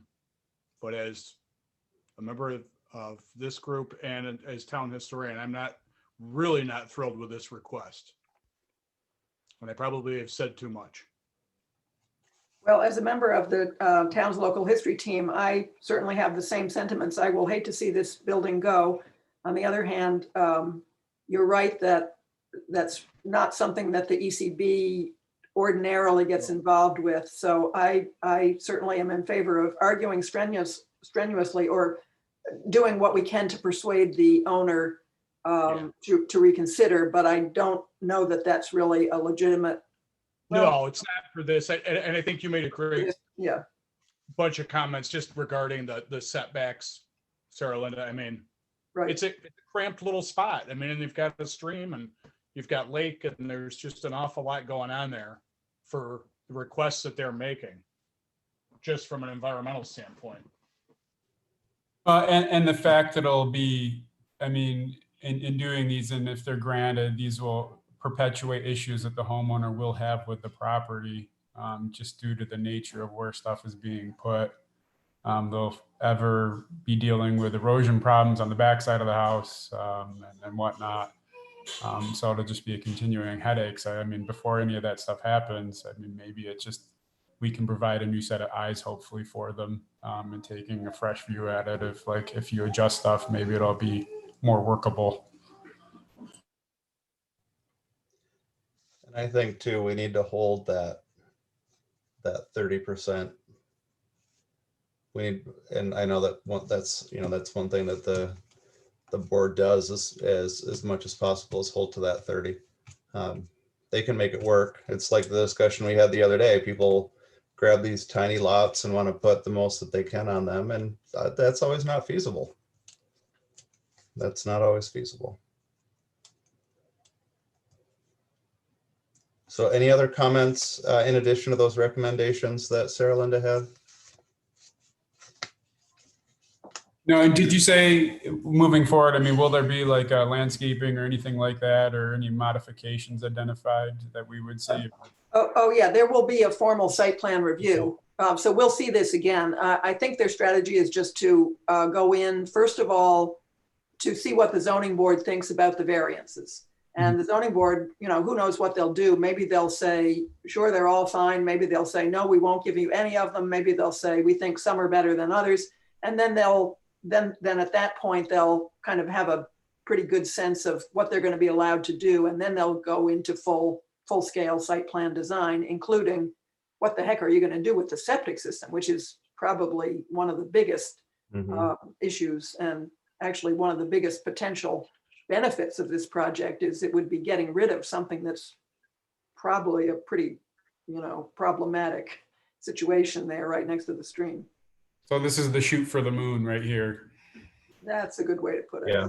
but as a member of this group and as town historian, I'm really not thrilled with this request. And I probably have said too much. Well, as a member of the town's local history team, I certainly have the same sentiments. I will hate to see this building go. On the other hand, you're right that that's not something that the ECB ordinarily gets involved with. So I certainly am in favor of arguing strenuously or doing what we can to persuade the owner to reconsider, but I don't know that that's really a legitimate. No, it's not for this. And I think you made a great Yeah. bunch of comments just regarding the setbacks, Sarah Linda. I mean, Right. it's a cramped little spot. I mean, and you've got the stream and you've got lake, and there's just an awful lot going on there for the requests that they're making, just from an environmental standpoint. And the fact that it'll be, I mean, in doing these, and if they're granted, these will perpetuate issues that the homeowner will have with the property, just due to the nature of where stuff is being put. They'll ever be dealing with erosion problems on the backside of the house, and whatnot. So it'll just be a continuing headache. So, I mean, before any of that stuff happens, I mean, maybe it's just, we can provide a new set of eyes, hopefully, for them, and taking a fresh view at it. If you adjust stuff, maybe it'll be more workable. And I think too, we need to hold that 30%. And I know that that's one thing that the board does is as much as possible is hold to that 30. They can make it work. It's like the discussion we had the other day. People grab these tiny lots and want to put the most that they can on them, and that's always not feasible. That's not always feasible. So any other comments in addition to those recommendations that Sarah Linda had? No, and did you say moving forward, I mean, will there be like landscaping or anything like that, or any modifications identified that we would see? Oh yeah, there will be a formal site plan review. So we'll see this again. I think their strategy is just to go in, first of all, to see what the zoning board thinks about the variances. And the zoning board, who knows what they'll do. Maybe they'll say, sure, they're all fine. Maybe they'll say, no, we won't give you any of them. Maybe they'll say, we think some are better than others. And then then at that point, they'll kind of have a pretty good sense of what they're going to be allowed to do. And then they'll go into full-scale site plan design, including what the heck are you going to do with the septic system, which is probably one of the biggest issues, and actually one of the biggest potential benefits of this project is it would be getting rid of something that's probably a pretty, problematic situation there right next to the stream. So this is the shoot for the moon right here. That's a good way to put it. Yeah.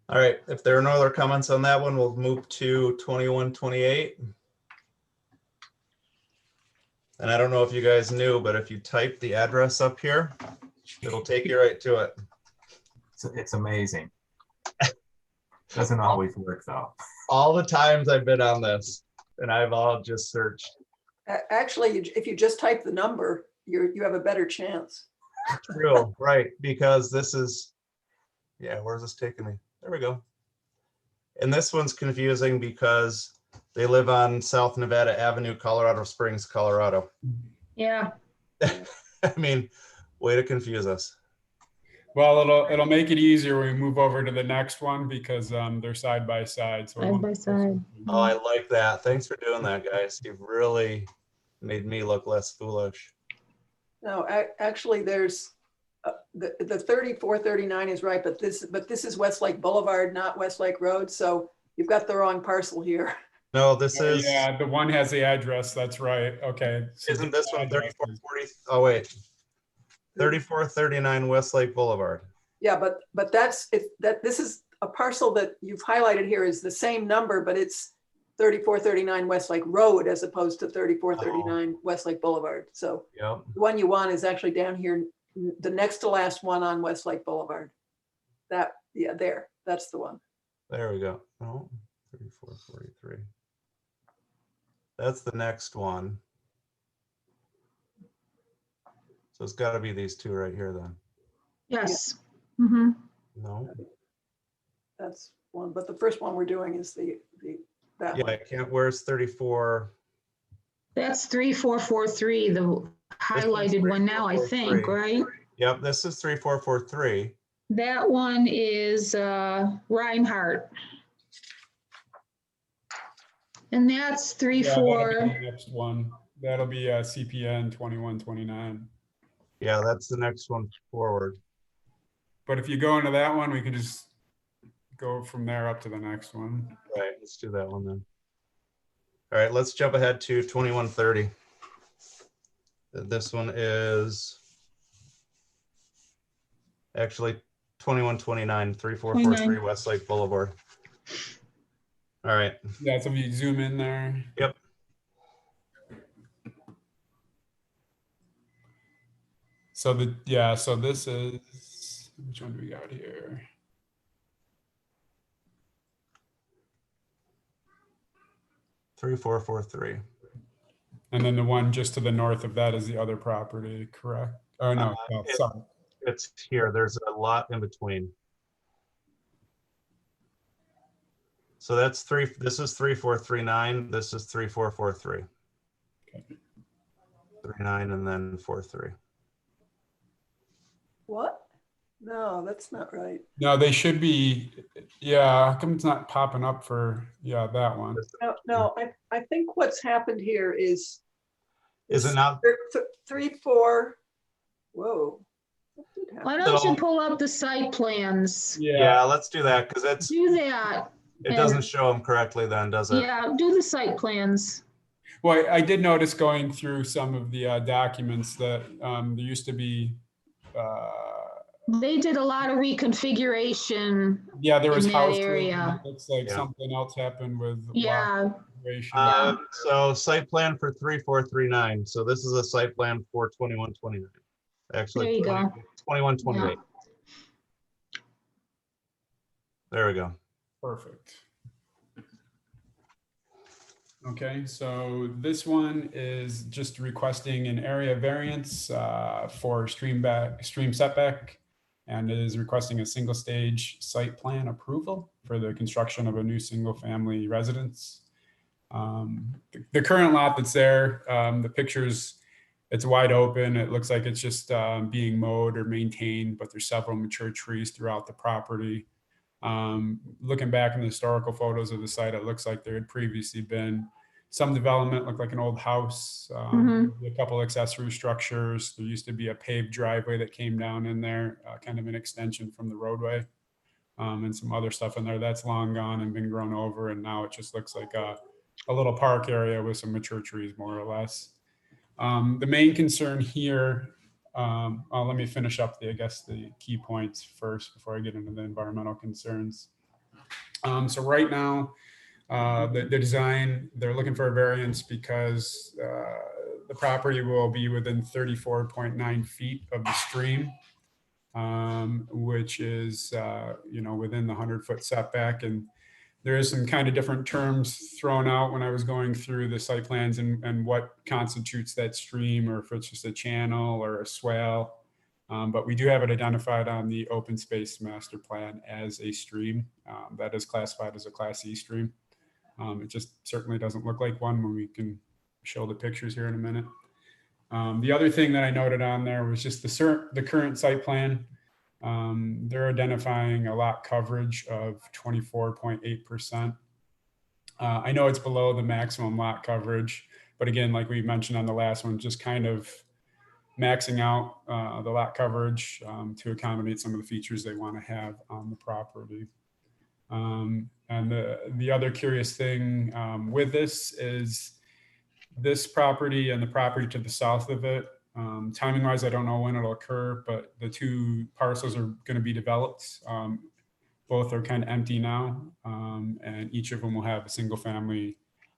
All right, if there are no other comments on that one, we'll move to 2128. And I don't know if you guys knew, but if you type the address up here, it'll take you right to it. It's amazing. Doesn't always work though. All the times I've been on this, and I've all just searched. Actually, if you just type the number, you have a better chance. True, right? Because this is, yeah, where's this taking me? There we go. And this one's confusing because they live on South Nevada Avenue, Colorado Springs, Colorado. Yeah. I mean, way to confuse us. Well, it'll make it easier when we move over to the next one because they're side by side. So Side by side. Oh, I like that. Thanks for doing that, guys. You've really made me look less foolish. No, actually, there's the 3439 is right, but this is Westlake Boulevard, not Westlake Road. So you've got the wrong parcel here. No, this is. Yeah, the one has the address. That's right. Okay. So isn't this one 3440? Oh, wait. 3439 Westlake Boulevard. Yeah, but this is a parcel that you've highlighted here is the same number, but it's 3439 Westlake Road as opposed to 3439 Westlake Boulevard. So yep. The one you want is actually down here, the next to last one on Westlake Boulevard. That's the one. There we go. Oh, 3443. That's the next one. So it's got to be these two right here then. Yes. Mm-hmm. No. That's one, but the first one we're doing is that Yeah, one. I can't. Where's 34? That's 3443, the highlighted one now, I think, 3443. right? Yep, this is 3443. That one is Reinhardt. And that's Yeah, that'll be 34. the next one. That'll be CPN 2129. Yeah, that's the next one forward. But if you go into that one, we can just go from there up to the next one. Right, let's do that one then. All right, let's jump ahead to 2130. This one is actually 2129, 3443 Westlake Boulevard. All right. Yeah, so if you zoom in there. Yep. So so this is, which one do we got here? Three, four, 4, 3. And then the one just to the north of that is the other property, correct? Oh, no, sorry. It's here. There's a lot in between. So that's this is 3439. This is 3443. Okay. 39 and then 43. What? No, that's not right. No, they should be, yeah, how come it's not popping up for, yeah, that one? No, I think what's happened here is it not? 3, 4. Whoa. What did happen? Why don't So- you pull up the site plans? Yeah, let's do that because Do that. it doesn't show them correctly then, does it? Yeah, do the site plans. Well, I did notice going through some of the documents that there used to be, They did a lot of reconfiguration. yeah, there was In that house. area. Looks like Yeah. something else happened with. lot Yeah, configuration. So site plan for 3439. So this is a site plan for 2129. Actually, There you go. 2128. There we go. Perfect. Okay, so this one is just requesting an area variance for stream setback, and it is requesting a single stage site plan approval for the construction of a new single family residence. The current lot that's there, the pictures, it's wide open. It looks like it's just being mowed or maintained, but there's several mature trees throughout the property. Looking back in the historical photos of the site, it looks like there had previously been some development, looked like an old house, a couple accessory structures. There used to be a paved driveway that came down in there, kind of an extension from the roadway, and some other stuff in there that's long gone and been grown over. And now it just looks like a little park area with some mature trees, more or less. The main concern here, let me finish up the key points first before I get into the environmental concerns. So right now, the design, they're looking for a variance because the property will be within 34.9 feet of the stream, which is, within the 100-foot setback. And there is some kind of different terms thrown out when I was going through the site plans and what constitutes that stream, or if it's just a channel or a swale. But we do have it identified on the open space master plan as a stream that is classified as a Class E stream. It just certainly doesn't look like one when we can show the pictures here in a minute. The other thing that I noted on there was just the current site plan. They're identifying a lot coverage of 24.8%. I know it's below the maximum lot coverage, but again, like we mentioned on the last one, just kind of maxing out the lot coverage to accommodate some of the features they want to have on the property. And the other curious thing with this is this property and the property to the south of it. Timing wise, I don't know when it'll occur, but the two parcels are going to be developed. Both are kind of empty now, and each of them will have a single family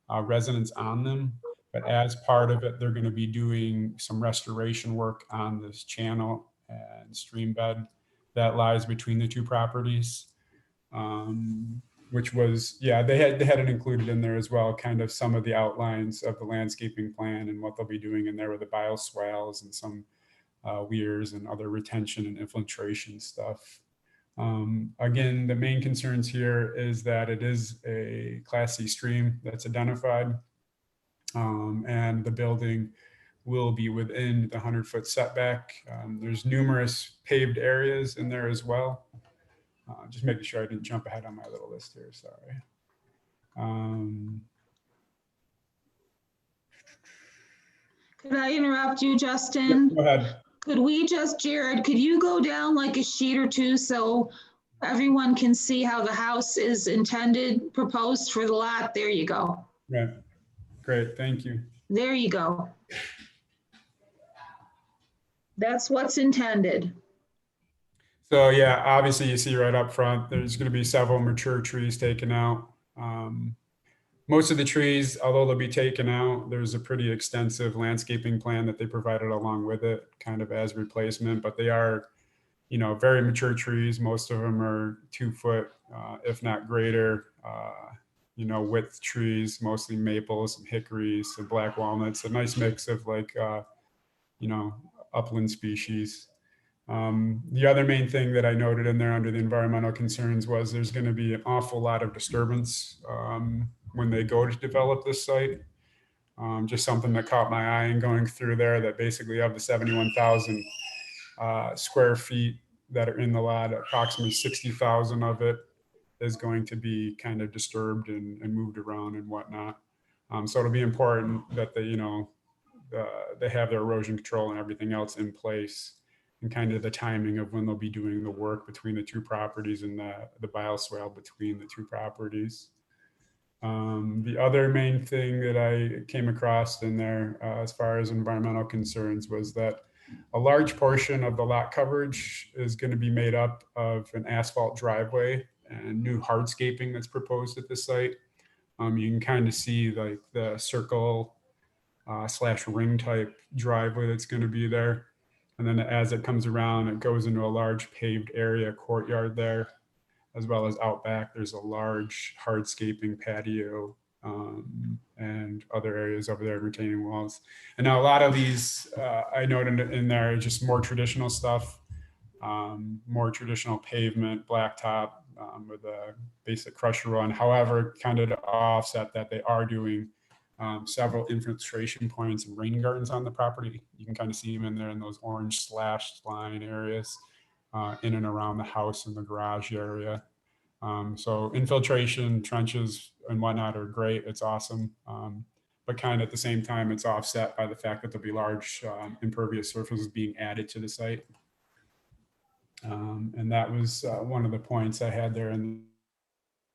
residence on them. But as part of it, they're going to be doing some restoration work on this channel and stream bed that lies between the two properties. which was, yeah, they had it included in there as well, kind of some of the outlines of the landscaping plan and what they'll be doing in there with the bioswales and some weirs and other retention and infiltration stuff. Again, the main concerns here is that it is a Class C stream that's identified, and the building will be within the 100-foot setback. There's numerous paved areas in there as well. Just making sure I didn't jump ahead on my little list here, sorry. Could I interrupt you, Justin? Go ahead. Could we just, Jared, could you go down like a sheet or two so everyone can see how the house is intended, proposed for the lot? There you go. Right. Great, thank you. There you go. That's what's intended. So yeah, obviously you see right up front, there's going to be several mature trees taken out. Most of the trees, although they'll be taken out, there's a pretty extensive landscaping plan that they provided along with it, kind of as replacement, but they are, you know, very mature trees. Most of them are 2 foot, if not greater, you know, width trees, mostly maples, some hickories, some black walnuts, a nice mix of like, you know, upland species. The other main thing that I noted in there under the environmental concerns was there's going to be an awful lot of disturbance when they go to develop this site. Just something that caught my eye in going through there, that basically of the 71,000 square feet that are in the lot, approximately 60,000 of it is going to be kind of disturbed and moved around and whatnot. So it'll be important that they, you know, they have their erosion control and everything else in place, and kind of the timing of when they'll be doing the work between the two properties and the bioswale between the two properties. The other main thing that I came across in there as far as environmental concerns was that a large portion of the lot coverage is going to be made up of an asphalt driveway and new hardscaping that's proposed at the site. You can kind of see like the circle / ring type driveway that's going to be there. And then as it comes around, it goes into a large paved area courtyard there, as well as out back. There's a large hardscaping patio and other areas over there, retaining walls. And now a lot of these I noted in there are just more traditional stuff, more traditional pavement, blacktop with a basic crusher run. However, kind of to offset that, they are doing several infiltration points and rain gardens on the property. You can kind of see them in there in those orange slashed line areas in and around the house and the garage area. So infiltration, trenches and whatnot are great. It's awesome. But kind of at the same time, it's offset by the fact that there'll be large impervious surfaces being added to the site. And that was one of the points I had there. And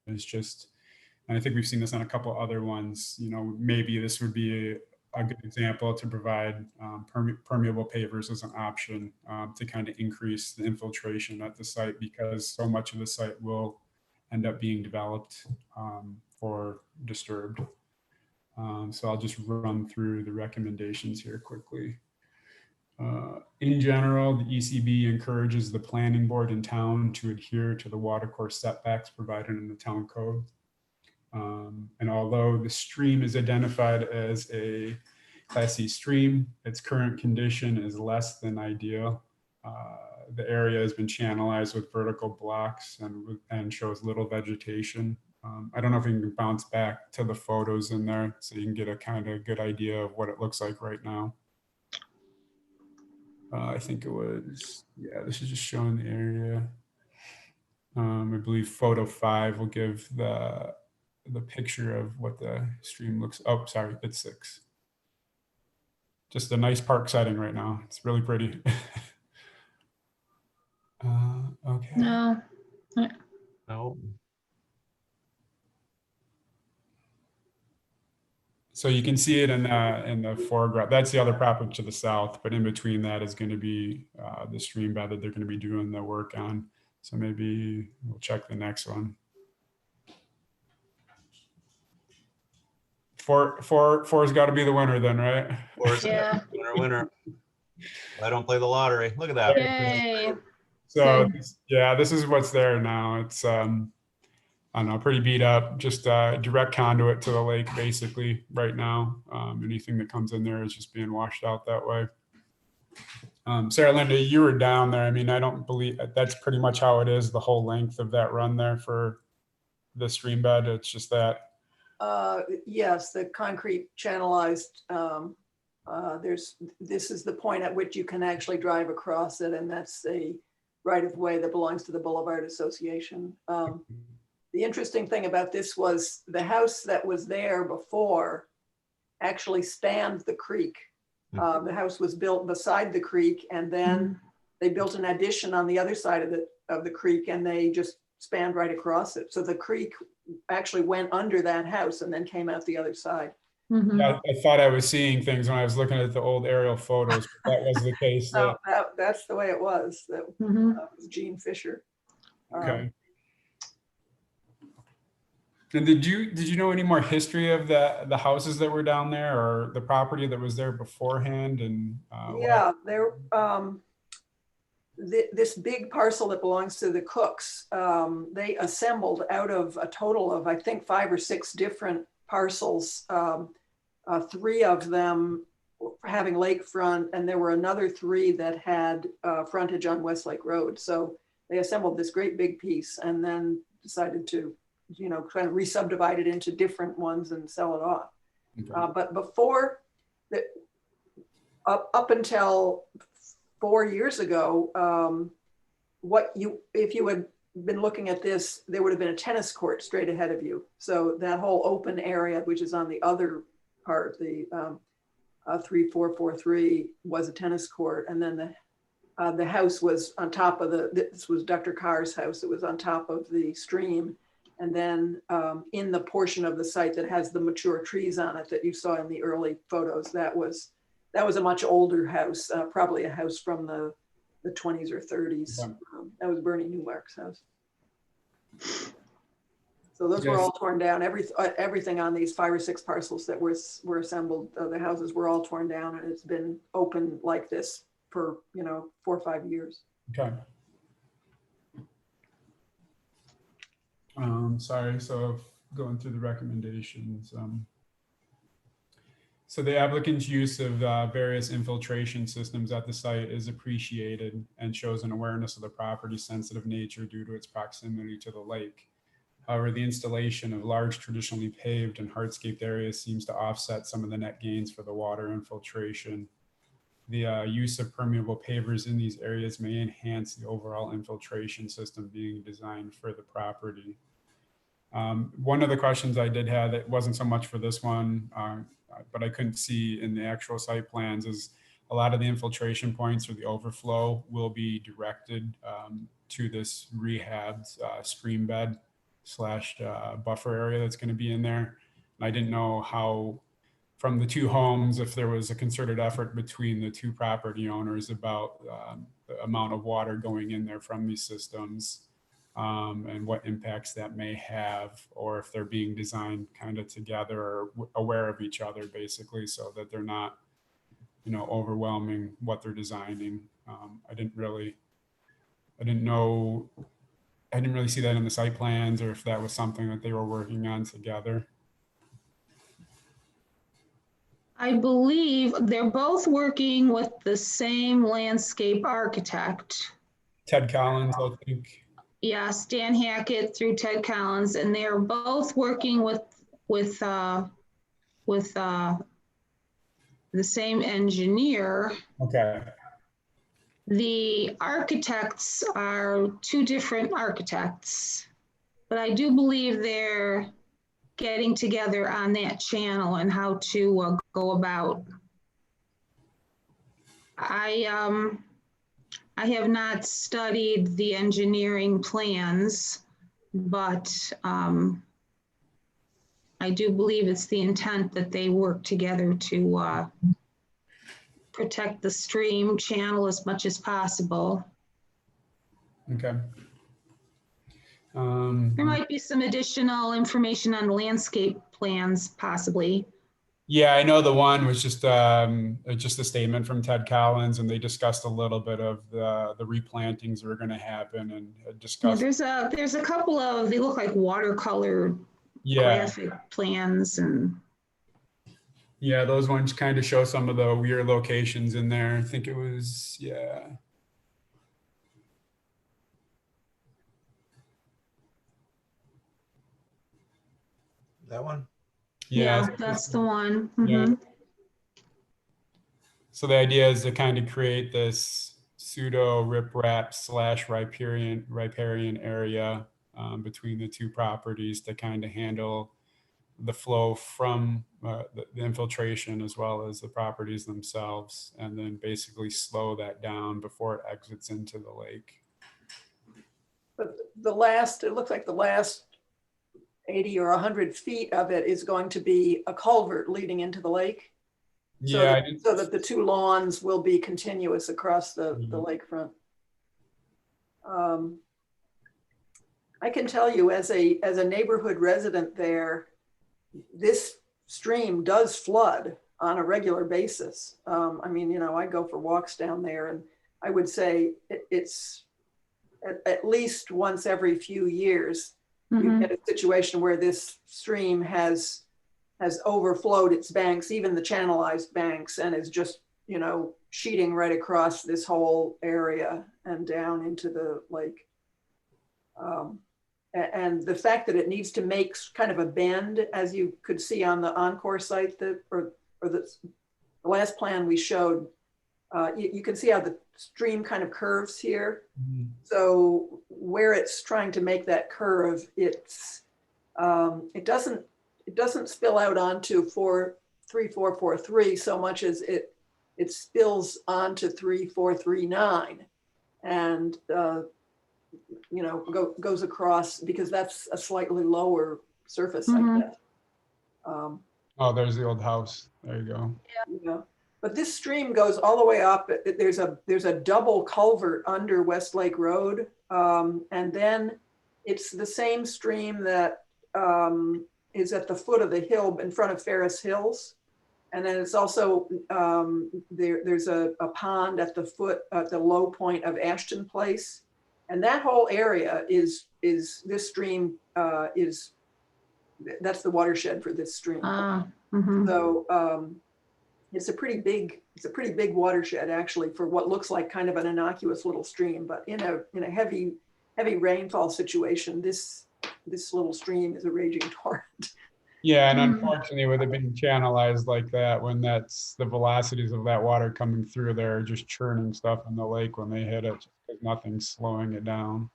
it's just, and I think we've seen this on a couple other ones, you know, maybe this would be a good example to provide permeable pavers as an option to kind of increase the infiltration at the site, because so much of the site will end up being developed or disturbed. So I'll just run through the recommendations here quickly. In general, the ECB encourages the planning board in town to adhere to the watercourse setbacks provided in the town code. And although the stream is identified as a Class C stream, its current condition is less than ideal. The area has been channelized with vertical blocks and shows little vegetation. I don't know if you can bounce back to the photos in there so you can get a kind of good idea of what it looks like right now. I think it was, yeah, this is just showing the area. I believe photo 5 will give the picture of what the stream looks. Oh, sorry, it's 6. Just a nice park setting right now. It's really pretty. Okay. No. No. So you can see it in the foreground. That's the other property to the south, but in between that is going to be the stream bed that they're going to be doing the work on. So maybe we'll check the next one. Four's got to be the winner then, right? Yeah. Winner. I don't play the lottery. Look at that. Yay. So Good. yeah, this is what's there now. It's I don't know, pretty beat up, just direct conduit to the lake basically right now. Anything that comes in there is just being washed out that way. Sarah Linda, you were down there. I mean, I don't believe that's pretty much how it is the whole length of that run there for the stream bed. It's just that. Yes, the concrete channelized, this is the point at which you can actually drive across it, and that's a right of way that belongs to the Boulevard Association. The interesting thing about this was the house that was there before actually spanned the creek. The house was built beside the creek, and then they built an addition on the other side of the creek, and they just spanned right across it. So the creek actually went under that house and then came out the other side. I thought I was seeing things when I was looking at the old aerial photos, but that was the case. So that's the way it was. That was Gene Fisher. Okay. And did you know any more history of the houses that were down there, or the property that was there beforehand? And yeah, there. This big parcel that belongs to the Cooks, they assembled out of a total of, I think, 5 or 6 different parcels. 3 of them having lakefront, and there were another 3 that had frontage on Westlake Road. So they assembled this great big piece and then decided to, kind of re-subdivide it into different ones and sell it off. Okay. But before that, up until 4 years ago, if you had been looking at this, there would have been a tennis court straight ahead of you. So that whole open area, which is on the other part, the 3443, was a tennis court, and then the house was on top of this was Dr. Carr's house. It was on top of the stream, and then in the portion of the site that has the mature trees on it that you saw in the early photos, that was a much older house, probably a house from the 20s or 30s. Okay. That was Bernie Newmark's house. So those were all torn down. Everything on these 5 or 6 parcels that were assembled, the houses were all torn down, and it's been open like this for 4 or 5 years. Okay. Sorry, so going through the recommendations. So the applicant's use of various infiltration systems at the site is appreciated and shows an awareness of the property's sensitive nature due to its proximity to the lake. However, the installation of large traditionally paved and hardscaped areas seems to offset some of the net gains for the water infiltration. The use of permeable pavers in these areas may enhance the overall infiltration system being designed for the property. One of the questions I did have that wasn't so much for this one, but I couldn't see in the actual site plans, is a lot of the infiltration points or the overflow will be directed to this rehabbed stream bed / buffer area that's going to be in there. And I didn't know how, from the 2 homes, if there was a concerted effort between the 2 property owners about the amount of water going in there from these systems, and what impacts that may have, or if they're being designed kind of together or aware of each other, basically, so that they're not, overwhelming what they're designing. I didn't really see that in the site plans, or if that was something that they were working on together. I believe they're both working with the same landscape architect. Ted Collins, I think. Yeah, Stan Hackett through Ted Collins, and they're both working with the same engineer. Okay. The architects are 2 different architects, but I do believe they're getting together on that channel and how to go about. I have not studied the engineering plans, but I do believe it's the intent that they work together to protect the stream channel as much as possible. Okay. There might be some additional information on landscape plans, possibly. Yeah, I know the one was just a statement from Ted Collins, and they discussed a little bit of the replantings that were going to happen, and Yeah, discussed. there's a couple of, they look like watercolor Yeah, graphic plans, and yeah, those ones kind of show some of the weird locations in there. I think it was, yeah. That one? yeah, So that's the one. yeah. Mhm. So the idea is to kind of create this pseudo riprap / riparian area between the two properties to kind of handle the flow from the infiltration as well as the properties themselves, and then basically slow that down before it exits into the lake. But it looks like the last 80 or 100 feet of it is going to be a culvert leading into the lake. Yeah, So that the two lawns will be continuous across the Mhm. lakefront. I can tell you as a neighborhood resident there, this stream does flood on a regular basis. I mean, I go for walks down there, and I would say it's at least once every few years, you get a situation where this stream has overflowed its banks, even the channelized banks, and is just, sheeting right across this whole area and down into the lake. And the fact that it needs to make kind of a bend, as you could see on the Encore site, or the last plan we showed, you can see how the stream kind of curves here. Mhm. So where it's trying to make that curve, it doesn't spill out onto 3443 so much as it spills onto 3439, and goes across, because that's a slightly lower surface, I guess. Oh, there's the old house. There you go. Yeah. But this stream goes all the way up. There's a double culvert under Westlake Road, and then it's the same stream that is at the foot of the hill in front of Ferris Hills, and then it's also there's a pond at the low point of Ashton Place, and that whole area is this stream that's the watershed for this stream. So it's a pretty big watershed, actually, for what looks like kind of an innocuous little stream, but in a heavy rainfall situation, this little stream is a raging torrent. Yeah, and unfortunately, with it being channelized like that, when that's the velocities of that water coming through there are just churning stuff in the lake when they hit it, because nothing's slowing it down.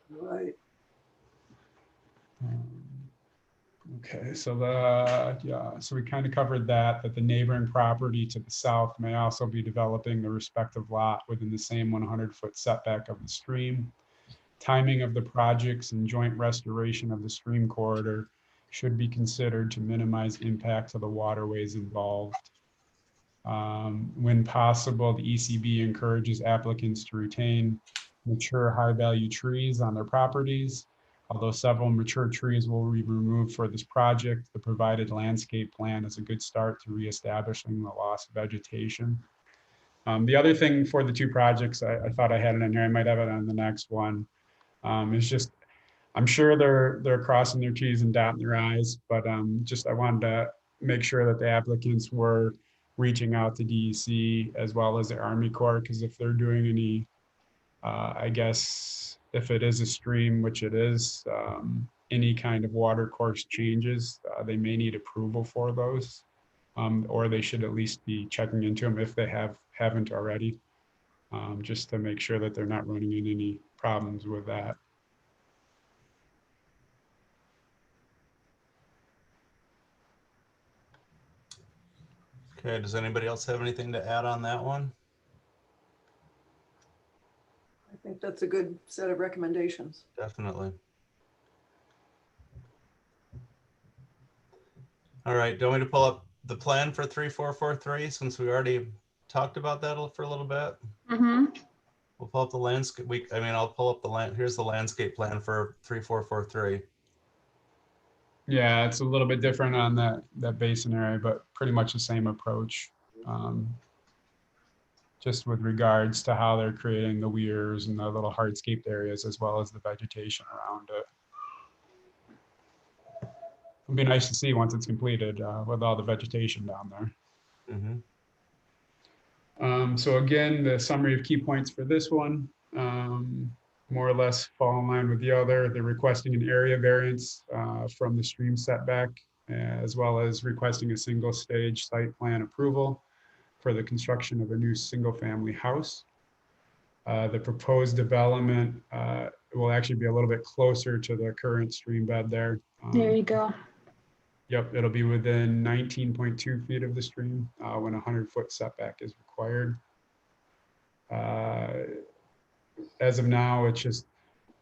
Right. Okay, so so we kind of covered that the neighboring property to the south may also be developing the respective lot within the same 100-foot setback of the stream. Timing of the projects and joint restoration of the stream corridor should be considered to minimize impact to the waterways involved. When possible, the ECB encourages applicants to retain mature high-value trees on their properties. Although several mature trees will be removed for this project, the provided landscape plan is a good start to reestablishing the lost vegetation. The other thing for the two projects, I thought I had it in here, I might have it on the next one, is just, I'm sure they're crossing their T's and dotting their I's, but I wanted to make sure that the applicants were reaching out to DEC as well as the Army Corps, because if they're doing any, I guess, if it is a stream, which it is, any kind of water course changes, they may need approval for those, or they should at least be checking into them if they haven't already, just to make sure that they're not running into any problems with that. Okay, does anybody else have anything to add on that one? I think that's a good set of recommendations. Definitely. All right, do you want me to pull up the plan for 3443 since we already talked about that for a little bit? We'll pull up the landscape. I'll pull up the land. Here's the landscape plan for 3443. Yeah, it's a little bit different on that basin area, but pretty much the same approach. Just with regards to how they're creating the weirs and the little hardscaped areas as well as the vegetation around it. It'll be nice to see once it's completed with all the vegetation down there. Mhm. So again, the summary of key points for this one, more or less fall in line with the other. They're requesting an area variance from the stream setback, as well as requesting a single stage site plan approval for the construction of a new single family house. The proposed development will actually be a little bit closer to the current stream bed there. There you go. Yep, it'll be within 19.2 feet of the stream when a 100-foot setback is required. As of now, it's just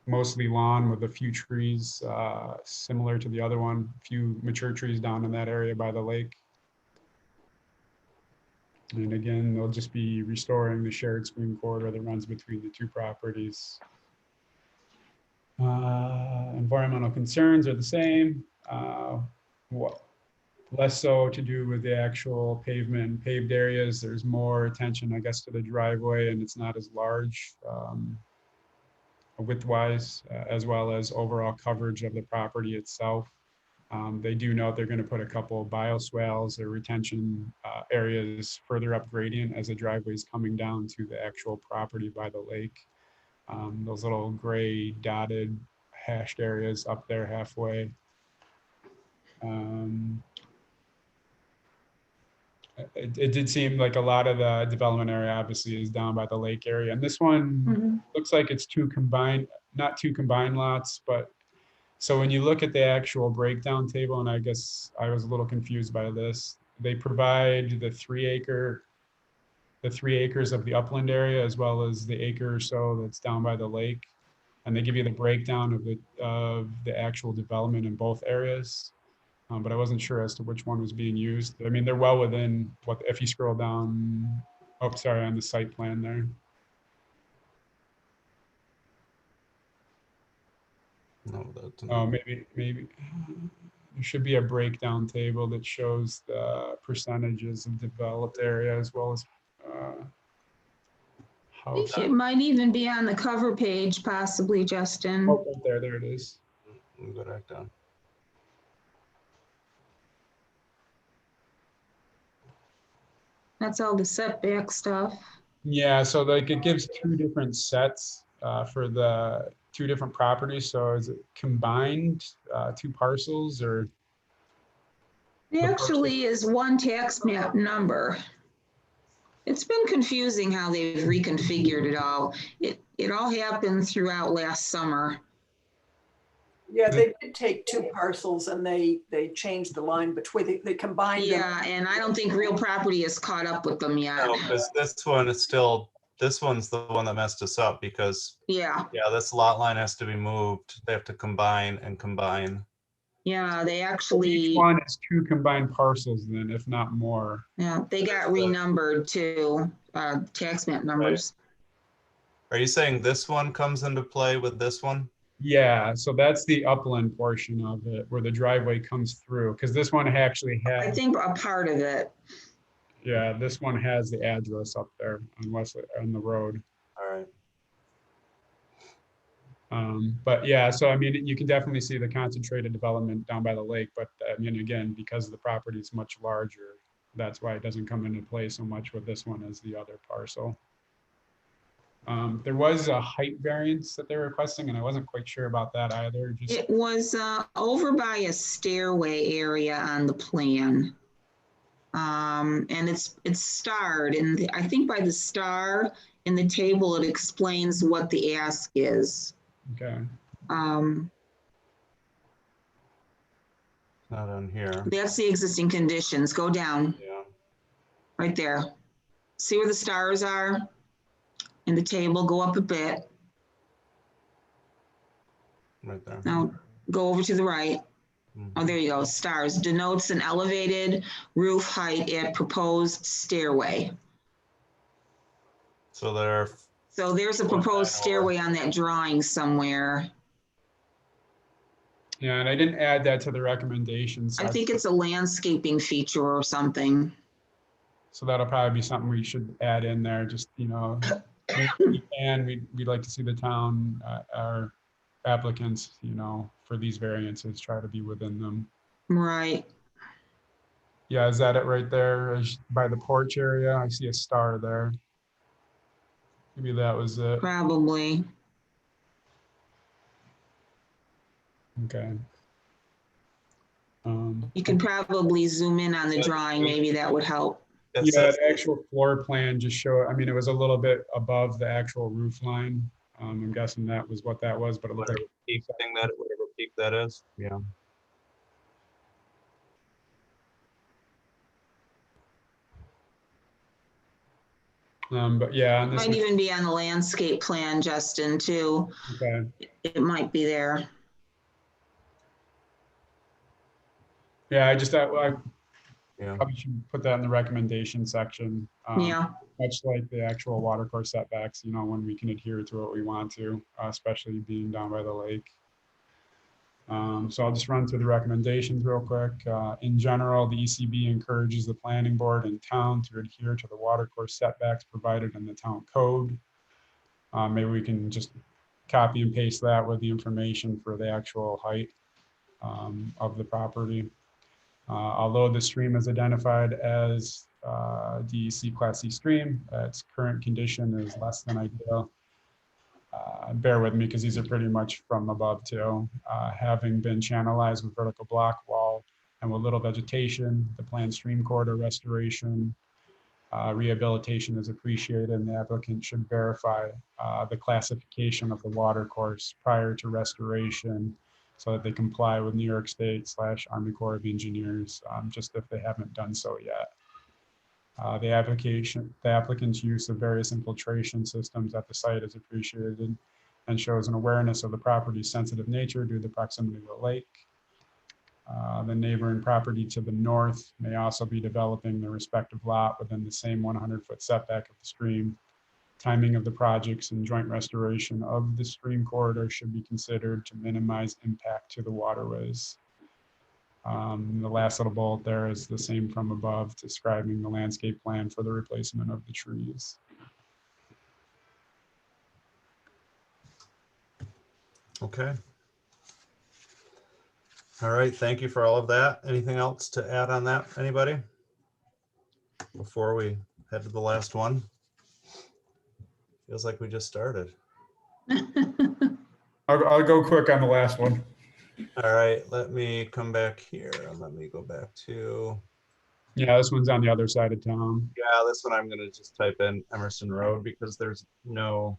mostly lawn with a few trees similar to the other one, a few mature trees down in that area by the lake. And again, they'll just be restoring the shared stream corridor that runs between the two properties. Environmental concerns are the same. Less so to do with the actual pavement and paved areas. There's more attention, I guess, to the driveway, and it's not as large width-wise, as well as overall coverage of the property itself. They do note they're going to put a couple of bioswales or retention areas further up gradient as the driveway is coming down to the actual property by the lake. Those little gray dotted hashed areas up there halfway. It did seem like a lot of the development area obviously is down by the lake area. And this one looks like it's not two combined lots, but so when you look at the actual breakdown table, and I guess I was a little confused by this, they provide the 3 acres of the upland area as well as the acre or so that's down by the lake. And they give you the breakdown of the actual development in both areas. But I wasn't sure as to which one was being used. I mean, they're well within what, if you scroll down, oh, sorry, on the site plan there. No, that's Oh, maybe there should be a breakdown table that shows the percentages of developed area as well as I think house. it might even be on the cover page, possibly, Justin. Oh, right there it is. Let me go back down. That's all the setback stuff. Yeah, so like it gives 2 different sets for the 2 different properties. So is it combined 2 parcels or? It actually is one tax map number. It's been confusing how they've reconfigured it all. It all happened throughout last summer. Yeah, they did take 2 parcels and they changed the line between, they combined them. Yeah, and I don't think real property has caught up with them yet. No, because this one is still, this one's the one that messed us up because, Yeah, yeah, this lot line has to be moved. They have to combine and combine. yeah, they Each actually, one is 2 combined parcels then, if not more. yeah, they got renumbered too, tax map numbers. Are you saying this one comes into play with this one? Yeah, so that's the upland portion of it where the driveway comes through, because this one actually I has, think a part of it. yeah, this one has the address up there on Wesley, on the road. All right. But yeah, so I mean, you can definitely see the concentrated development down by the lake, but I mean, again, because the property is much larger, that's why it doesn't come into play so much with this one as the other parcel. There was a height variance that they're requesting, and I wasn't quite sure about that either. Just It was over by a stairway area on the plan. And it's starred, and I think by the star in the table, it explains what the ask is. okay. Not on here. That's the existing conditions. Go down Yeah. right there. See where the stars are in the table? Go up a bit. Right there. Now go over to the right. Oh, there you go. Stars denotes an elevated roof height at proposed stairway. So there. So there's a proposed stairway on that drawing somewhere. Yeah, and I didn't add that to the recommendations. I think it's a landscaping feature or something. So that'll probably be something we should add in there, just, you know, and we'd like to see the town, our applicants, you know, for these variances, try to be within them. Right. Yeah, is that it right there by the porch area? I see a star there. Maybe that was it. Probably. Okay. You could probably zoom in on the drawing. Maybe that would help. It Yeah, says- the actual floor plan just show, I mean, it was a little bit above the actual roof line. I'm guessing that was what that was, but it looked like Whatever peak thing that, whatever peak that is, yeah. but yeah, on this Might even be on the landscape plan, Justin, too. okay. It might be there. Yeah, I just thought I Yeah. probably should put that in the recommendation section. Yeah. Much like the actual water course setbacks, you know, when we can adhere to what we want to, especially being down by the lake. So I'll just run through the recommendations real quick. In general, the ECB encourages the planning board and town to adhere to the water course setbacks provided in the town code. Maybe we can just copy and paste that with the information for the actual height of the property. Although the stream is identified as DEC Class C stream, its current condition is less than ideal. Bear with me because these are pretty much from above too. Having been channelized with vertical block wall and with little vegetation, the planned stream corridor restoration, rehabilitation is appreciated, and the applicant should verify the classification of the water course prior to restoration so that they comply with New York State / Army Corps of Engineers, just if they haven't done so yet. The applicant's use of various infiltration systems at the site is appreciated and shows an awareness of the property's sensitive nature due to the proximity to the lake. The neighboring property to the north may also be developing the respective lot within the same 100-foot setback of the stream. Timing of the projects and joint restoration of the stream corridor should be considered to minimize impact to the waterways. The last little bullet there is the same from above, describing the landscape plan for the replacement of the trees. Okay. All right, thank you for all of that. Anything else to add on that, anybody? Before we head to the last one? Feels like we just started. I'll go quick on the last one. All right, let me come back here and let me go back to, Yeah, this one's on the other side of town. yeah, this one I'm gonna just type in Emerson Road because there's no,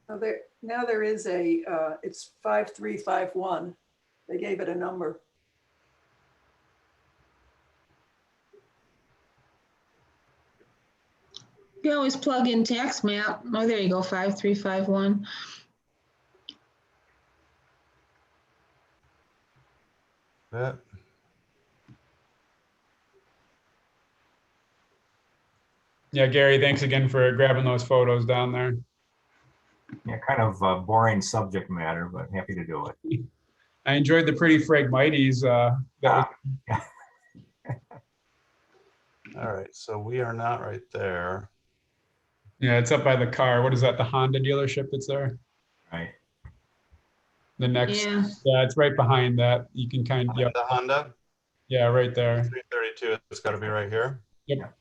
Now there is a, it's 5351. They gave it a number. You always plug in tax map. Oh, there you go, 5351. that, Yeah, Gary, thanks again for grabbing those photos down there. Yeah, kind of boring subject matter, but happy to do it. I enjoyed the pretty Phragmites. all right, so we are not right there. Yeah, it's up by the car. What is that, the Honda dealership that's there? Right. The next, Yeah. yeah, it's right behind that. You can kind of, The Honda, yeah, right there. 332, it's gotta be right here. Yep.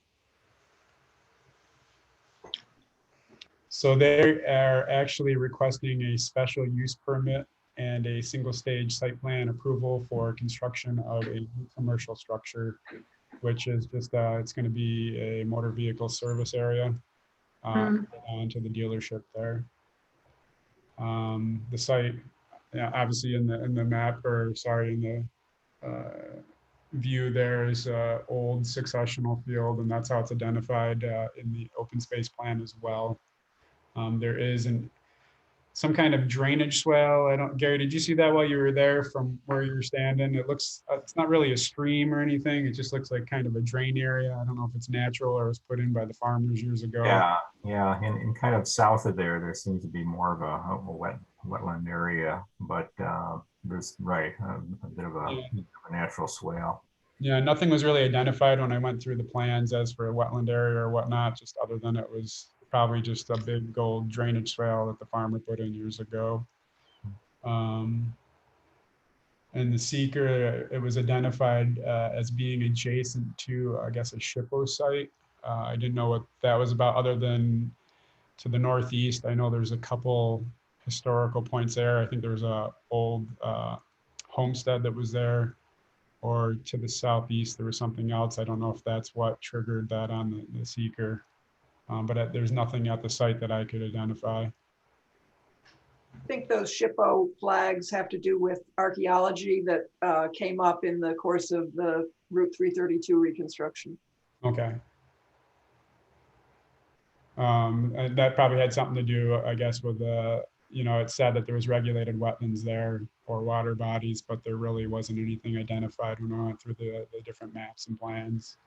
So they are actually requesting a special use permit and a single stage site plan approval for construction of a new commercial structure, which is just, it's going to be a motor vehicle service area onto the dealership there. The site, yeah, obviously in the map, or sorry, in the view there is old successional field, and that's how it's identified in the open space plan as well. There is some kind of drainage swale. Gary, did you see that while you were there from where you were standing? It looks, it's not really a stream or anything. It just looks like kind of a drain area. I don't know if it's natural or was put in by the farmers years ago. Yeah, and kind of south of there seems to be more of a wetland area, but there's right a bit of a natural swale. Yeah, nothing was really identified when I went through the plans as for a wetland area or whatnot, just other than it was probably just a big old drainage swale that the farmer put in years ago. And the seeker, it was identified as being adjacent to, I guess, a SHPO site. I didn't know what that was about other than to the northeast. I know there's a couple historical points there. I think there's a old homestead that was there, or to the southeast, there was something else. I don't know if that's what triggered that on the seeker, but there's nothing at the site that I could identify. I think those SHPO flags have to do with archaeology that came up in the course of the Route 332 reconstruction. Okay. And that probably had something to do, I guess, with it said that there was regulated wetlands there or water bodies, but there really wasn't anything identified when I went through the different maps and plans.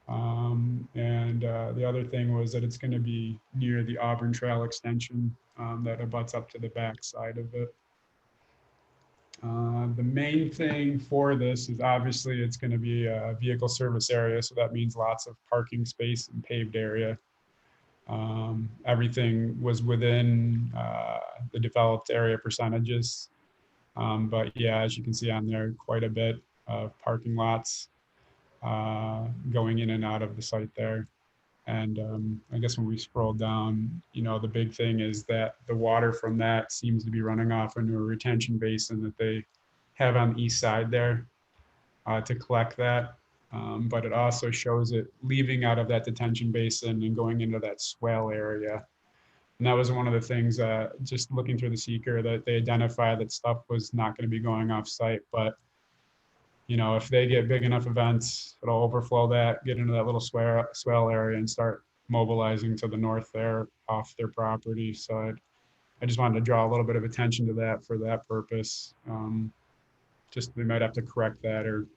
The other thing was that it's going to be near the Auburn Trail extension that abuts up to the back side of it. The main thing for this is obviously it's going to be a vehicle service area, so that means lots of parking space and paved area. Everything was within the developed area percentages. But yeah, as you can see on there, quite a bit of parking lots going in and out of the site there. And I guess when we scroll down, the big thing is that the water from that seems to be running off into a retention basin that they have on the east side there to collect that. But it also shows it leaving out of that detention basin and going into that swale area. And that was one of the things, just looking through the seeker, that they identified that stuff was not going to be going off site. But, if they get big enough events, it'll overflow that, get into that little swale area and start mobilizing to the north there off their property. So I just wanted to draw a little bit of attention to that for that purpose. Just they might have to correct that or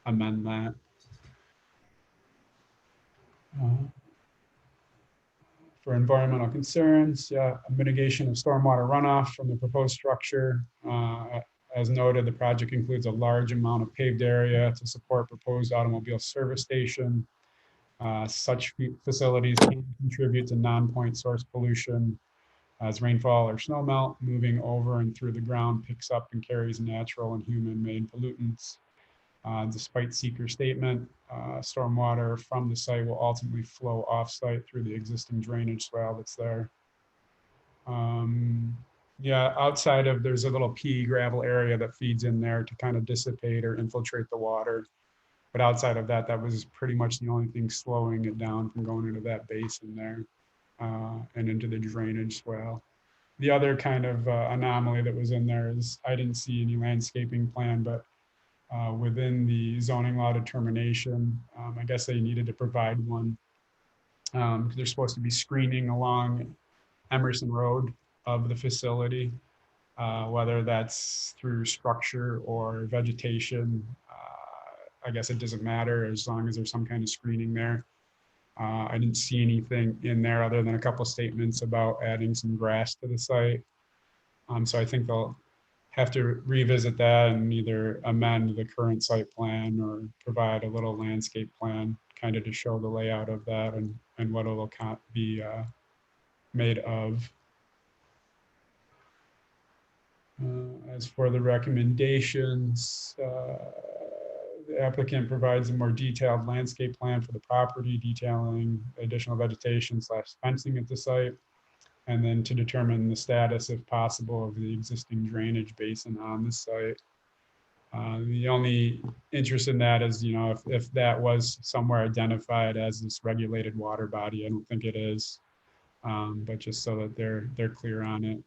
amend that. For environmental concerns, mitigation of stormwater runoff from the proposed structure. As noted, the project includes a large amount of paved area to support proposed automobile service station. Such facilities can contribute to non-point source pollution as rainfall or snowmelt moving over and through the ground picks up and carries natural and human-made pollutants. Despite seeker statement, stormwater from the site will ultimately flow off-site through the existing drainage swale that's there. Outside of, there's a little pea gravel area that feeds in there to kind of dissipate or infiltrate the water. But outside of that, that was pretty much the only thing slowing it down from going into that basin there and into the drainage swale. The other kind of anomaly that was in there is I didn't see any landscaping plan, but within the zoning law determination, I guess they needed to provide one. There's supposed to be screening along Emerson Road of the facility, whether that's through structure or vegetation. I guess it doesn't matter as long as there's some kind of screening there. I didn't see anything in there other than a couple of statements about adding some grass to the site. So I think they'll have to revisit that and either amend the current site plan or provide a little landscape plan kind of to show the layout of that and what it'll be made of. As for the recommendations, the applicant provides a more detailed landscape plan for the property detailing additional vegetation / fencing at the site, and then to determine the status, if possible, of the existing drainage basin on the site. The only interest in that is, if that was somewhere identified as this regulated water body. I don't think it is, but just so that they're clear on it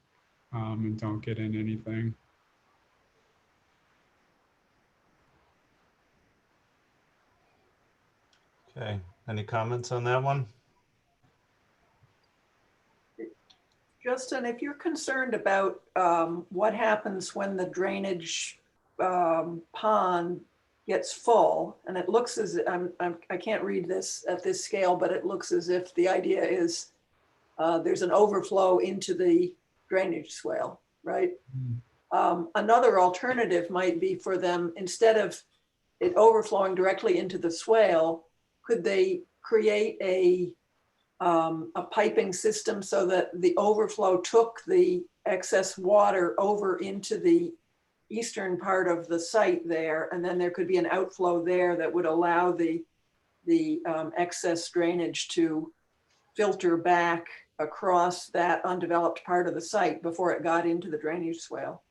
and don't get in anything. Okay, any comments on that one? Justin, if you're concerned about what happens when the drainage pond gets full, and it looks as I can't read this at this scale, but it looks as if the idea is there's an overflow into the drainage swale, right? Mm. Another alternative might be for them, instead of it overflowing directly into the swale, could they create a piping system so that the overflow took the excess water over into the eastern part of the site there, and then there could be an outflow there that would allow the excess drainage to filter back across that undeveloped part of the site before it got into the drainage swale.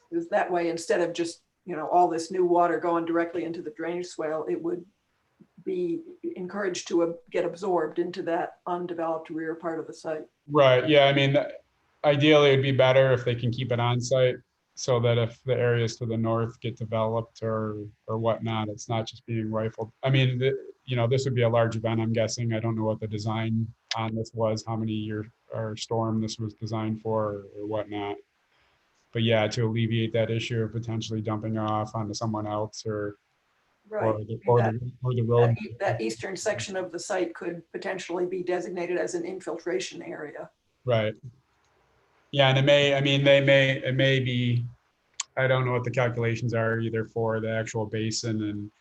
Because that way, instead of just, you know, all this new water going directly into the drainage swale, it would be encouraged to get absorbed into that undeveloped rear part of the site. Right, yeah, I mean, ideally it'd be better if they can keep it on site so that if the areas to the north get developed or whatnot, it's not just being rifled. I mean, you know, this would be a large event, I'm guessing. I don't know what the design on this was, how many year or storm this was designed for or whatnot. But yeah, to alleviate that issue of potentially dumping off onto someone else or Right. the road. That eastern section of the site could potentially be designated as an infiltration area. Right. Yeah, and it may, I mean, it may be, I don't know what the calculations are either for the actual basin and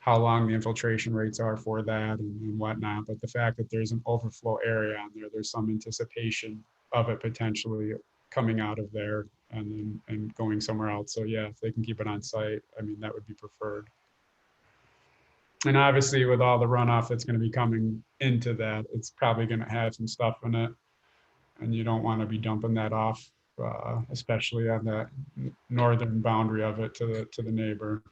how long the infiltration rates are for that and whatnot. But the fact that there's an overflow area on there, there's some anticipation of it potentially coming out of there and going somewhere else. So yeah, if they can keep it on site, I mean, that would be preferred. And obviously with all the runoff that's going to be coming into that, it's probably going to have some stuff in it. And you don't want to be dumping that off, especially on the northern boundary of it to the neighbor.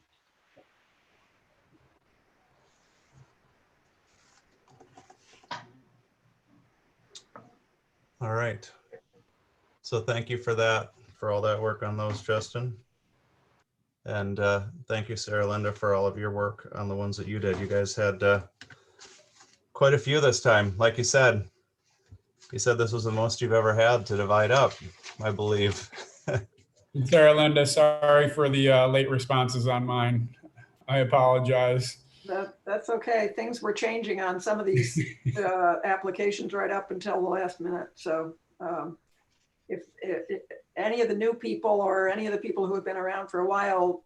All right. So thank you for that, for all that work on those, Justin. And thank you, Sarah Linda, for all of your work on the ones that you did. You guys had quite a few this time. Like you said this was the most you've ever had to divide up, I believe. And Sarah Linda, sorry for the late responses on mine. I apologize. That's okay. Things were changing on some of these applications right up until the last minute. So if any of the new people or any of the people who have been around for a while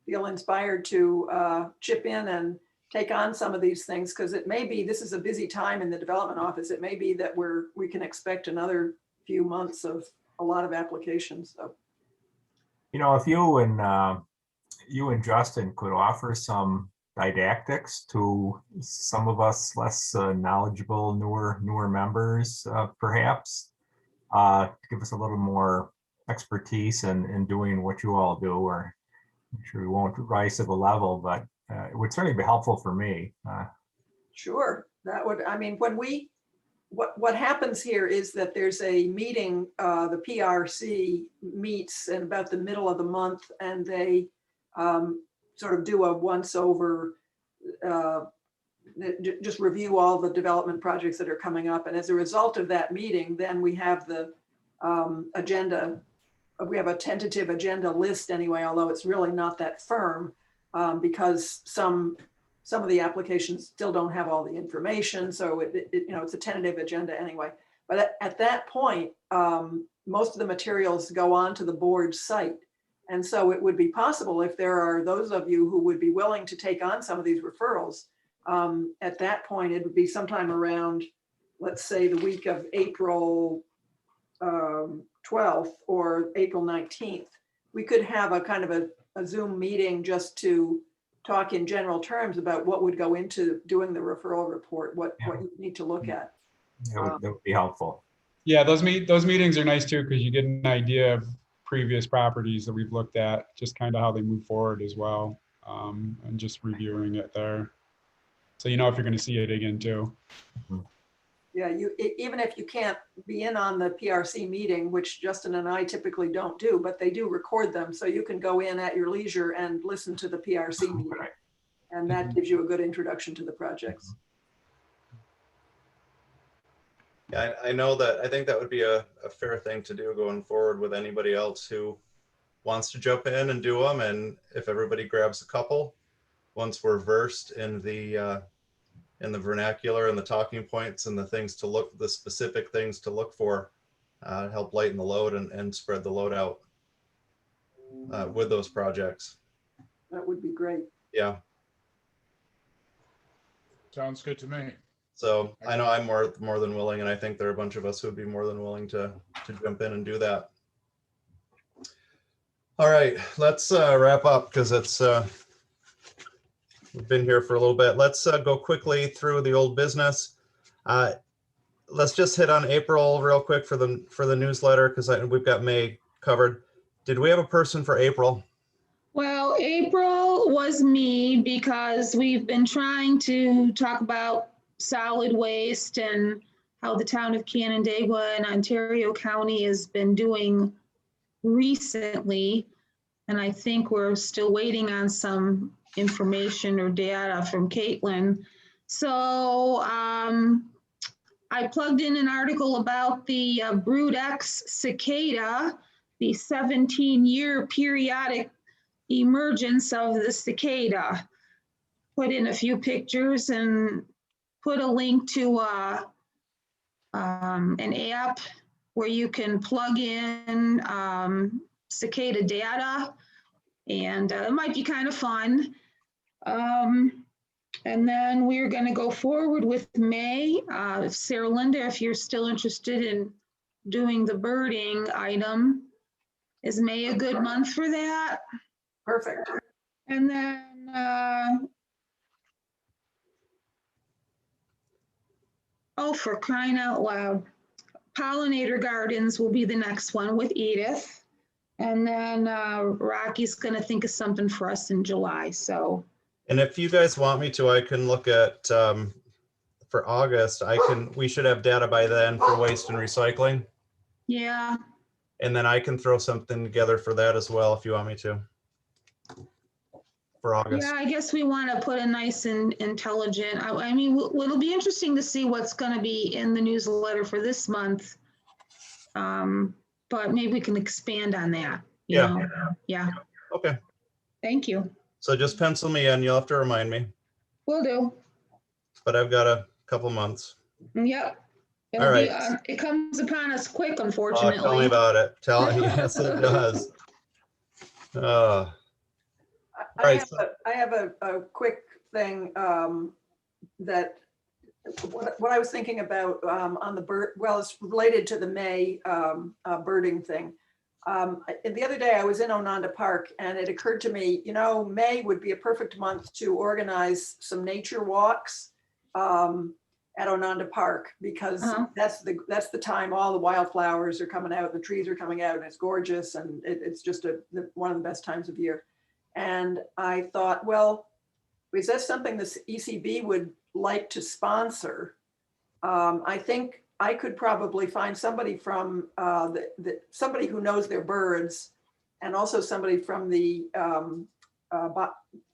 feel inspired to chip in and take on some of these things, because it may be, this is a busy time in the development office. It may be that we can expect another few months of a lot of applications. So, You know, if you and Justin could offer some didactics to some of us less knowledgeable, newer members, perhaps, to give us a little more expertise in doing what you all do, or I'm sure we won't rise to the level, but it would certainly be helpful for me. sure, that would, I mean, when what happens here is that there's a meeting, the PRC meets in about the middle of the month, and they sort of do a once over, just review all the development projects that are coming up. And as a result of that meeting, then we have the agenda. We have a tentative agenda list anyway, although it's really not that firm, because some of the applications still don't have all the information. So you know, it's a tentative agenda anyway. But at that point, most of the materials go on to the board's site. And so it would be possible, if there are those of you who would be willing to take on some of these referrals, at that point, it would be sometime around, let's say, the week of April 12th or April 19th. We could have a kind of a Zoom meeting just to talk in general terms about what would go into doing the referral report, what you need to look at. That would be helpful. Yeah, those meetings are nice too, because you get an idea of previous properties that we've looked at, just kind of how they move forward as well, and just reviewing it there. So you know if you're going to see it again too. Yeah, even if you can't be in on the PRC meeting, which Justin and I typically don't do, but they do record them, so you can go in at your leisure and listen to the PRC meeting, and that gives you a good introduction to the projects. Yeah, I know that. I think that would be a fair thing to do going forward with anybody else who wants to jump in and do them. And if everybody grabs a couple, once we're versed in the vernacular and the talking points and the things to look, the specific things to look for, help lighten the load and spread the load out with those projects. That would be great. Yeah. Sounds good to me. So I know I'm more than willing, and I think there are a bunch of us who would be more than willing to jump in and do that. All right, let's wrap up because it's we've been here for a little bit. Let's go quickly through the old business. Let's just hit on April real quick for the newsletter because we've got May covered. Did we have a person for April? Well, April was me because we've been trying to talk about solid waste and how the town of Canandaigua and Ontario County has been doing recently. And I think we're still waiting on some information or data from Caitlin. So I plugged in an article about the Brood X cicada, the 17-year periodic emergence of the cicada. Put in a few pictures and put a link to an app where you can plug in cicada data, and it might be kind of fun. And then we're going to go forward with May. Sarah Linda, if you're still interested in doing the birding item, is May a good month for that? Perfect. And then oh, for crying out loud, pollinator gardens will be the next one with Edith. And then Rocky's going to think of something for us in July. So. And if you guys want me to, I can look at for August. We should have data by then for waste and recycling. Yeah. And then I can throw something together for that as well if you want me to. For August. Yeah, I guess we want to put a nice and intelligent. I mean, it'll be interesting to see what's going to be in the newsletter for this month. But maybe we can expand on that. You know? Yeah. Okay. Thank you. So just pencil me in. You'll have to remind me. Will do. But I've got a couple months. Yep. All right. It comes upon us quick, Oh, unfortunately. tell me about it. Yes, it does. I have a quick thing that what I was thinking about on the bird, well, it's related to the May birding thing. The other day I was in Ononda Park and it occurred to me, you know, May would be a perfect month to organize some nature walks at Ononda Park because that's the time all the wildflowers are coming out, the trees are coming out, and it's gorgeous, and it's just one of the best times of year. And I thought, well, is that something this ECB would like to sponsor? I think I could probably find somebody from somebody who knows their birds, and also somebody from the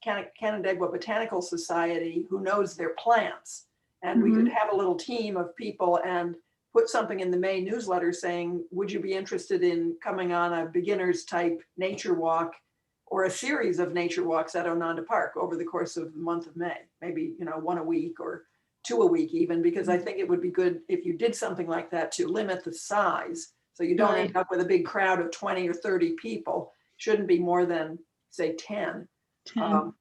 Canandaigua Botanical Society who knows their plants. And we could have a little team of people and put something in the May newsletter saying, would you be interested in coming on a beginner's type nature walk or a series of nature walks at Ononda Park over the course of the month of May? Maybe, you know, one a week or two a week even, because I think it would be good if you did something like that to limit the size. So you don't end up with a big crowd of 20 or 30 people. Shouldn't be more than, say, 10. 10.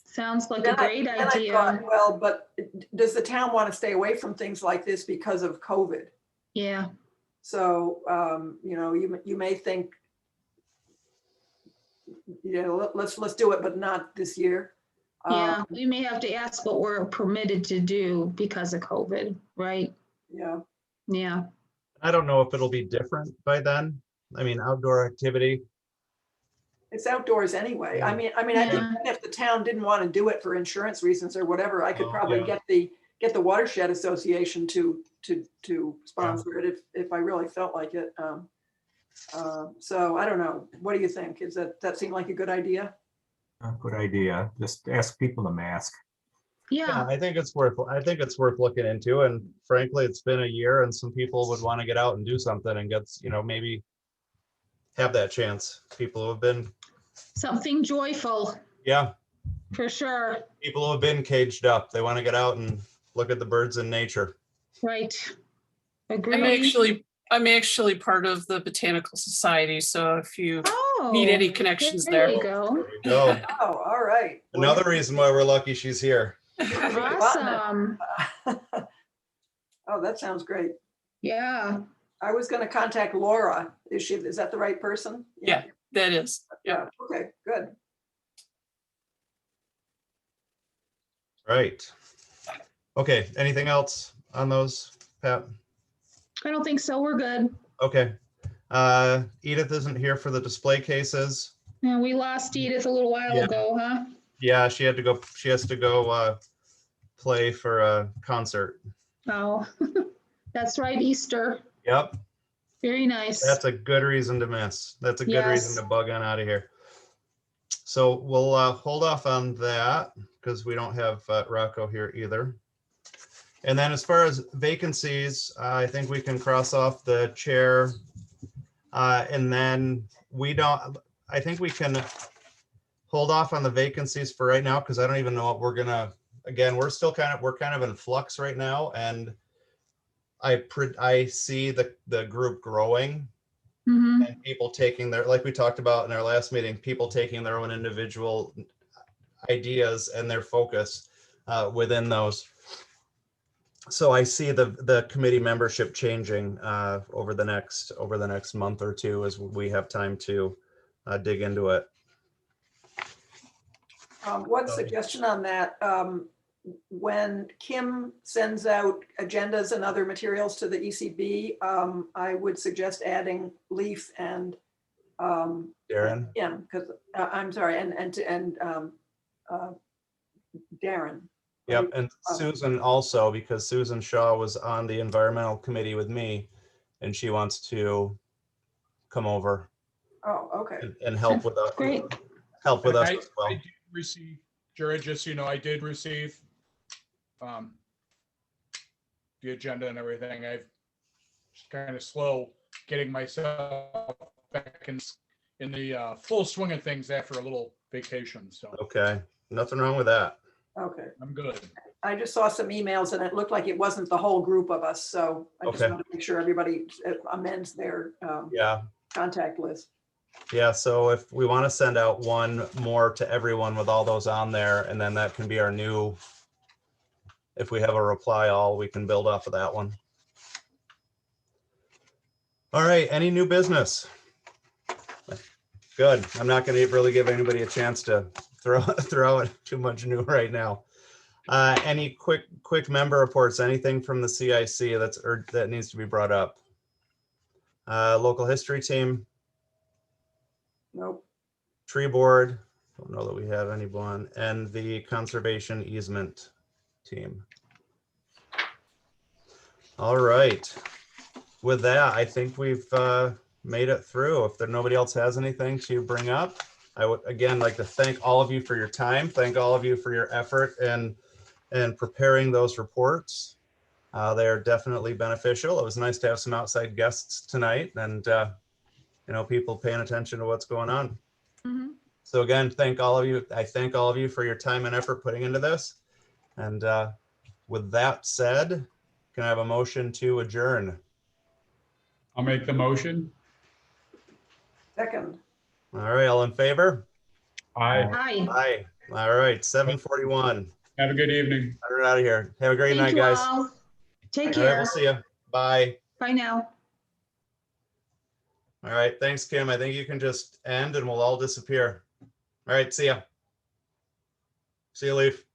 Sounds like a great idea. I thought, well, but does the town want to stay away from things like this because of COVID? Yeah. So, you know, you may think, you know, let's do it, but not this year. Yeah, we may have to ask what we're permitted to do because of COVID, right? Yeah. Yeah. I don't know if it'll be different by then. I mean, outdoor activity. It's outdoors anyway. I mean, I think even if the town didn't want to do it for insurance reasons or whatever, I could probably get the Watershed Association to sponsor it if I really felt like it. So I don't know. What do you think? Is that seem like a good idea? A good idea. Just ask people to mask. Yeah. I think it's worth looking into. And frankly, it's been a year and some people would want to get out and do something and get, you know, maybe have that chance. People who have been something joyful. Yeah. For sure. People who have been caged up, they want to get out and look at the birds in nature. Right. Agreed. I'm actually part of the Botanical Society, so if you Oh. need any connections There there. you go. There we go. Oh, all right. Another reason why we're lucky she's here. Awesome. Oh, that sounds great. Yeah. I was going to contact Laura. Is that the right person? Yeah, that is. Yeah. Okay, good. Right. Okay, anything else on those, Pat? I don't think so. We're good. Okay. Edith isn't here for the display cases. Yeah, we lost Edith a little while Yeah. ago, huh? Yeah, she has to go play for a concert. Oh, that's right, Easter. Yep, Very nice. that's a good reason to miss. That's a good reason Yes. to bug on out of here. So we'll hold off on that because we don't have Rocco here either. And then as far as vacancies, I think we can cross off the chair. And then I think we can hold off on the vacancies for right now because I don't even know what we're gonna, again, we're kind of in flux right now. And I see the group growing Mm-hmm. and people taking like we talked about in our last meeting, people taking their own individual ideas and their focus within those. So I see the committee membership changing over the next month or two as we have time to dig into it. One suggestion on that, when Kim sends out agendas and other materials to the ECB, I would suggest adding Leaf and Darren? Kim, because I'm sorry, and Darren. Yep, and Susan also, because Susan Shaw was on the environmental committee with me, and she wants to come over Oh, okay. and help with us. Great. Help with us I as well. did receive, Jared, just so you know, I did receive the agenda and everything. I've just kind of slow getting myself back in the full swing of things after a little vacation. So Okay, nothing wrong with that. Okay. I'm good. I just saw some emails and it looked like it wasn't the whole group of us. So I just Okay. want to make sure everybody amends their Yeah. contact list. Yeah, so if we want to send out one more to everyone with all those on there, and then that can be our new, if we have a reply all, we can build off of that one. All right, any new business? Good. I'm not going to really give anybody a chance to throw out too much new right now. Any quick member reports, anything from the CIC that needs to be brought up? Local history team? Nope. Tree board, don't know that we have anyone, and the conservation easement team. All right. With that, I think we've made it through. If nobody else has anything to bring up, I would again like to thank all of you for your time. Thank all of you for your effort and preparing those reports. They are definitely beneficial. It was nice to have some outside guests tonight and people paying attention to what's going on. Mm-hmm. So again, thank all of you. I thank all of you for your time and effort putting into this. And with that said, can I have a motion to adjourn? I'll make the motion. Second. All right, all in favor? Aye. Hi. Aye. All right, 7:41. Have a good evening. We're out of here. Have a great Thank night, you guys. all. Take All right, care. we'll see you. Bye. Bye now. All right, thanks, Kim. I think you can just end and we'll all disappear. All right, see ya. See you, Leaf.